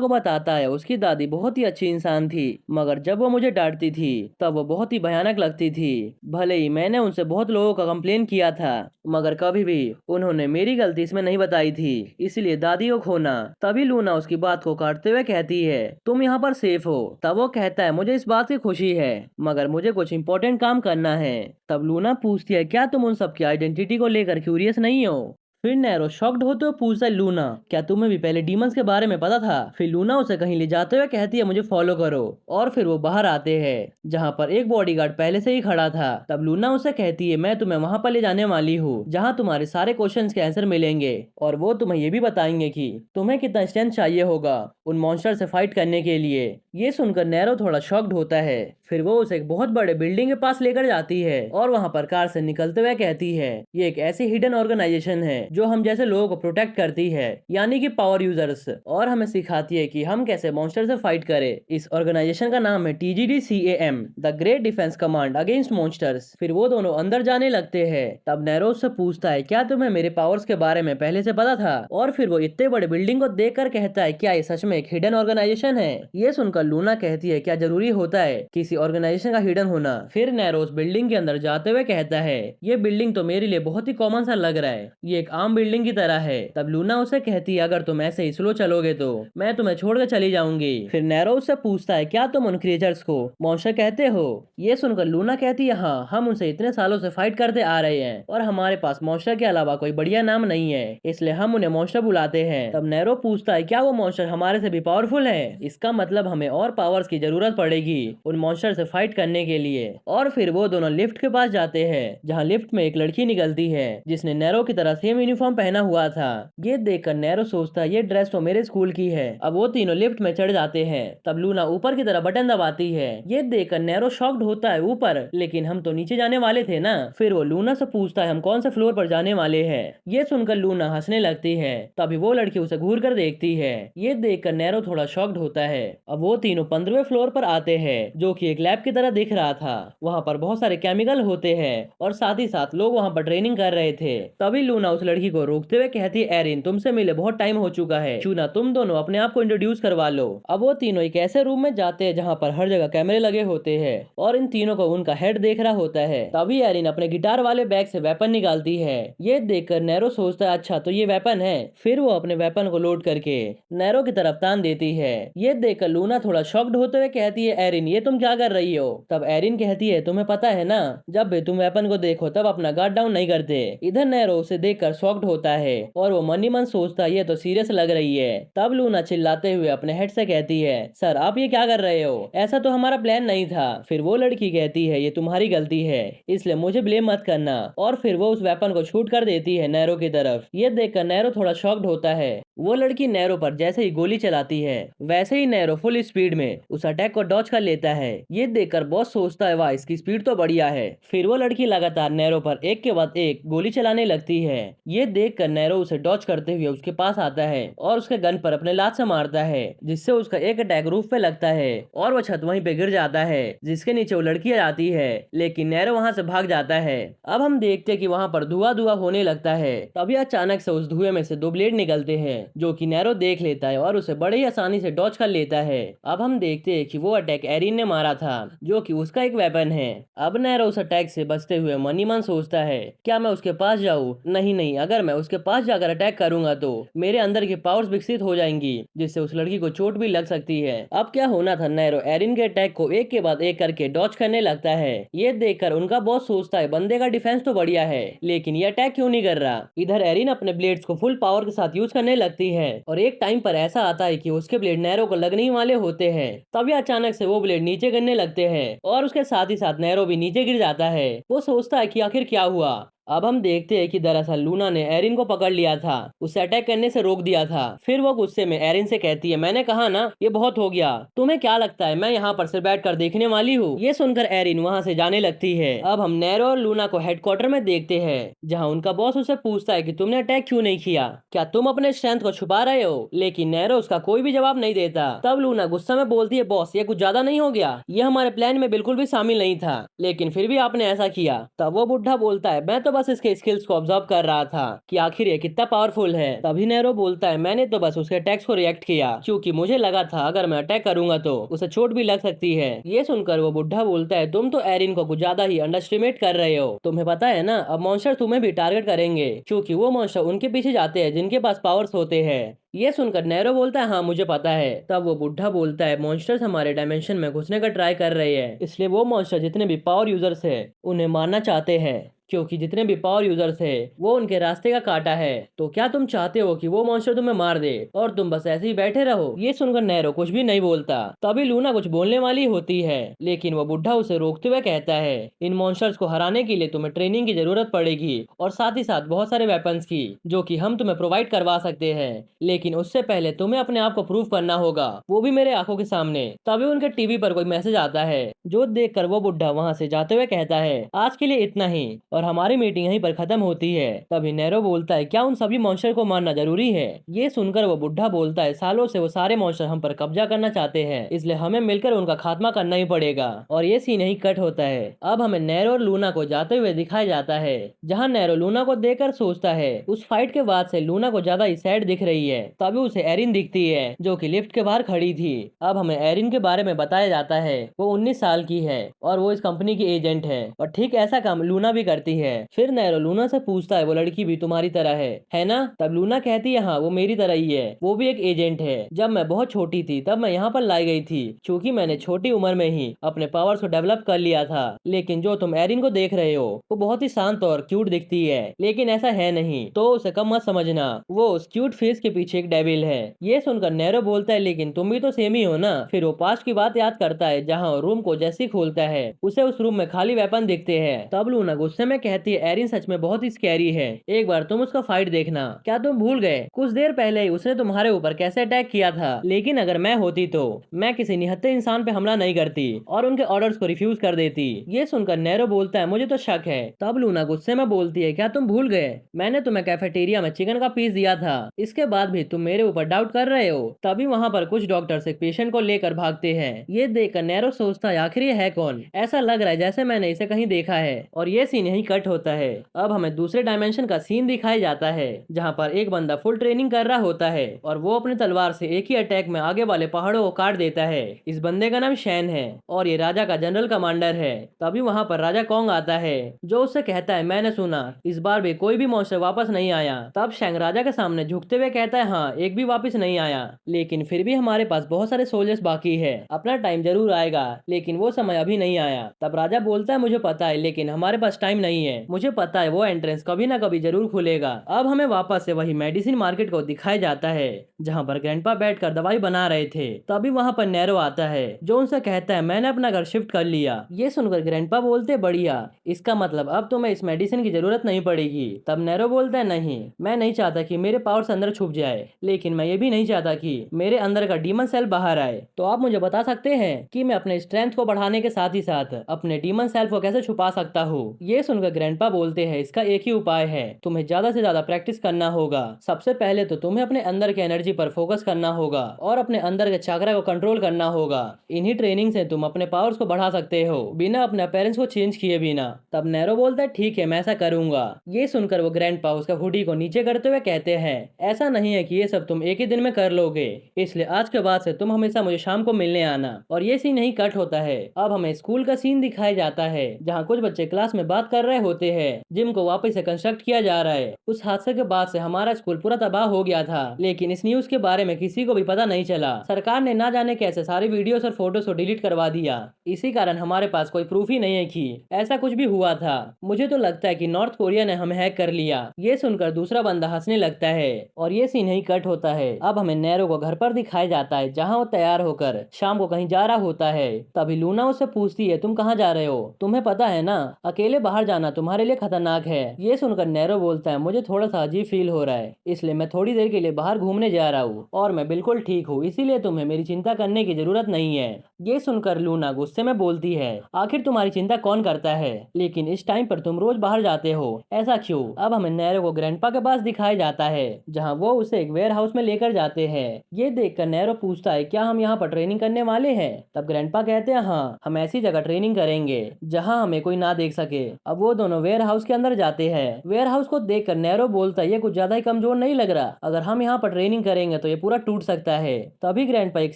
[SPEAKER 1] बताता है उसकी दादी बहुत ही अच्छी इंसान थी, मगर जब वो मुझे डांटती थी तब वो बहुत ही भयानक लगती थी। भले ही मैंने उनसे बहुत लोगों का कंप्लेन किया था, मगर कभी भी उन्होंने मेरी गलती इसमें नहीं बताई थी, इसलिए दादी को खोना। तभी लूना उसकी बात को काटते हुए कहती है तुम यहाँ पर सेफ हो। तब वो कहता है मुझे इस बात की खुशी है, मगर मुझे कुछ इंपॉर्टेंट काम करना है। तब लूना पूछती है क्या तुम उन सब की आइडेंटिटी को लेकर क्यूरियस नहीं हो। फिर नैरो शॉक्ड होते हुए पूछता है लूना क्या तुम्हें भी पहले डीमंस के बारे में पता था। फिर लूना उसे कहीं ले जाते हुए कहती है मुझे फॉलो करो, और फिर वो बाहर आते हैं जहाँ पर एक बॉडीगार्ड पहले से ही खड़ा था। तब लूना उसे कहती है मैं तुम्हें वहां पर ले जाने वाली हूँ जहाँ तुम्हारे सारे क्वेश्चंस के आंसर मिलेंगे, और वो तुम्हें ये भी बताएंगे कि तुम्हें कितना स्ट्रेंथ चाहिए होगा उन मॉन्स्टर से फाइट करने के लिए। ये सुनकर नैरो थोड़ा शॉक्ड होता है। फिर वो उसे एक बहुत बड़े बिल्डिंग के पास लेकर जाती है और वहाँ पर कार से निकलते हुए कहती है ये एक ऐसी हिडन ऑर्गेनाइजेशन है जो हम जैसे लोगों को प्रोटेक्ट करती है, यानी कि पावर यूजर्स, और हमें सिखाती है कि हम कैसे मॉन्स्टर से फाइट करें। इस ऑर्गेनाइजेशन का नाम है TGDCAM, the great defence command against monsters. फिर वो दोनों अंदर जाने लगते हैं। तब नैरो से पूछता है क्या तुम्हें मेरे पावर्स के बारे में पहले से पता था, और फिर वो इतने बड़े बिल्डिंग को देखकर कहता है क्या ये सच में एक हिडन ऑर्गेनाइजेशन है। ये सुनकर लूना कहती है क्या जरूरी होता है किसी ऑर्गेनाइजेशन का हिडन होना। फिर नैरो उस बिल्डिंग के अंदर जाते हुए कहता है ये बिल्डिंग तो मेरे लिए बहुत ही कॉमन सा लग रहा है, ये एक आम बिल्डिंग की तरह है। तब लूना उसे कहती है अगर तुम ऐसे ही स्लो चलोगे तो मैं तुम्हें छोड़कर चली जाऊंगी। फिर नैरो उससे पूछता है क्या तुम उन क्रिएचर्स को मॉन्स्टर कहते हो। ये सुनकर लूना कहती है हाँ, हम उनसे इतने सालों से फाइट करते आ रहे हैं और हमारे पास मॉन्स्टर के अलावा कोई बढ़िया नाम नहीं है, इसलिए हम उन्हें मॉन्स्टर बुलाते हैं। तब नैरो पूछता है क्या वो मॉन्स्टर हमारे से भी पावरफुल है, इसका मतलब हमें और पावर्स की जरूरत पड़ेगी उन मॉन्स्टर से फाइट करने के लिए। और फिर वो दोनों लिफ्ट के पास जाते हैं जहाँ लिफ्ट में एक लड़की निकलती है जिसने नैरो की तरह सेम यूनिफॉर्म पहना हुआ था। ये देखकर नैरो सोचता है ये ड्रेस तो मेरे स्कूल की है। अब वो तीनों लिफ्ट में चढ़ जाते हैं। तब लूना ऊपर की तरफ बटन दबाती है। ये देखकर नैरो शॉक्ड होता है ऊपर, लेकिन हम तो नीचे जाने वाले थे ना। फिर वो लूना से पूछता है हम कौन से फ्लोर पर जाने वाले हैं। ये सुनकर लूना हंसने लगती है। तभी वो लड़की उसे घूर कर देखती है। ये देखकर नैरो थोड़ा शॉक्ड होता है। अब वो तीनों 15वें फ्लोर पर आते हैं जो कि एक लैब की तरह दिख रहा था। वहाँ पर बहुत सारे केमिकल होते हैं और साथ ही साथ लोग वहाँ पर ट्रेनिंग कर रहे थे। तभी लूना उस लड़की को रोकते हुए कहती है एरिन तुमसे मिले बहुत टाइम हो चुका है, चूना तुम दोनों अपने आप को इंट्रोड्यूस करवा लो। अब वो तीनों एक ऐसे रूम में जाते हैं जहाँ पर हर जगह कैमरे लगे होते हैं और इन तीनों को उनका हेड देख रहा होता है। तभी एरिन अपने गिटार वाले बैग से वेपन निकालती है। ये देखकर नैरो सोचता है अच्छा तो ये वेपन है। फिर वो अपने वेपन को लोड करके नैरो की तरफ तान देती है। ये देखकर लूना थोड़ा शॉक्ड होते हुए कहती है, एरिन ये तुम क्या कर रही हो? तब एरिन कहती है, तुम्हें पता है ना, जब भी तुम वेपन को देखो तब अपना गार्ड डाउन नहीं करते। इधर नैरो उसे देखकर शॉक्ड होता है और वो मन ही मन सोचता है ये तो सीरियस लग रही है। तब लूना चिल्लाते हुए अपने हेड से कहती है, सर आप ये क्या कर रहे हो? ऐसा तो हमारा प्लान नहीं था। फिर वो लड़की कहती है, ये तुम्हारी गलती है, इसलिए मुझे ब्लेम मत करना। और फिर वो उस वेपन को शूट कर देती है नैरो की तरफ। ये देखकर नैरो थोड़ा शॉक्ड होता है। वो लड़की नैरो पर जैसे ही गोली चलाती है वैसे ही नैरो फुल स्पीड में उस अटैक को डॉज कर लेता है। ये देखकर बॉस सोचता है, वाह इसकी स्पीड तो बढ़िया है। फिर वो लड़की लगातार नैरो पर एक के बाद एक गोली चलाने लगती है। ये देखकर नैरो उसे डॉज करते हुए उसके पास आता है और उसके गन पर अपने लात से मारता है, जिससे उसका एक अटैक रूफ पे लगता है और वो छत वहीं पे गिर जाता है, जिसके नीचे वो लड़की आ जाती है। लेकिन नैरो वहां से भाग जाता है। अब हम देखते हैं कि वहां पर धुआं धुआं होने लगता है। तभी अचानक से उस धुएं में से दो ब्लेड निकलते हैं, जो कि नैरो देख लेता है और उसे बड़े ही आसानी से डॉज कर लेता है। अब हम देखते हैं कि वो अटैक एरिन ने मारा था, जो कि उसका एक वेपन है। अब नैरो उस अटैक से बचते हुए मन ही मन सोचता है, क्या मैं उसके पास जाऊं? नहीं नहीं, अगर मैं उसके पास जाकर अटैक करूंगा तो मेरे अंदर की पावर्स विकसित हो जाएंगी, जिससे उस लड़की को चोट भी लग सकती है। अब क्या होना था, नैरो एरिन के अटैक को एक के बाद एक करके डॉज करने लगता है। ये देखकर उनका बॉस सोचता है, बंदे का डिफेंस तो बढ़िया है, लेकिन ये अटैक क्यों नहीं कर रहा? इधर एरिन अपने ब्लेड्स को फुल पावर के साथ यूज करने लगती है और एक टाइम पर ऐसा आता है कि उसके ब्लेड नैरो को लगने ही वाले होते हैं। तभी अचानक से वो ब्लेड नीचे गिरने लगते हैं और उसके साथ ही साथ नैरो भी नीचे गिर जाता है। वो सोचता है कि आखिर क्या हुआ। अब हम देखते हैं कि दरअसल लूना ने एरिन को पकड़ लिया था, उसे अटैक करने से रोक दिया था। फिर वो गुस्से में एरिन से कहती है, मैंने कहा ना ये बहुत हो गया, तुम्हें क्या लगता है मैं यहाँ पर सिर्फ बैठ कर देखने वाली हूँ? ये सुनकर एरिन वहाँ से जाने लगती है। अब हम नैरो और लूना को हेडक्वार्टर में देखते हैं, जहाँ उनका बॉस उसे पूछता है कि तुमने अटैक क्यों नहीं किया, क्या तुम अपने स्ट्रेंथ को छुपा रहे हो? लेकिन नैरो उसका कोई भी जवाब नहीं देता। तब लूना गुस्सा में बोलती है, बॉस ये कुछ ज्यादा नहीं हो गया? ये हमारे प्लान में बिल्कुल भी शामिल नहीं था, लेकिन फिर भी आपने ऐसा किया। तब वो बुढ़ा बोलता है, मैं तो बस इसके स्किल्स को ऑब्जर्व कर रहा था कि आखिर ये कितना पावरफुल है। तभी नैरो बोलता है, मैंने तो बस उसके अटैक्स को रिएक्ट किया, क्योंकि मुझे लगा था अगर मैं अटैक करूंगा तो उसे चोट भी लग सकती है। ये सुनकर वो बुढ़ा बोलता है, तुम तो एरिन को कुछ ज्यादा ही अंडरस्टिमेट कर रहे हो। तुम्हें पता है ना, अब मॉन्स्टर तुम्हें भी टारगेट करेंगे, क्योंकि वो मॉन्स्टर उनके पीछे जाते हैं जिनके पास पावर्स होते हैं। ये सुनकर नैरो बोलता है, हाँ मुझे पता है। तब वो बुढ़ा बोलता है, मॉन्स्टर्स हमारे डायमेंशन में घुसने का ट्राई कर रहे हैं, इसलिए वो मॉन्स्टर जितने भी पावर यूजर्स है उन्हें मारना चाहते हैं, क्योंकि जितने भी पावर यूजर्स है वो उनके रास्ते का काटा है। तो क्या तुम चाहते हो कि वो मॉन्स्टर तुम्हें मार दे और तुम बस ऐसे ही बैठे रहो? ये सुनकर नैरो कुछ भी नहीं बोलता। तभी लूना कुछ बोलने वाली होती है, लेकिन वो बुढ़ा उसे रोकते हुए कहता है, इन मॉन्स्टर्स को हराने के लिए तुम्हें ट्रेनिंग की जरूरत पड़ेगी और साथ ही साथ बहुत सारे वेपन्स की, जो कि हम तुम्हें प्रोवाइड करवा सकते हैं, लेकिन उससे पहले तुम्हें अपने आप को प्रूव करना होगा, वो भी मेरे आंखों के सामने। तभी उनके टीवी पर कोई मैसेज आता है, जो देखकर वो बुढ़ा वहां से जाते हुए कहता है, आज के लिए इतना ही और हमारी मीटिंग यहीं पर खत्म होती है। तभी नैरो बोलता है, क्या उन सभी मॉन्स्टर को मारना जरूरी है? ये सुनकर वो बुढ़ा बोलता है, सालों से वो सारे मॉन्स्टर हम पर कब्जा करना चाहते हैं, इसलिए हमें मिलकर उनका खात्मा करना ही पड़ेगा। और ये सीन यहीं कट होता है। अब हमें नैरो और लूना को जाते हुए दिखाया जाता है, जहाँ नैरो लूना को देखकर सोचता है, उस फाइट के बाद से लूना को ज्यादा ही सैड दिख रही है। तभी उसे एरिन दिखती है, जो कि लिफ्ट के बाहर खड़ी थी। अब हमें एरिन के बारे में बताया जाता है, वो 19 साल की है और वो इस कंपनी की एजेंट है, और ठीक ऐसा काम लूना भी करती है। फिर नैरो लूना से पूछता है, वो लड़की भी तुम्हारी तरह है ना? तब लूना कहती है, हाँ वो मेरी तरह ही है, वो भी एक एजेंट है। जब मैं बहुत छोटी थी तब मैं यहाँ पर लाई गई थी, क्योंकि मैंने छोटी उम्र में ही अपने पावर्स को डेवलप कर लिया था। लेकिन जो तुम एरिन को देख रहे हो वो बहुत ही शांत और क्यूट दिखती है, लेकिन ऐसा है नहीं, तो उसे कम मत समझना, वो उस क्यूट फेस के पीछे एक डेविल है। ये सुनकर नैरो बोलता है, लेकिन तुम भी तो सेम ही हो ना? फिर वो पास्ट की बात याद करता है, जहाँ रूम को जैसे ही खोलता है उसे उस रूम में खाली वेपन दिखते हैं। तब लूना गुस्से में कहती है, एरिन सच में बहुत ही स्कैरी है, एक बार तुम उसका फाइट देखना। क्या तुम भूल गए कुछ देर पहले ही उसने तुम्हारे ऊपर कैसे अटैक किया था? लेकिन अगर मैं होती तो मैं किसी निहत्थे इंसान पे हमला नहीं करती और उनके ऑर्डर्स को रिफ्यूज कर देती। ये सुनकर नैरो बोलता है, मुझे तो शक है। तब लूना गुस्से में बोलती है, क्या तुम भूल गए मैंने तुम्हें कैफेटेरिया में चिकन का पीस दिया था, इसके बाद भी तुम मेरे ऊपर डाउट कर रहे हो? तभी वहाँ पर कुछ डॉक्टर्स एक पेशेंट को लेकर भागते हैं। ये देखकर नैरो सोचता है, आखिर ये है कौन? ऐसा लग रहा है जैसे मैंने इसे कहीं देखा है। और ये सीन यहीं कट होता है। अब हमें दूसरे डायमेंशन का सीन दिखाया जाता है जहाँ पर एक बंदा फुल ट्रेनिंग कर रहा होता है और वो अपनी तलवार से एक ही अटैक में आगे वाले पहाड़ों को काट देता है। इस बंदे का नाम शैन है और ये राजा का जनरल कमांडर है। तभी वहाँ पर राजा कॉन्ग आता है जो उससे कहता है, मैंने सुना इस बार भी कोई भी मॉन्स्टर वापस नहीं आया। तब शैंग राजा के सामने झुकते हुए कहता है, हाँ एक भी वापस नहीं आया, लेकिन फिर भी हमारे पास बहुत सारे सोल्जर्स बाकी है, अपना टाइम जरूर आएगा लेकिन वो समय अभी नहीं आया। तब राजा बोलता है, मुझे पता है लेकिन हमारे पास टाइम नहीं है, मुझे पता है वो एंट्रेंस कभी ना कभी जरूर खुलेगा। अब हमें वापस से वही मेडिसिन मार्केट को दिखाया जाता है जहाँ पर ग्रैंडपा बैठकर दवाई बना रहे थे। तभी वहाँ पर नैरो आता है जो उनसे कहता है, मैंने अपना घर शिफ्ट कर लिया। ये सुनकर ग्रैंडपा बोलते, बढ़िया, इसका मतलब अब तुम्हें इस मेडिसिन की जरूरत नहीं पड़ेगी। तब नैरो बोलता है, नहीं, मैं नहीं चाहता कि मेरे पावर्स अंदर छुप जाए, लेकिन मैं ये भी नहीं चाहता कि मेरे अंदर का डीमन सेल बाहर आए। तो आप मुझे बता सकते हैं कि मैं अपने स्ट्रेंथ को बढ़ाने के साथ ही साथ अपने डीमन सेल्फ को कैसे छुपा सकता हूँ। ये सुनकर ग्रैंडपा बोलते हैं, इसका एक ही उपाय है, तुम्हें ज्यादा से ज्यादा प्रैक्टिस करना होगा। सबसे पहले तो तुम्हें अपने अंदर के एनर्जी पर फोकस करना होगा और अपने अंदर के चक्रा को कंट्रोल करना होगा। इन्हीं ट्रेनिंग से तुम अपने पावर्स को बढ़ा सकते हो बिना अपने अपीयरेंस को चेंज किए बिना। तब नैरो बोलता है, ठीक है मैं ऐसा करूंगा। ये सुनकर वो ग्रैंडपा उसका हुडी को नीचे करते हुए कहते हैं, ऐसा नहीं है कि ये सब तुम एक ही दिन में कर लोगे, इसलिए आज के बाद से तुम हमेशा मुझे शाम को मिलने आना। और ये सीन नहीं कट होता है। अब हमें स्कूल का सीन दिखाया जाता है जहाँ कुछ बच्चे क्लास में बात कर रहे होते हैं जिम को वापस से कंस्ट्रक्ट किया जा रहा है। उस हादसे के बाद से हमारा स्कूल पूरा तबाह हो गया था, लेकिन इस न्यूज के बारे में किसी को भी पता नहीं चला। सरकार ने ना जाने कैसे सारी वीडियोस और फोटोज को डिलीट करवा दिया। इसी कारण हमारे पास कोई प्रूफ ही नहीं है कि ऐसा कुछ भी हुआ था। मुझे तो लगता है कि नॉर्थ कोरिया ने हमें हैक कर लिया। ये सुनकर दूसरा बंदा हंसने लगता है और ये सीन ही कट होता है। अब हमें नैरो को घर पर दिखाया जाता है जहाँ वो तैयार होकर शाम को कहीं जा रहा होता है। तभी लूना उससे पूछती है, तुम कहाँ जा रहे हो, तुम्हें पता है ना अकेले बाहर जाना तुम्हारे लिए खतरनाक है। ये सुनकर नैरो बोलता है, मुझे थोड़ा सा अजीब फील हो रहा है, इसलिए मैं थोड़ी देर के लिए बाहर घूमने जा रहा हूँ और मैं बिल्कुल ठीक हूँ, इसीलिए तुम्हें मेरी चिंता करने की जरूरत नहीं है। ये सुनकर लूना गुस्से में बोलती है, आखिर तुम्हारी चिंता कौन करता है, लेकिन इस टाइम पर तुम रोज बाहर जाते हो, ऐसा क्यों। अब हमें नैरो को ग्रैंडपा के पास दिखाया जाता है जहाँ वो उसे एक वेयर हाउस में लेकर जाते हैं। ये देखकर नैरो पूछता है, क्या हम यहाँ पर ट्रेनिंग करने वाले हैं। तब ग्रैंडपा कहते हैं, हाँ हम ऐसी जगह ट्रेनिंग करेंगे जहाँ हमें कोई ना देख सके। अब वो दोनों वेयर हाउस के अंदर जाते हैं। वेयर हाउस को देखकर नैरो बोलता है, ये कुछ ज्यादा ही कमजोर नहीं लग रहा, अगर हम यहाँ पर ट्रेनिंग करेंगे तो ये पूरा टूट सकता है। तभी ग्रैंडपा एक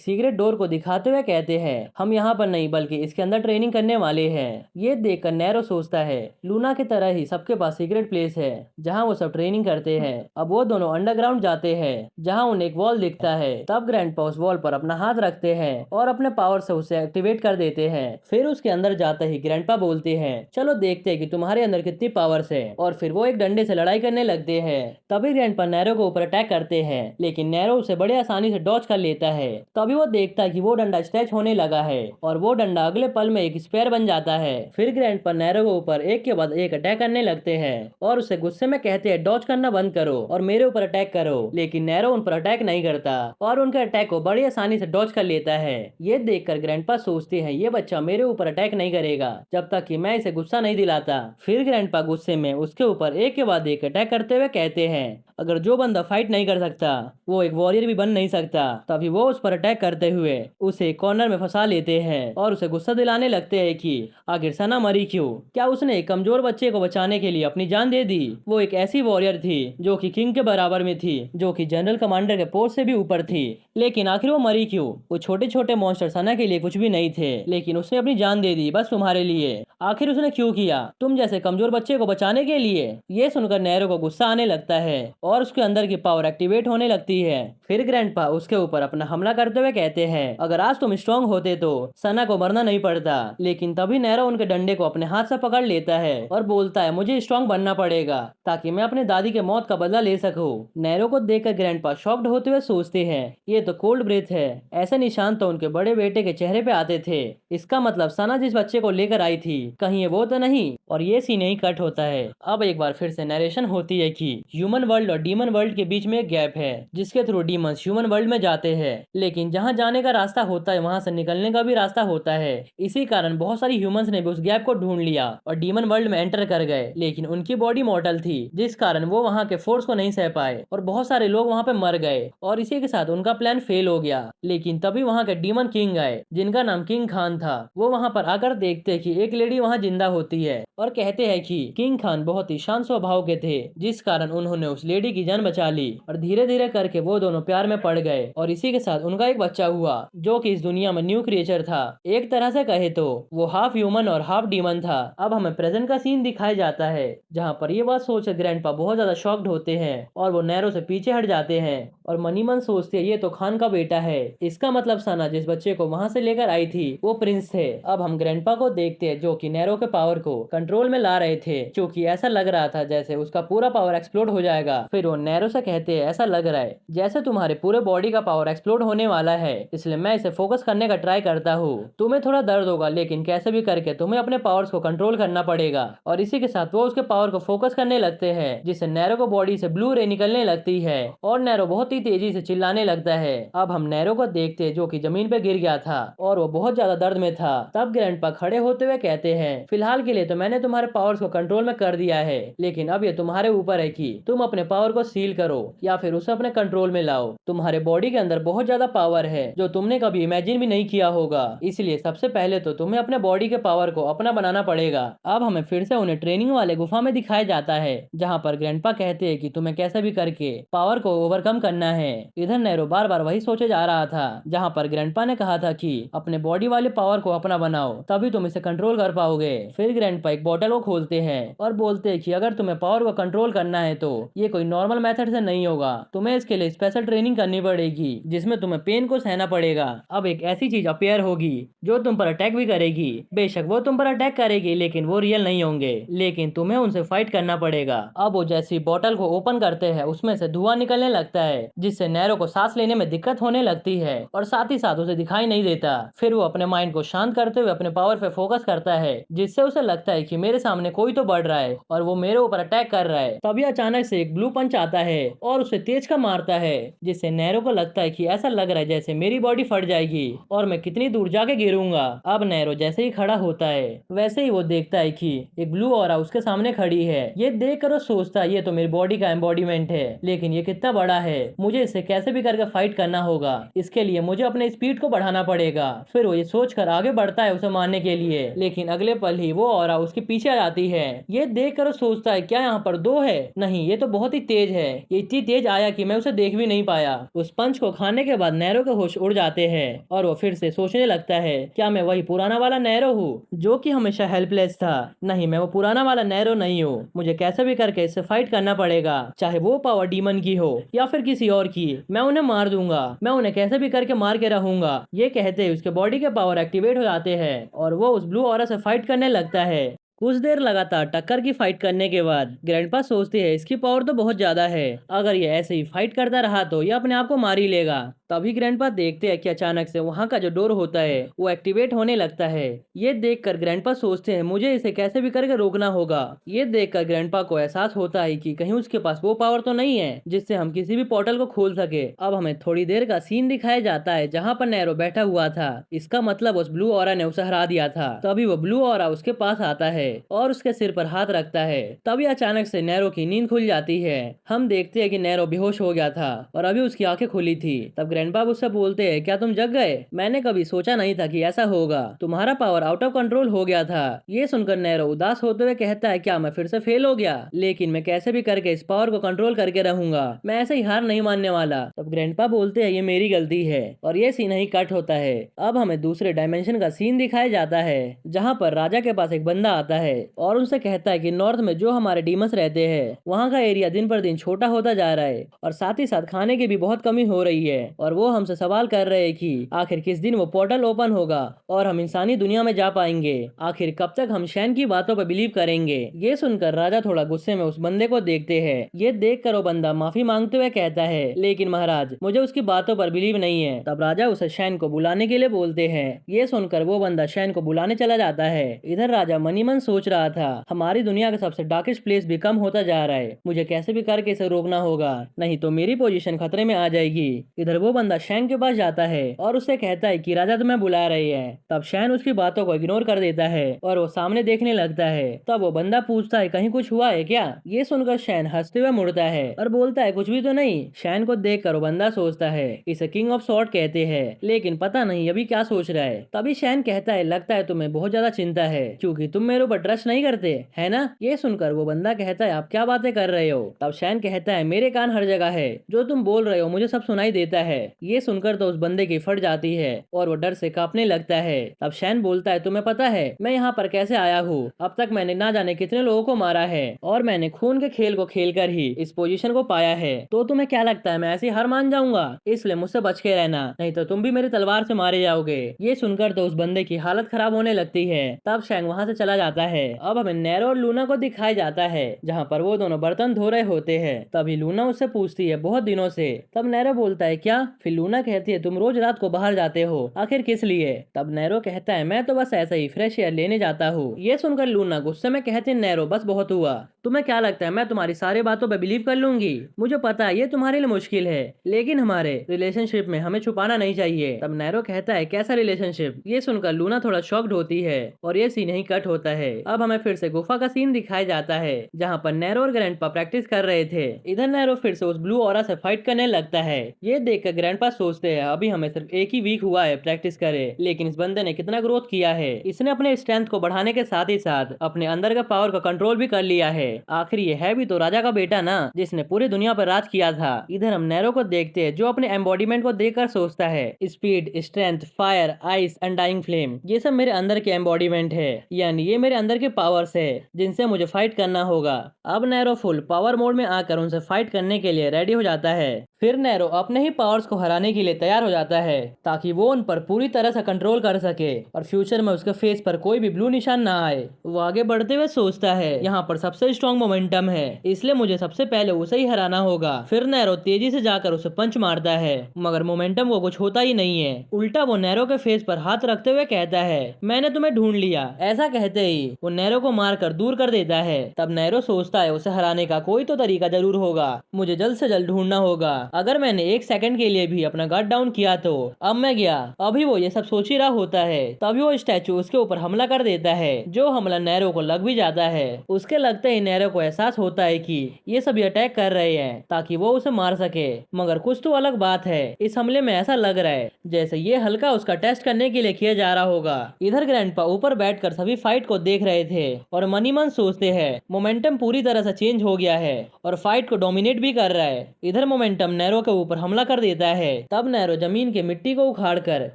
[SPEAKER 1] सीक्रेट डोर को दिखाते हुए कहते हैं, हम यहाँ पर नहीं बल्कि इसके अंदर ट्रेनिंग करने वाले हैं। ये देखकर नैरो सोचता है, लूना की तरह ही सबके पास सीक्रेट प्लेस है जहाँ वो सब ट्रेनिंग करते हैं। अब वो दोनों अंडरग्राउंड जाते हैं जहाँ उन्हें एक वॉल दिखता है। तब ग्रैंडपा उस वॉल पर अपना हाथ रखते हैं और अपने पावर से उसे एक्टिवेट कर देते हैं। फिर उसके अंदर जाते ही ग्रैंडपा बोलते हैं, चलो देखते हैं कि तुम्हारे अंदर कितनी पावर्स है, और फिर वो एक डंडे से लड़ाई करने लगते हैं। तभी ग्रैंडपा नैरो को ऊपर अटैक करते हैं, लेकिन नैरो उसे बड़े आसानी से डॉच कर लेता है। तभी वो देखता है कि वो डंडा स्ट्रेच होने लगा है और वो डंडा अगले पल में एक स्पेयर बन जाता है। फिर ग्रैंडपा नैरो को ऊपर एक के बाद एक अटैक करने लगते हैं और उसे गुस्से में कहते हैं, डॉच करना बंद करो और मेरे ऊपर अटैक करो। लेकिन नैरो उन पर अटैक नहीं करता और उनके अटैक को बड़ी आसानी से डॉच कर लेता है। ये देखकर ग्रैंडपा सोचते हैं, ये बच्चा मेरे ऊपर अटैक नहीं करेगा जब तक कि मैं इसे गुस्सा नहीं दिलाता। फिर ग्रैंडपा गुस्से में उसके ऊपर एक के बाद एक अटैक करते हुए कहते हैं, अगर जो बंदा फाइट नहीं कर सकता वो एक वॉरियर भी बन नहीं सकता। तभी वो उस पर अटैक करते हुए उसे कॉर्नर में फंसा लेते हैं और उसे गुस्सा दिलाने लगते हैं कि आखिर सना मरी क्यों, क्या उसने एक कमजोर बच्चे को बचाने के लिए अपनी जान दे दी। वो एक ऐसी वॉरियर थी जो कि किंग के बराबर में थी, जो कि जनरल कमांडर के पोस्ट से भी ऊपर थी, लेकिन आखिर वो मरी क्यों। वो छोटे छोटे मॉन्स्टर सना के लिए कुछ भी नहीं थे, लेकिन उसने अपनी जान दे दी बस तुम्हारे लिए। आखिर उसने क्यों किया, तुम जैसे कमजोर बच्चे को बचाने के लिए। ये सुनकर नैरो को गुस्सा आने लगता है और उसके अंदर की पावर एक्टिवेट होने लगती है। फिर ग्रैंडपा उसके ऊपर अपना हमला करते हुए कहते हैं, अगर आज तुम स्ट्रांग होते तो सना को मरना नहीं पड़ता। लेकिन तभी नैरो उनके डंडे को अपने हाथ से पकड़ लेता है और बोलता है, मुझे स्ट्रांग बनना पड़ेगा ताकि मैं अपने दादी के मौत का बदला ले सकूं। नैरो को देखकर ग्रैंडपा शॉक्ड होते हुए सोचते हैं, ये तो कोल्ड ब्रेथ है, ऐसे निशान तो उनके बड़े बेटे के चेहरे पे आते थे, इसका मतलब सना जिस बच्चे को लेकर आई थी कहीं ये वो तो नहीं। और ये सीन ही कट होता है। अब एक बार फिर से नरेशन होती है कि ह्यूमन वर्ल्ड और डीमन वर्ल्ड के बीच में एक गैप है जिसके थ्रू डीमंस ह्यूमन वर्ल्ड में जाते हैं, लेकिन जहाँ जाने का रास्ता होता है वहाँ से निकलने का भी रास्ता होता है। इसी कारण बहुत सारी ह्यूमंस ने भी उस गैप को ढूंढ लिया और डीमन वर्ल्ड में एंटर कर गए, लेकिन उनकी बॉडी मॉर्टल थी जिस कारण वो वहाँ के फोर्स को नहीं सह पाए और बहुत सारे लोग वहाँ पे मर गए और इसी के साथ उनका प्लान फेल हो गया। लेकिन तभी वहाँ के डीमन किंग आए जिनका नाम किंग खान था। वो वहाँ पर आकर देखते कि एक लेडी वहाँ जिंदा होती है और कहते हैं कि किंग खान बहुत ही शांत स्वभाव के थे, जिस कारण उन्होंने उस लेडी की जान बचा ली और धीरे धीरे करके वो दोनों प्यार में पड़ गए और इसी के साथ उनका एक बच्चा हुआ जो कि इस दुनिया में न्यू क्रिएचर था। एक तरह से कहे तो वो हाफ ह्यूमन और हाफ डीमन था। अब हमें प्रेजेंट का सीन दिखाया जाता है जहाँ पर ये बात सोचकर ग्रैंडपा बहुत ज्यादा शॉक्ड होते हैं और वो नैरो से पीछे हट जाते हैं और मनी मन सोचते हैं ये तो खान का बेटा है, इसका मतलब सना जिस बच्चे को वहां से लेकर आई थी वो प्रिंस थे। अब हम ग्रैंडपा को देखते हैं जो कि नैरो के पावर को कंट्रोल में ला रहे थे, क्योंकि ऐसा लग रहा था जैसे उसका पूरा पावर एक्सप्लोड हो जाएगा। फिर वो नैरो से कहते हैं ऐसा लग रहा है जैसे तुम्हारे पूरे बॉडी का पावर एक्सप्लोड होने वाला है, इसलिए मैं इसे फोकस करने का ट्राई करता हूँ। तुम्हें थोड़ा दर्द होगा लेकिन कैसे भी करके तुम्हें अपने पावर्स को कंट्रोल करना पड़ेगा। और इसी के साथ वो उसके पावर को फोकस करने लगते हैं जिससे नैरो को बॉडी से ब्लू रे निकलने लगती है और नैरो बहुत ही तेजी से चिल्लाने लगता है। अब हम नैरो को देखते हैं जो कि जमीन पे गिर गया था और वो बहुत ज्यादा दर्द में था। तब ग्रैंडपा खड़े होते हुए कहते हैं फिलहाल के लिए तो मैंने तुम्हारे पावर्स को कंट्रोल में कर दिया है, लेकिन अब ये तुम्हारे ऊपर है कि तुम अपने पावर को सील करो या फिर उसे अपने कंट्रोल में लाओ। तुम्हारे बॉडी के अंदर बहुत ज्यादा पावर है जो तुमने कभी इमेजिन भी नहीं किया होगा, इसलिए सबसे पहले तो तुम्हें अपने बॉडी के पावर को अपना बनाना पड़ेगा। अब हमें फिर से उन्हें ट्रेनिंग वाले गुफा में दिखाया जाता है जहाँ पर ग्रैंडपा कहते हैं कि तुम्हें कैसे भी करके पावर को ओवरकम करना है। इधर नैरो बार बार वही सोचे जा रहा था जहाँ पर ग्रैंडपा ने कहा था कि अपने बॉडी वाले पावर को अपना बनाओ तभी तुम इसे कंट्रोल कर पाओगे। फिर ग्रैंडपा एक बोतल को खोलते हैं और बोलते हैं कि अगर तुम्हें पावर को कंट्रोल करना है तो ये कोई नॉर्मल मेथड से नहीं होगा, तुम्हें इसके लिए स्पेशल ट्रेनिंग करनी पड़ेगी जिसमें तुम्हें पेन को सहना पड़ेगा। अब एक ऐसी चीज अपेयर होगी जो तुम पर अटैक भी करेगी, बेशक वो तुम पर अटैक करेगी लेकिन वो रियल नहीं होंगे, लेकिन तुम्हें उनसे फाइट करना पड़ेगा। अब वो जैसी बोतल को ओपन करते हैं उसमें से धुआं निकलने लगता है जिससे नैरो को सांस लेने में दिक्कत होने लगती है और साथ ही साथ उसे दिखाई नहीं देता। फिर वो अपने माइंड को शांत करते हुए अपने पावर पे फोकस करता है जिससे उसे लगता है कि मेरे सामने कोई तो बढ़ रहा है और वो मेरे ऊपर अटैक कर रहा है। तभी अचानक से एक ब्लू पंच आता है और उसे तेज का मारता है जिससे नैरो को लगता है कि ऐसा लग रहा है जैसे मेरी बॉडी फट जाएगी और मैं कितनी दूर जाके गिरूंगा। अब नैरो जैसे ही खड़ा होता है वैसे ही वो देखता है कि एक ब्लू ऑरा उसके सामने खड़ी है। ये देख कर वो सोचता है ये तो मेरी बॉडी का एम्बॉडीमेंट है, लेकिन ये कितना बड़ा है, मुझे इसे कैसे भी करके फाइट करना होगा, इसके लिए मुझे अपने स्पीड को बढ़ाना पड़ेगा। फिर वो ये सोचकर आगे बढ़ता है उसे मारने के लिए, लेकिन अगले पल ही वो ऑरा उसके पीछे आ जाती है। ये देख कर वो सोचता है क्या यहाँ पर दो है, नहीं ये तो बहुत ही तेज है, ये इतनी तेज आया कि मैं उसे देख भी नहीं पाया। उस पंच को खाने के बाद नैरो के होश उड़ जाते हैं और वो फिर से सोचने लगता है क्या मैं वही पुराना वाला नैरो हूँ जो कि हमेशा हेल्पलेस था। नहीं, मैं वो पुराना वाला नैरो नहीं हूँ, मुझे कैसे भी करके इससे फाइट करना पड़ेगा, चाहे वो पावर डीमन की हो या फिर किसी और की, मैं उन्हें मार दूंगा, मैं उन्हें कैसे भी करके मार के रहूंगा। ये कहते ही उसके बॉडी के पावर एक्टिवेट हो जाते हैं और वो उस ब्लू ऑरा से फाइट करने लगता है। कुछ देर लगातार टक्कर की फाइट करने के बाद ग्रैंडपा सोचते हैं इसकी पावर तो बहुत ज्यादा है, अगर ये ऐसे ही फाइट करता रहा तो ये अपने आप को मार ही लेगा। तभी ग्रैंडपा देखते हैं कि अचानक से वहां का जो डोर होता है वो एक्टिवेट होने लगता है। ये देखकर ग्रैंडपा सोचते हैं मुझे इसे कैसे भी करके रोकना होगा। ये देखकर ग्रैंडपा को एहसास होता है कि कहीं उसके पास वो पावर तो नहीं है जिससे हम किसी भी पोर्टल को खोल सके। अब हमें थोड़ी देर का सीन दिखाया जाता है जहाँ पर नैरो बैठा हुआ था, इसका मतलब उस ब्लू ऑरा ने उसे हरा दिया था। तभी वो ब्लू ऑरा उसके पास आता है और उसके सिर पर हाथ रखता है। तभी अचानक से नैरो की नींद खुल जाती है। हम देखते हैं कि नैरो बेहोश हो गया था और अभी उसकी आंखें खुली थी। तब ग्रैंडपा उससे बोलते हैं क्या तुम जग गए, मैंने कभी सोचा नहीं था कि ऐसा होगा, तुम्हारा पावर आउट ऑफ कंट्रोल हो गया था। ये सुनकर नैरो उदास होते हुए कहता है क्या मैं फिर से फेल हो गया, लेकिन मैं कैसे भी करके इस पावर को कंट्रोल करके रहूंगा, मैं ऐसे ही हार नहीं मानने वाला। तब ग्रैंडपा बोलते हैं ये मेरी गलती है और ये सीन ही कट होता है। अब हमें दूसरे डायमेंशन का सीन दिखाया जाता है जहाँ पर राजा के पास एक बंदा आता है और उनसे कहता है कि नॉर्थ में जो हमारे डीमंस रहते हैं वहाँ का एरिया दिन पर दिन छोटा होता जा रहा है और साथ ही साथ खाने की भी बहुत कमी हो रही है और वो हमसे सवाल कर रहे हैं कि आखिर किस दिन वो पोर्टल ओपन होगा और हम इंसानी दुनिया में जा पाएंगे, आखिर कब तक हम शैन की बातों पर बिलीव करेंगे। ये सुनकर राजा थोड़ा गुस्से में उस बंदे को देखते हैं। ये देखकर वो बंदा माफी मांगते हुए कहता है लेकिन महाराज मुझे उसकी बातों पर बिलीव नहीं है। तब राजा उसे शैन को बुलाने के लिए बोलते हैं। ये सुनकर वो बंदा शैन को बुलाने चला जाता है। इधर राजा मनी मन सोच रहा था हमारी दुनिया का सबसे डार्केस्ट प्लेस भी कम होता जा रहा है, मुझे कैसे भी करके इसे रोकना होगा, नहीं तो मेरी पोजीशन खतरे में आ जाएगी। इधर वो बंदा शैन के पास जाता है और उससे कहता है कि राजा तुम्हें बुला रही है। तब शैन उसकी बातों को इग्नोर कर देता है और वो सामने देखने लगता है। तब वो बंदा पूछता है कहीं कुछ हुआ है क्या। ये सुनकर शैन हंसते हुए मुड़ता है और बोलता है कुछ भी तो नहीं। शैन को देखकर वो बंदा सोचता है इसे किंग ऑफ सॉर्ड कहते हैं, लेकिन पता नहीं अभी क्या सोच रहा है। तभी शैन कहता है लगता है तुम्हें बहुत ज्यादा चिंता है क्योंकि तुम मेरे ऊपर ट्रस्ट नहीं करते है ना। ये सुनकर वो बंदा कहता है आप क्या बातें कर रहे हो। तब शैन कहता है मेरे कान हर जगह है, जो तुम बोल रहे हो मुझे सब सुनाई देता है। ये सुनकर तो उस बंदे की फट जाती है और वो डर से कांपने लगता है। तब शैन बोलता है तुम्हें पता है मैं यहाँ पर कैसे आया हूँ। अब तक मैंने ना जाने कितने लोगों को मारा है और मैंने खून के खेल को खेलकर ही इस पोजीशन को पाया है। तो तुम्हें क्या लगता है मैं ऐसी हार मान जाऊंगा। इसलिए मुझसे बच के रहना, नहीं तो तुम भी मेरी तलवार से मारे जाओगे। ये सुनकर तो उस बंदे की हालत खराब होने लगती है। तब शैंग वहाँ से चला जाता है। अब हमें नैरो और लूना को दिखाया जाता है जहाँ पर वो दोनों बर्तन धो रहे होते हैं। तभी लूना उससे पूछती है बहुत दिनों से। तब नैरो बोलता है क्या। फिर लूना कहती है तुम रोज रात को बाहर जाते हो आखिर किस लिए। तब नैरो कहता है मैं तो बस ऐसे ही फ्रेश एयर लेने जाता हूँ। ये सुनकर लूना गुस्से में कहती है नैरो बस बहुत हुआ, तुम्हें क्या लगता है मैं तुम्हारी सारी बातों पे बिलीव कर लूंगी। मुझे पता है ये तुम्हारे लिए मुश्किल है, लेकिन हमारे रिलेशनशिप में हमें छुपाना नहीं चाहिए। तब नैरो कहता है कैसा रिलेशनशिप। ये सुनकर लूना थोड़ा शॉक्ड होती है और ये सीन यहीं कट होता है। अब हमें फिर से गुफा का सीन दिखाया जाता है जहाँ पर नैरो और ग्रैंडपा प्रैक्टिस कर रहे थे। इधर नैरो फिर से उस ब्लू ऑरा से फाइट करने लगता है। ये देखकर ग्रैंडपा सोचते हैं अभी हमें सिर्फ एक ही वीक हुआ है प्रैक्टिस करे, लेकिन इस बंदे ने कितना ग्रोथ किया है। इसने अपने स्ट्रेंथ को बढ़ाने के साथ ही साथ अपने अंदर का पावर को कंट्रोल भी कर लिया है। आखिर ये है भी तो राजा का बेटा ना, जिसने पूरी दुनिया पर राज किया था। इधर हम नैरो को देखते हैं जो अपने एम्बॉडीमेंट को देखकर सोचता है speed, strength, fire, ice, undying flame, ये सब मेरे अंदर के एम्बॉडीमेंट है, यानी ये मेरे अंदर के पावर्स है जिनसे मुझे फाइट करना होगा। अब नैरो फुल पावर मोड में आकर उनसे फाइट करने के लिए रेडी हो जाता है। फिर नैरो अपने ही पावर्स को हराने के लिए तैयार हो जाता है ताकि वो उन पर पूरी तरह से कंट्रोल कर सके और फ्यूचर में उसके फेस पर कोई भी ब्लू निशान ना आए। वो आगे बढ़ते हुए सोचता है यहाँ पर सबसे स्ट्रॉन्ग मोमेंटम है, इसलिए मुझे सबसे पहले उसे ही हराना होगा। फिर नैरो तेजी से जाकर उसे पंच मारता है मगर मोमेंटम को कुछ होता ही नहीं है। उल्टा वो नैरो के फेस पर हाथ रखते हुए कहता है मैंने तुम्हें ढूंढ लिया। ऐसा कहते ही वो नैरो को मारकर दूर कर देता है। तब नैरो सोचता है उसे हराने का कोई तो तरीका जरूर होगा, मुझे जल्द से जल्द ढूंढना होगा। अगर मैंने एक सेकंड के लिए भी अपना गार्ड डाउन किया तो अब मैं गया। अभी वो ये सब सोच ही रहा होता है तभी वो स्टैचू उसके ऊपर हमला कर देता है, जो हमला नैरो को लग भी जाता है। उसके लगते ही नैरो को एहसास होता है कि ये सभी अटैक कर रहे हैं ताकि वो उसे मार सके, मगर कुछ तो अलग बात है। इस हमले में ऐसा लग रहा है जैसे ये हल्का उसका टेस्ट करने के लिए किया जा रहा होगा। इधर ग्रैंडपा ऊपर बैठकर सभी फाइट को देख रहे थे और मनी मन सोचते हैं मोमेंटम पूरी तरह से चेंज हो गया है और फाइट को डोमिनेट भी कर रहा है। इधर मोमेंटम नैरो के ऊपर हमला कर देता है। तब नैरो जमीन के मिट्टी को उखाड़कर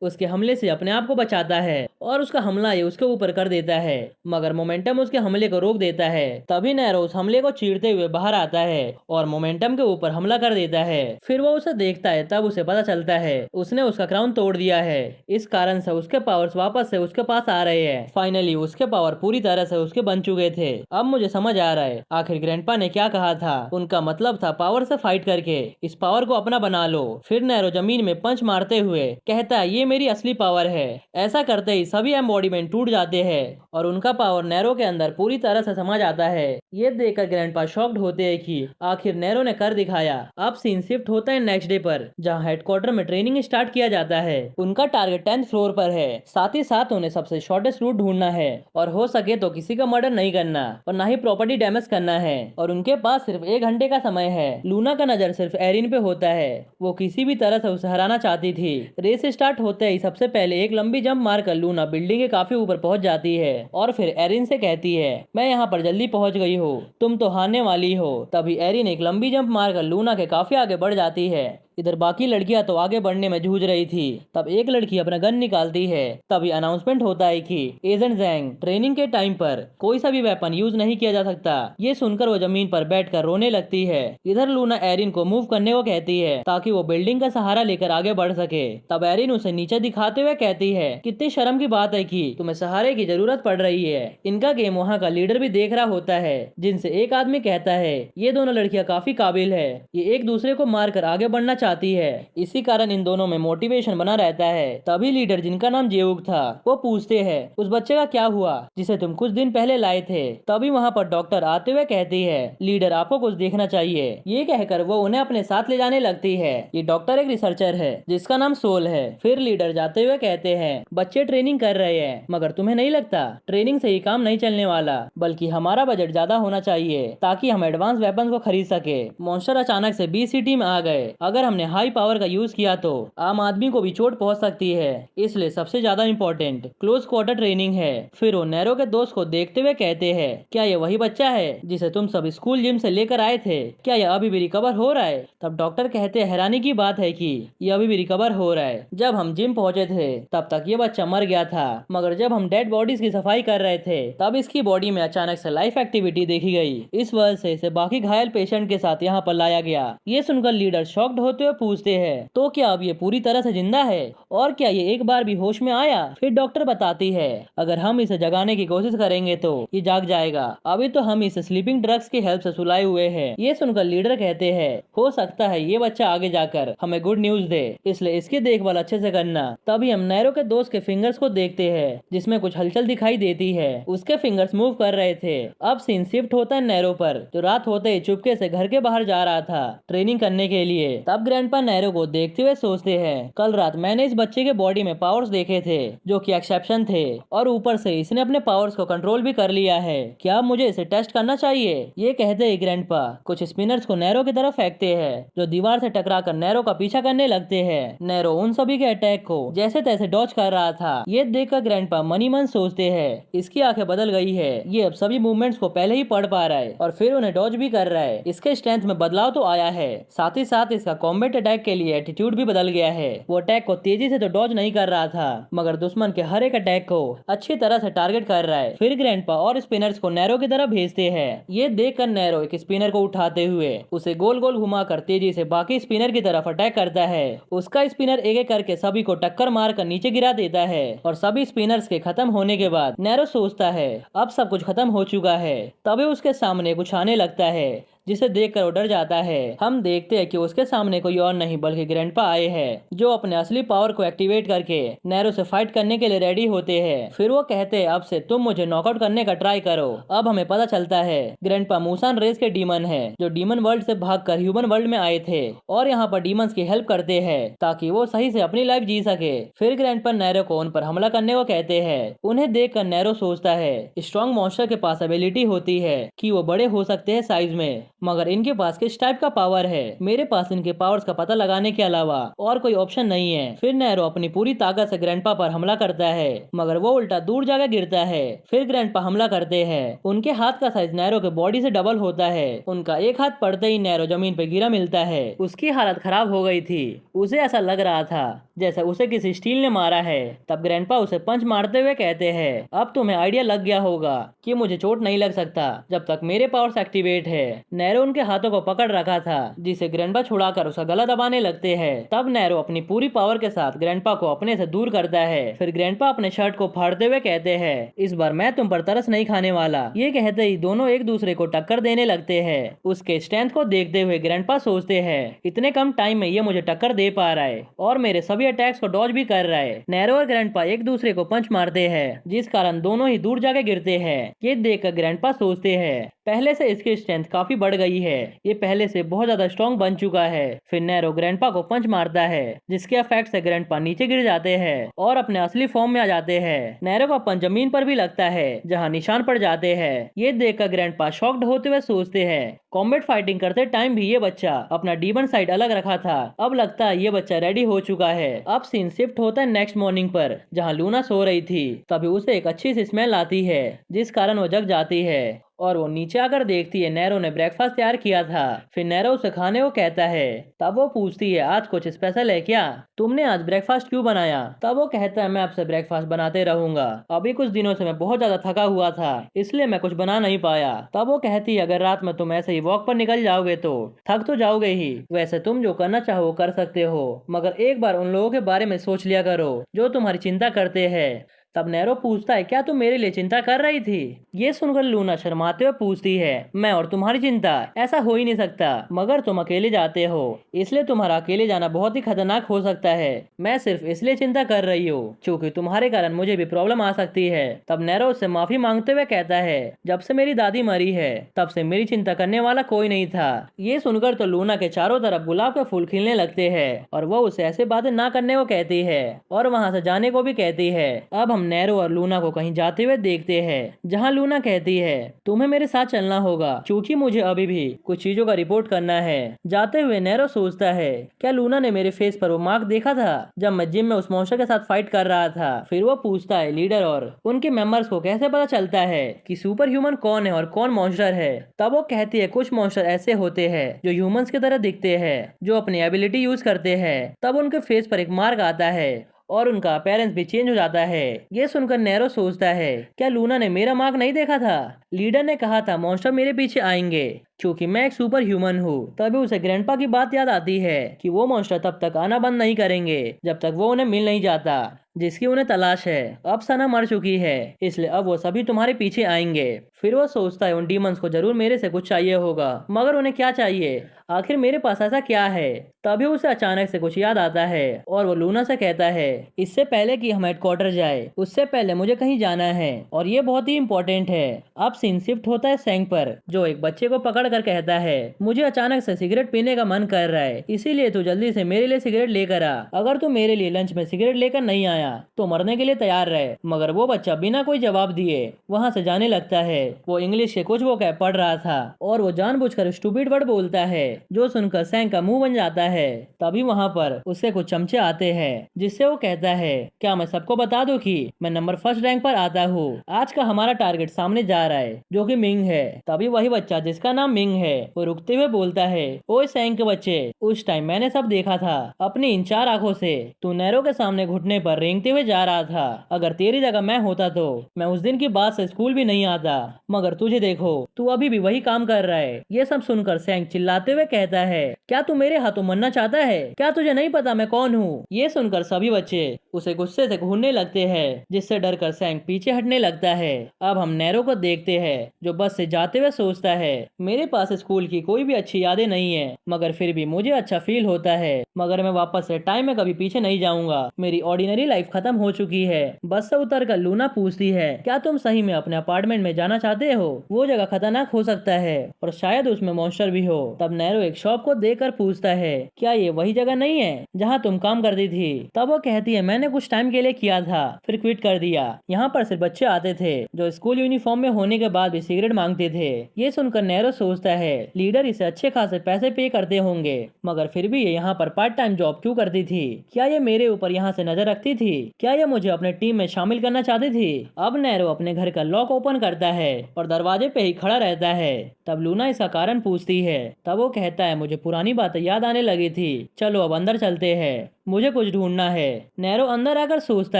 [SPEAKER 1] उसके हमले से अपने आप को बचाता है और उसका हमला ये उसके ऊपर कर देता है, मगर मोमेंटम उसके हमले को रोक देता है। तभी नैरो उस हमले को चीरते हुए बाहर आता है और मोमेंटम के ऊपर हमला कर देता है। फिर वो उसे देखता है तब उसे पता चलता है उसने उसका क्राउन तोड़ दिया है। इस कारण से उसके पावर्स वापस से उसके पास आ रहे हैं। फाइनली उसके पावर पूरी तरह से उसके बन चुके थे। अब मुझे समझ आ रहा है आखिर ग्रैंडपा ने क्या कहा था। उनका मतलब था पावर से फाइट करके इस पावर को अपना बना लो। फिर नैरो जमीन में पंच मारते हुए कहता है ये मेरी असली पावर है। ऐसा करते ही सभी एम्बॉडीमेंट टूट जाते हैं और उनका पावर नैरो के अंदर पूरी तरह से समा जाता है। ये देखकर ग्रैंडपा शॉक्ड होते हैं कि आखिर नैरो ने कर दिखाया। अब सीन शिफ्ट होता है नेक्स्ट डे पर जहाँ हेडक्वार्टर में ट्रेनिंग स्टार्ट किया जाता है। उनका टारगेट 10th फ्लोर पर है, साथ ही साथ उन्हें सबसे शॉर्टेस्ट रूट ढूंढना है और हो सके तो किसी का मर्डर नहीं करना और ना ही प्रॉपर्टी डैमेज करना है। और उनके पास सिर्फ 1 घंटे का समय है। लूना का नजर सिर्फ एरिन पे होता है, वो किसी भी तरह से उसे हराना चाहती थी। रेस स्टार्ट होते ही सबसे पहले एक लंबी जंप मारकर लूना बिल्डिंग के काफी ऊपर पहुंच जाती है और फिर एरिन से कहती है मैं यहाँ पर जल्दी पहुंच गई हूँ, तुम तो हारने वाली हो। तभी एरिन एक लंबी जंप मारकर लूना के काफी आगे बढ़ जाती है। इधर बाकी लड़कियां तो आगे बढ़ने में जूझ रही थी। तब एक लड़की अपना गन निकालती है। तभी अनाउंसमेंट होता है कि एजेंट जैंग ट्रेनिंग के टाइम पर कोई सा भी वेपन यूज नहीं किया जा सकता। ये सुनकर वो जमीन पर बैठकर रोने लगती है। इधर लूना एरिन को मूव करने को कहती है ताकि वो बिल्डिंग का सहारा लेकर आगे बढ़ सके। तब एरिन उसे नीचे दिखाते हुए कहती है कितनी शर्म की बात है कि तुम्हें सहारे की जरूरत पड़ रही है। इनका गेम वहाँ का लीडर भी देख रहा होता है, जिनसे एक आदमी कहता है ये दोनों लड़कियां काफी काबिल है, ये एक दूसरे को मारकर आगे बढ़ना आती है। इसी कारण इन दोनों में मोटिवेशन बना रहता है। तभी लीडर, जिनका नाम जेउक था, वो पूछते हैं उस बच्चे का क्या हुआ जिसे तुम कुछ दिन पहले लाए थे। तभी वहाँ पर डॉक्टर आते हुए कहती है, लीडर आपको कुछ देखना चाहिए। ये कहकर वो उन्हें अपने साथ ले जाने लगती है। ये डॉक्टर एक रिसर्चर है जिसका नाम सोल है। फिर लीडर जाते हुए कहते हैं, बच्चे ट्रेनिंग कर रहे हैं, मगर तुम्हें नहीं लगता ट्रेनिंग से ही काम नहीं चलने वाला, बल्कि हमारा बजट ज्यादा होना चाहिए ताकि हम एडवांस वेपन्स को खरीद सके। मॉन्स्टर अचानक से बी सिटी में आ गए। अगर हमने हाई पावर का यूज किया तो आम आदमी को भी चोट पहुंच सकती है, इसलिए सबसे ज्यादा इंपॉर्टेंट क्लोज क्वार्टर ट्रेनिंग है। फिर वो नैरो के दोस्त को देखते हुए कहते हैं, क्या ये वही बच्चा है जिसे तुम सब स्कूल जिम से लेकर आए थे? क्या यह अभी भी रिकवर हो रहा है? तब डॉक्टर कहते हैं, हैरानी की बात है कि यह अभी भी रिकवर हो रहा है। जब हम जिम पहुंचे थे तब तक ये बच्चा मर गया था, मगर जब हम डेड बॉडीज की सफाई कर रहे थे तब इसकी बॉडी में अचानक से लाइफ एक्टिविटी देखी गई। इस वजह से इसे बाकी घायल पेशेंट के साथ यहाँ पर लाया गया। ये सुनकर लीडर शॉक्ड होते हुए पूछते हैं, तो क्या अब ये पूरी तरह से जिंदा है और क्या ये एक बार भी होश में आया? फिर डॉक्टर बताती है, अगर हम इसे जगाने की कोशिश करेंगे तो ये जाग जाएगा। अभी तो हम इसे स्लीपिंग ड्रग्स की हेल्प से सुलाए हुए हैं। ये सुनकर लीडर कहते हैं, हो सकता है ये बच्चा आगे जाकर हमें गुड न्यूज दे, इसलिए इसकी देखभाल अच्छे से करना। तभी हम नैरो के दोस्त के फिंगर्स को देखते हैं जिसमें कुछ हलचल दिखाई देती है। उसके फिंगर्स मूव कर रहे थे। अब सीन शिफ्ट होता है नैरो पर, जो रात होते ही चुपके से घर के बाहर जा रहा था ट्रेनिंग करने के लिए। तब ग्रैंडपा नैरो को देखते हुए सोचते हैं, कल रात मैंने इस बच्चे के बॉडी में पावर्स देखे थे जो कि एक्सेप्शन थे, और ऊपर से इसने अपने पावर्स को कंट्रोल भी कर लिया है। क्या अब मुझे इसे टेस्ट करना चाहिए? ये कहते ही ग्रैंडपा कुछ स्पिनर्स को नैरो की तरफ फेंकते हैं जो दीवार से टकराकर नैरो का पीछा करने लगते हैं। नैरो उन सभी के अटैक को जैसे तैसे डॉज कर रहा था। ये देखकर ग्रैंडपा मनी मन सोचते हैं, इसकी आंखें बदल गई है, ये अब सभी मूवमेंट्स को पहले ही पढ़ पा रहा है और फिर उन्हें डॉज भी कर रहा है। इसके स्ट्रेंथ में बदलाव तो आया है, साथ ही साथ इसका कॉम्बैट अटैक के लिए एटीट्यूड भी बदल गया है। वो अटैक को तेजी से तो डॉज नहीं कर रहा था, मगर दुश्मन के हर एक अटैक को अच्छी तरह से टारगेट कर रहा है। फिर ग्रैंडपा और स्पिनर्स को नैरो की तरफ भेजते हैं। ये देखकर नैरो एक स्पिनर को उठाते हुए उसे गोल गोल घुमाकर तेजी से बाकी स्पिनर की तरफ अटैक करता है। उसका स्पिनर एक एक करके सभी को टक्कर मारकर नीचे गिरा देता है और सभी स्पिनर्स के खत्म होने के बाद नैरो सोचता है अब सब कुछ खत्म हो चुका है। तभी उसके सामने कुछ आने लगता है जिसे देखकर वो डर जाता है। हम देखते हैं कि उसके सामने कोई और नहीं बल्कि ग्रैंडपा आए हैं, जो अपने असली पावर को एक्टिवेट करके नैरो से फाइट करने के लिए रेडी होते हैं। फिर वो कहते हैं, अब से तुम मुझे नॉकआउट करने का ट्राई करो। अब हमें पता चलता है ग्रैंडपा मूसान रेस के डीमन है, जो डीमन वर्ल्ड से भागकर ह्यूमन वर्ल्ड में आए थे और यहाँ पर डीमंस की हेल्प करते हैं ताकि वो सही से अपनी लाइफ जी सके। फिर ग्रैंडपा नैरो को उन पर हमला करने को कहते हैं। उन्हें देखकर नैरो सोचता है, स्ट्रॉन्ग मॉन्स्टर के पास एबिलिटी होती है कि वो बड़े हो सकते हैं साइज में, मगर इनके पास किस टाइप का पावर है? मेरे पास इनके पावर्स का पता लगाने के अलावा और कोई ऑप्शन नहीं है। फिर नैरो अपनी पूरी ताकत से ग्रैंडपा पर हमला करता है, मगर वो उल्टा दूर जाकर गिरता है। फिर ग्रैंडपा हमला करते हैं। उनके हाथ का साइज नैरो के बॉडी से डबल होता है। उनका एक हाथ पड़ते ही नैरो जमीन पे गिरा मिलता है। उसकी हालत खराब हो गई थी, उसे ऐसा लग रहा था जैसे उसे किसी स्टील ने मारा है। तब ग्रैंडपा उसे पंच मारते हुए कहते हैं, अब तुम्हें आइडिया लग गया होगा कि मुझे चोट नहीं लग सकता जब तक मेरे पावर्स एक्टिवेट है। नैरो उनके हाथों को पकड़ रखा था, जिसे ग्रैंडपा छुड़ाकर उसका गला दबाने लगते हैं। तब नैरो अपनी पूरी पावर के साथ ग्रैंडपा को अपने से दूर करता है। फिर ग्रैंडपा अपने शर्ट को फाड़ते हुए कहते हैं, इस बार मैं तुम पर तरस नहीं खाने वाला। ये कहते ही दोनों एक दूसरे को टक्कर देने लगते हैं। उसके स्ट्रेंथ को देखते हुए ग्रैंडपा सोचते हैं, इतने कम टाइम में ये मुझे टक्कर दे पा रहा है और मेरे सभी अटैक्स को डॉज भी कर रहा है। नैरो और ग्रैंडपा एक दूसरे को पंच मारते हैं, जिस कारण दोनों ही दूर जाके गिरते हैं। ये देखकर ग्रैंडपा सोचते हैं, पहले से इसकी स्ट्रेंथ काफी बढ़ गई है, ये पहले से बहुत ज्यादा स्ट्रॉन्ग बन चुका है। फिर नैरो ग्रैंडपा को पंच मारता है, जिसके इफेक्ट से ग्रैंडपा नीचे गिर जाते हैं और अपने असली फॉर्म में आ जाते हैं। नैरो का पंच जमीन पर भी लगता है, जहां निशान पड़ जाते हैं। ये देखकर ग्रैंडपा शॉक्ड होते हुए सोचते हैं, कॉम्बैट फाइटिंग करते टाइम भी ये बच्चा अपना डीमन साइड अलग रखा था, अब लगता है ये बच्चा रेडी हो चुका है। अब सीन शिफ्ट होता है नेक्स्ट मॉर्निंग पर, जहां लूना सो रही थी। तभी उसे एक अच्छी सी स्मेल आती है, जिस कारण वो जग जाती है और वो नीचे आकर देखती है नैरो ने ब्रेकफास्ट तैयार किया था। फिर नैरो उसे खाने को कहता है। तब वो पूछती है, आज कुछ स्पेशल है क्या? तुमने आज ब्रेकफास्ट क्यों बनाया? तब वो कहता है, मैं आपसे ब्रेकफास्ट बनाते रहूंगा, अभी कुछ दिनों से मैं बहुत ज्यादा थका हुआ था, इसलिए मैं कुछ बना नहीं पाया। तब वो कहती है, अगर रात में तुम ऐसे ही वॉक पर निकल जाओगे तो थक तो जाओगे ही, वैसे तुम जो करना चाहो वो कर सकते हो, मगर एक बार उन लोगों के बारे में सोच लिया करो जो तुम्हारी चिंता करते हैं। तब नैरो पूछता है, क्या तुम मेरे लिए चिंता कर रही थी? ये सुनकर लूना शर्माते हुए पूछती है, मैं और तुम्हारी चिंता? ऐसा हो ही नहीं सकता, मगर तुम अकेले जाते हो, इसलिए तुम्हारा अकेले जाना बहुत ही खतरनाक हो सकता है। मैं सिर्फ इसलिए चिंता कर रही हूँ क्योंकि तुम्हारे कारण मुझे भी प्रॉब्लम आ सकती है। तब नैरो उससे माफी मांगते हुए कहता है, जब से मेरी दादी मरी है तब से मेरी चिंता करने वाला कोई नहीं था। ये सुनकर तो लूना के चारों तरफ गुलाब के फूल खिलने लगते हैं और वो उसे ऐसे बातें ना करने को कहती है और वहाँ से जाने को भी कहती है। अब हम नैरो और लूना को कहीं जाते हुए देखते हैं, जहाँ लूना कहती है, तुम्हें मेरे साथ चलना होगा क्योंकि मुझे अभी भी कुछ चीजों का रिपोर्ट करना है। जाते हुए नैरो सोचता है, क्या लूना ने मेरे फेस पर वो मार्क देखा था जब मैं जिम में उस मॉन्स्टर के साथ फाइट कर रहा था? फिर वो पूछता है, लीडर और उनके मेंबर्स को कैसे पता चलता है कि सुपर ह्यूमन कौन है और कौन मॉन्स्टर है? तब वो कहती है, कुछ मॉन्स्टर ऐसे होते हैं जो ह्यूमंस की तरह दिखते हैं, जो अपनी एबिलिटी यूज करते हैं। तब उनके फेस पर एक मार्क आता है और उनका अपीयरेंस भी चेंज हो जाता है। ये सुनकर नैरो सोचता है, क्या लूना ने मेरा मार्क नहीं देखा था? लीडर ने कहा था मॉन्स्टर मेरे पीछे आएंगे क्योंकि मैं एक सुपर ह्यूमन हूँ। तभी उसे ग्रैंडपा की बात याद आती है कि वो मॉन्स्टर तब तक आना बंद नहीं करेंगे जब तक वो उन्हें मिल नहीं जाता जिसकी उन्हें तलाश है। अब सना मर चुकी है, इसलिए अब वो सभी तुम्हारे पीछे आएंगे। फिर वो सोचता है, उन डीमंस को जरूर मेरे से कुछ चाहिए होगा, मगर उन्हें क्या चाहिए? आखिर मेरे पास ऐसा क्या है? तभी उसे अचानक से कुछ याद आता है और वो लूना से कहता है, इससे पहले कि हम हेडक्वार्टर जाए उससे पहले मुझे कहीं जाना है और ये बहुत ही इम्पोर्टेंट है। अब सीन शिफ्ट होता है सैंग पर, जो एक बच्चे को पकड़ कर कहता है, मुझे अचानक से सिगरेट पीने का मन कर रहा है, इसीलिए तू जल्दी से मेरे लिए सिगरेट लेकर आ। अगर तू मेरे लिए लंच में सिगरेट लेकर नहीं आया तो मरने के लिए तैयार रहे। मगर वो बच्चा बिना कोई जवाब दिए वहाँ से जाने लगता है। वो इंग्लिश के कुछ वोकैब पढ़ रहा था और वो जानबूझकर स्टूपिड वर्ड बोलता है, जो सुनकर सैंग का मुंह बन जाता है। तभी वहाँ पर उससे कुछ चमचे आते हैं जिससे वो कहता है, क्या मैं सबको बता दूं कि मैं नंबर फर्स्ट रैंक पर आता हूँ? आज का हमारा टारगेट सामने जा रहा है जो कि मिंग है। तभी वही बच्चा जिसका नाम मिंग है वो रुकते हुए बोलता है, ओए सैंग के बच्चे, उस टाइम मैंने सब देखा था अपनी इन 4 आंखों से। तू नैरो के सामने घुटने पर रेंगते हुए जा रहा था। अगर तेरी जगह मैं होता तो मैं उस दिन की बात से स्कूल भी नहीं आता, मगर तुझे देखो, तू अभी भी वही काम कर रहा है। ये सब सुनकर सैंग चिल्लाते हुए कहता है, क्या तू मेरे हाथों मरना चाहता है? क्या तुझे नहीं पता मैं कौन हूँ? ये सुनकर सभी बच्चे उसे गुस्से से घूरने लगते हैं, जिससे डरकर सैंग पीछे हटने लगता है। अब हम नैरो को देखते हैं, जो बस से जाते हुए सोचता है, मेरे पास स्कूल की कोई भी अच्छी यादें नहीं है, मगर फिर भी मुझे अच्छा फील होता है। मगर मैं वापस से टाइम में कभी पीछे नहीं जाऊंगा, मेरी ऑर्डिनरी लाइफ खत्म हो चुकी है। बस से उतर कर लूना पूछती है, क्या तुम सही में अपने अपार्टमेंट में जाना चाहते हो? वो जगह खतरनाक हो सकता है और शायद उसमें मॉन्स्टर भी हो। तब नैरो एक शॉप को देखकर पूछता है, क्या ये वही जगह नहीं है जहाँ तुम काम करती थी? तब वो कहती है, मैंने कुछ टाइम के लिए किया था फिर क्विट कर दिया। यहाँ पर सिर्फ बच्चे आते थे जो स्कूल यूनिफॉर्म में होने के बाद भी सिगरेट मांगते थे। ये सुनकर नैरो सोचता है, लीडर इसे अच्छे खासे पैसे पे करते होंगे, मगर फिर भी ये यहाँ पर पार्ट टाइम जॉब क्यों करती थी? क्या ये मेरे ऊपर यहाँ से नजर रखती थी? क्या ये मुझे अपने टीम में शामिल करना चाहती थी? अब नैरो अपने घर का लॉक ओपन करता है और दरवाजे पे ही खड़ा रहता है। तब लूना इसका कारण पूछती है। तब वो कहता है, मुझे पुरानी बातें याद आने लगी थी, चलो अब अंदर चलते हैं, मुझे कुछ ढूंढना है। नैरो अंदर आकर सोचता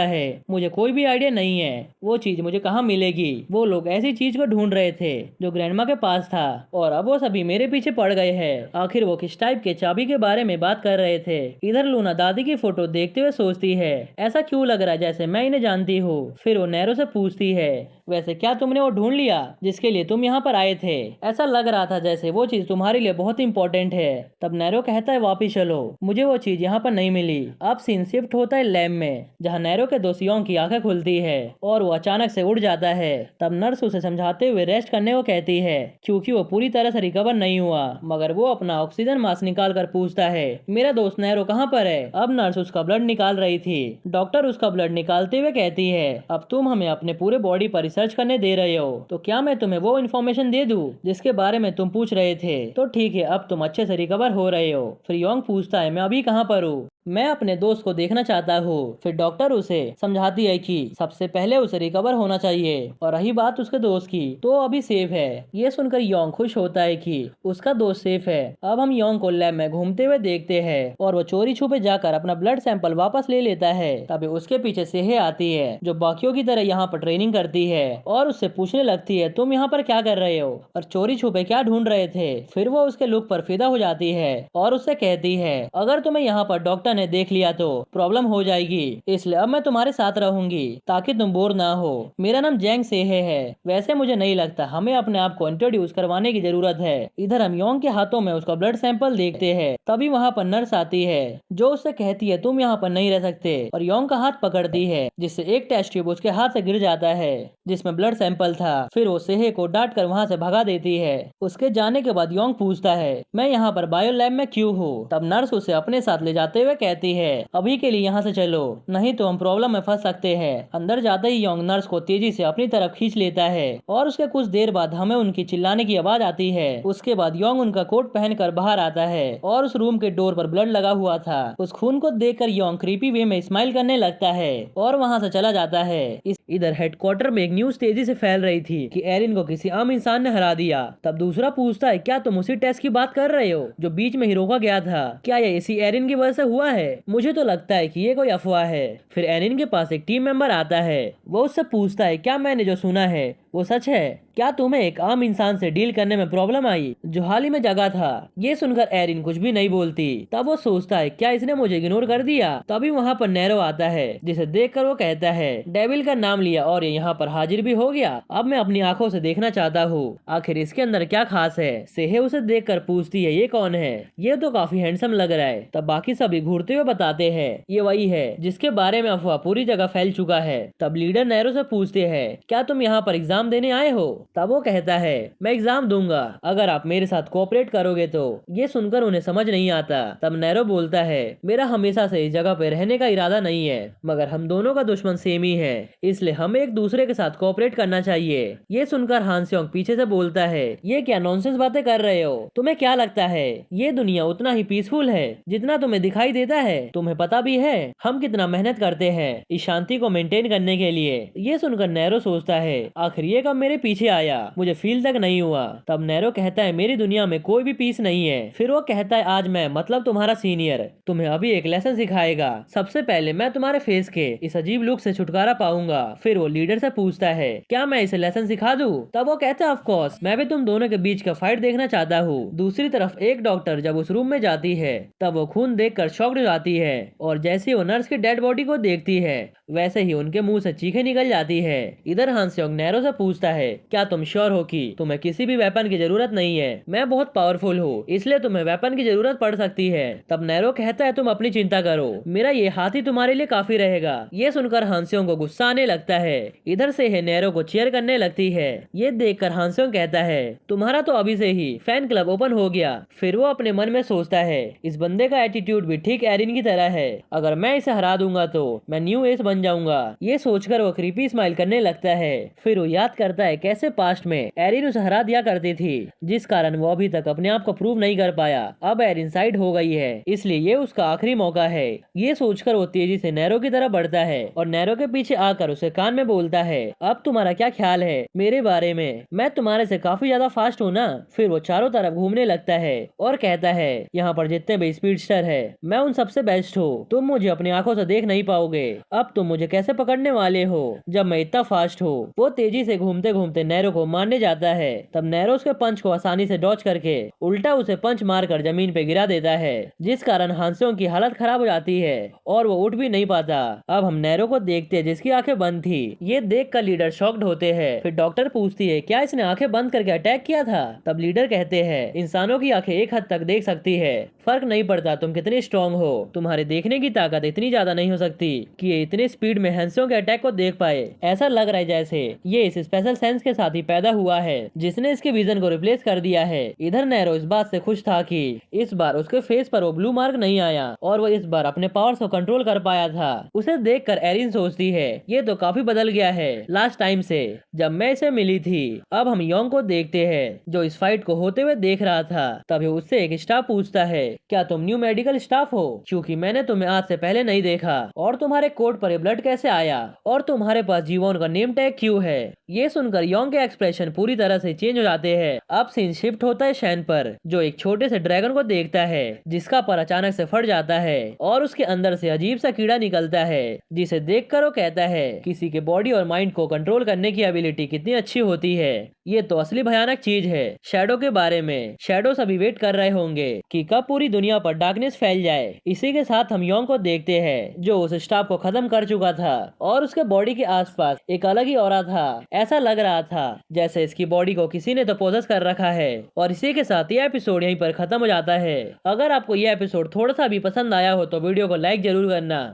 [SPEAKER 1] है, मुझे कोई भी आइडिया नहीं है वो चीज मुझे कहाँ मिलेगी। वो लोग ऐसी चीज को ढूंढ रहे थे जो ग्रैंडमा के पास था और अब वो सभी मेरे पीछे पड़ गए हैं। आखिर वो किस टाइप के चाबी के बारे में बात कर रहे थे? इधर लूना दादी की फोटो देखते हुए सोचती है, ऐसा क्यों लग रहा है जैसे मैं इन्हें जानती हूँ। फिर वो नैरो से पूछती है, वैसे क्या तुमने वो ढूंढ लिया जिसके लिए तुम यहाँ पर आए थे? ऐसा लग रहा था जैसे वो चीज तुम्हारे लिए बहुत इंपॉर्टेंट है। तब नैरो कहता है, वापिस चलो, मुझे वो चीज यहाँ पर नहीं मिली। अब सीन शिफ्ट होता है लैब में, जहाँ नैरो के दोस्त योंग की आंखें खुलती है और वो अचानक से उड़ जाता है। तब नर्स उसे समझाते हुए रेस्ट करने को कहती है क्योंकि वो पूरी तरह से रिकवर नहीं हुआ। मगर वो अपना ऑक्सीजन मास्क निकाल कर पूछता है, मेरा दोस्त नैरो कहाँ पर है? अब नर्स उसका ब्लड निकाल रही थी। डॉक्टर उसका ब्लड निकालते हुए कहती है, अब तुम हमें अपने पूरे बॉडी पर रिसर्च करने दे रहे हो, तो क्या मैं तुम्हें वो इन्फॉर्मेशन दे दूं जिसके बारे में तुम पूछ रहे थे? तो ठीक है, अब तुम अच्छे से रिकवर हो रहे हो। फिर योंग पूछता है, मैं अभी कहाँ पर हूँ? मैं अपने दोस्त को देखना चाहता हूँ। फिर डॉक्टर उसे समझाती है कि सबसे पहले उसे रिकवर होना चाहिए, और रही बात उसके दोस्त की, तो अभी सेफ है। ये सुनकर योंग खुश होता है कि उसका दोस्त सेफ है। अब हम योंग को लैब में घूमते हुए देखते हैं और वो चोरी छुपे जाकर अपना ब्लड सैंपल वापस ले लेता है। तभी उसके पीछे सेहे आती है, जो बाकियों की तरह यहाँ पर ट्रेनिंग करती है और उससे पूछने लगती है, तुम यहाँ पर क्या कर रहे हो और चोरी छुपे क्या ढूंढ रहे थे? फिर वो उसके लुक पर फिदा हो जाती है और उससे कहती है, अगर तुम्हें यहाँ पर डॉक्टर डॉक्टर ने देख लिया तो प्रॉब्लम हो जाएगी, इसलिए अब मैं तुम्हारे साथ रहूंगी ताकि तुम बोर ना हो। मेरा नाम जैंग सेहे है। वैसे मुझे नहीं लगता हमें अपने आप को इंट्रोड्यूस करवाने की जरूरत है। इधर हम योंग के हाथों में उसका ब्लड सैंपल देखते हैं। तभी वहाँ पर नर्स आती है जो उससे कहती है तुम यहाँ पर नहीं रह सकते, और योंग का हाथ पकड़ती है जिससे एक टेस्ट ट्यूब उसके हाथ से गिर जाता है जिसमें ब्लड सैंपल था। फिर वो सेहे को डांट कर वहाँ से भगा देती है। उसके जाने के बाद योंग पूछता है मैं यहाँ पर बायो लैब में क्यों हूँ। तब नर्स उसे अपने साथ ले जाते हुए कहती है अभी के लिए यहाँ से चलो, नहीं तो हम प्रॉब्लम में फंस सकते हैं। अंदर जाते ही योंग नर्स को तेजी से अपनी तरफ खींच लेता है और उसके कुछ देर बाद हमें उनकी चिल्लाने की आवाज आती है। उसके बाद योंग उनका कोट पहनकर बाहर आता है और उस रूम के डोर पर ब्लड लगा हुआ था। उस खून को देखकर योंग क्रीपी वे में स्माइल करने लगता है और वहाँ से चला जाता है। इधर हेडक्वार्टर में एक न्यूज तेजी से फैल रही थी कि एरिन को किसी आम इंसान ने हरा दिया। तब दूसरा पूछता है क्या तुम उसी टेस्ट की बात कर रहे हो जो बीच में ही रोका गया था? क्या ये इसी एरिन की वजह से हुआ है? मुझे तो लगता है कि ये कोई अफवाह है। फिर एरिन के पास एक टीम मेंबर आता है। वो उससे पूछता है क्या मैंने जो सुना है वो सच है? क्या तुम्हें एक आम इंसान से डील करने में प्रॉब्लम आई जो हाल ही में जगा था? ये सुनकर एरिन कुछ भी नहीं बोलती। तब वो सोचता है क्या इसने मुझे इग्नोर कर दिया? तभी वहाँ पर नैरो आता है जिसे देखकर वो कहता है डेविल का नाम लिया और ये यहाँ पर हाजिर भी हो गया। अब मैं अपनी आंखों से देखना चाहता हूँ आखिर इसके अंदर क्या खास है। सेहे उसे देखकर पूछती है ये कौन है? ये तो काफी हैंडसम लग रहा है। तब बाकी सभी घूरते हुए बताते हैं ये वही है जिसके बारे में अफवाह पूरी जगह फैल चुका है। तब लीडर नैरो से पूछते हैं क्या तुम यहाँ पर एग्जाम देने आए हो? तब वो कहता है मैं एग्जाम दूंगा अगर आप मेरे साथ कोऑपरेट करोगे तो। ये सुनकर उन्हें समझ नहीं आता। तब नैरो बोलता है मेरा हमेशा से इस जगह पे रहने का इरादा नहीं है, मगर हम दोनों का दुश्मन सेम ही है, इसलिए हमें एक दूसरे के साथ कोऑपरेट करना चाहिए। ये सुनकर हानस्योंग पीछे से बोलता है ये क्या नॉनसेंस बातें कर रहे हो? तुम्हें क्या लगता है ये दुनिया उतना ही पीसफुल है जितना तुम्हें दिखाई देता है? तुम्हें पता भी है हम कितना मेहनत करते हैं इस शांति को मेंटेन करने के लिए। ये सुनकर नैरो सोचता है आखिर ये कब मेरे पीछे आया, मुझे फील तक नहीं हुआ। तब नैरो कहता है मेरी दुनिया में कोई भी पीस नहीं है। फिर वो कहता है आज मैं मतलब तुम्हारा सीनियर तुम्हें अभी एक लेसन सिखाएगा। सबसे पहले मैं तुम्हारे फेस के इस अजीब लुक से छुटकारा पाऊंगा। फिर वो लीडर से पूछता है क्या मैं इसे लेसन सिखा दूं? तब वो कहता है ऑफ कोर्स, मैं भी तुम दोनों के बीच का फाइट देखना चाहता हूँ। दूसरी तरफ एक डॉक्टर जब उस रूम में जाती है तब वो खून देखकर शॉक्ड हो जाती है और जैसे वो नर्स की डेड बॉडी को देखती है वैसे ही उनके मुंह से चीखें निकल जाती है। इधर हानस्योंग नैरो से पूछता है क्या तुम श्योर हो कि तुम्हें किसी भी वेपन की जरूरत नहीं है? मैं बहुत पावरफुल हूँ इसलिए तुम्हें वेपन की जरूरत पड़ सकती है। तब नैरो कहता है तुम अपनी चिंता करो, मेरा ये हाथ ही तुम्हारे लिए काफी रहेगा। ये सुनकर हानस्योंग को गुस्सा आने लगता है। इधर से है नैरो को चीयर करने लगती है। ये देखकर हानस्योंग कहता है तुम्हारा तो अभी से ही फैन क्लब ओपन हो गया। फिर वो अपने मन में सोचता है इस बंदे का एटीट्यूड भी ठीक एरिन की तरह है, अगर मैं इसे हरा दूंगा तो मैं न्यू एस बन जाऊंगा। ये सोचकर वो क्रीपी स्माइल करने लगता है। फिर वो याद करता है कैसे पास्ट में एरिन उसे हरा दिया करती थी जिस कारण वो अभी तक अपने आप को प्रूव नहीं कर पाया। अब एरिन साइड हो गई है इसलिए ये उसका आखिरी मौका है। ये सोचकर वो तेजी से नैरो की तरफ बढ़ता है और नैरो के पीछे आकर उसे कान में बोलता है अब तुम्हारा क्या ख्याल है मेरे बारे में? मैं तुम्हारे से काफी ज्यादा फास्ट हूँ ना? फिर वो चारों तरफ घूमने लगता है और कहता है यहाँ पर जितने भी स्पीडस्टर है मैं उन सबसे बेस्ट हूँ, तुम मुझे अपनी आंखों से देख नहीं पाओगे। अब तुम मुझे कैसे पकड़ने वाले हो जब मैं इतना फास्ट हूँ? वो तेजी से घूमते घूमते नैरो को मारने जाता है। तब नैरो उसके पंच को आसानी से डॉच करके उल्टा उसे पंच मारकर जमीन पे गिरा देता है जिस कारण हानस्योंग की हालत खराब हो जाती है और वो उठ भी नहीं पाता। अब हम नैरो को देखते हैं जिसकी आंखें बंद थी। ये देख कर लीडर शॉक्ड होते हैं। फिर डॉक्टर पूछती है क्या इसने आंखें बंद करके अटैक किया था? तब लीडर कहते हैं इंसानों की आंखें एक हद तक देख सकती है, फर्क नहीं पड़ता तुम कितने स्ट्रॉन्ग हो, तुम्हारे देखने की ताकत इतनी ज्यादा नहीं हो सकती कि ये इतने स्पीड में हानस्योंग के अटैक को देख पाए। ऐसा लग रहा है जैसे ये इस स्पेशल सेंस के साथ ही पैदा हुआ है जिसने इसके विजन को रिप्लेस कर दिया है। इधर नैरो इस बात से खुश था कि इस बार उसके फेस पर वो ब्लू मार्क नहीं आया और वो इस बार अपने पावर्स को कंट्रोल कर पाया था। उसे देखकर एरिन सोचती है ये तो काफी बदल गया है लास्ट टाइम से जब मैं इसे मिली थी। अब हम योंग को देखते हैं जो इस फाइट को होते हुए देख रहा था। तभी उससे एक स्टाफ पूछता है क्या तुम न्यू मेडिकल स्टाफ हो? क्योंकि मैंने तुम्हें आज से पहले नहीं देखा और तुम्हारे कोट पर ब्लड कैसे आया और तुम्हारे पास जीवोन का नेम टैग क्यों है? ये सुनकर योंग के एक्सप्रेशन पूरी तरह से चेंज हो जाते हैं। अब सीन शिफ्ट होता है शैन पर, जो एक छोटे से ड्रैगन को देखता है जिसका पर अचानक से फट जाता है और उसके अंदर से अजीब सा कीड़ा निकलता है, जिसे देखकर वो कहता है किसी के बॉडी और माइंड को कंट्रोल करने की एबिलिटी कितनी अच्छी होती है। ये तो असली भयानक चीज है। शैडो के बारे में शैडो सभी वेट कर रहे होंगे कि कब पूरी दुनिया पर डार्कनेस फैल जाए। इसी के साथ हम योंग को देखते हैं जो उस स्टाफ को खत्म कर चुका था और उसके बॉडी के आसपास एक अलग ही ऑरा था। ऐसा लग रहा था जैसे इसकी बॉडी को किसी ने तो पोजेस कर रखा है। और इसी के साथ ये एपिसोड यहीं पर खत्म हो जाता है। अगर आपको ये एपिसोड थोड़ा सा भी पसंद आया हो तो वीडियो को लाइक जरूर करना।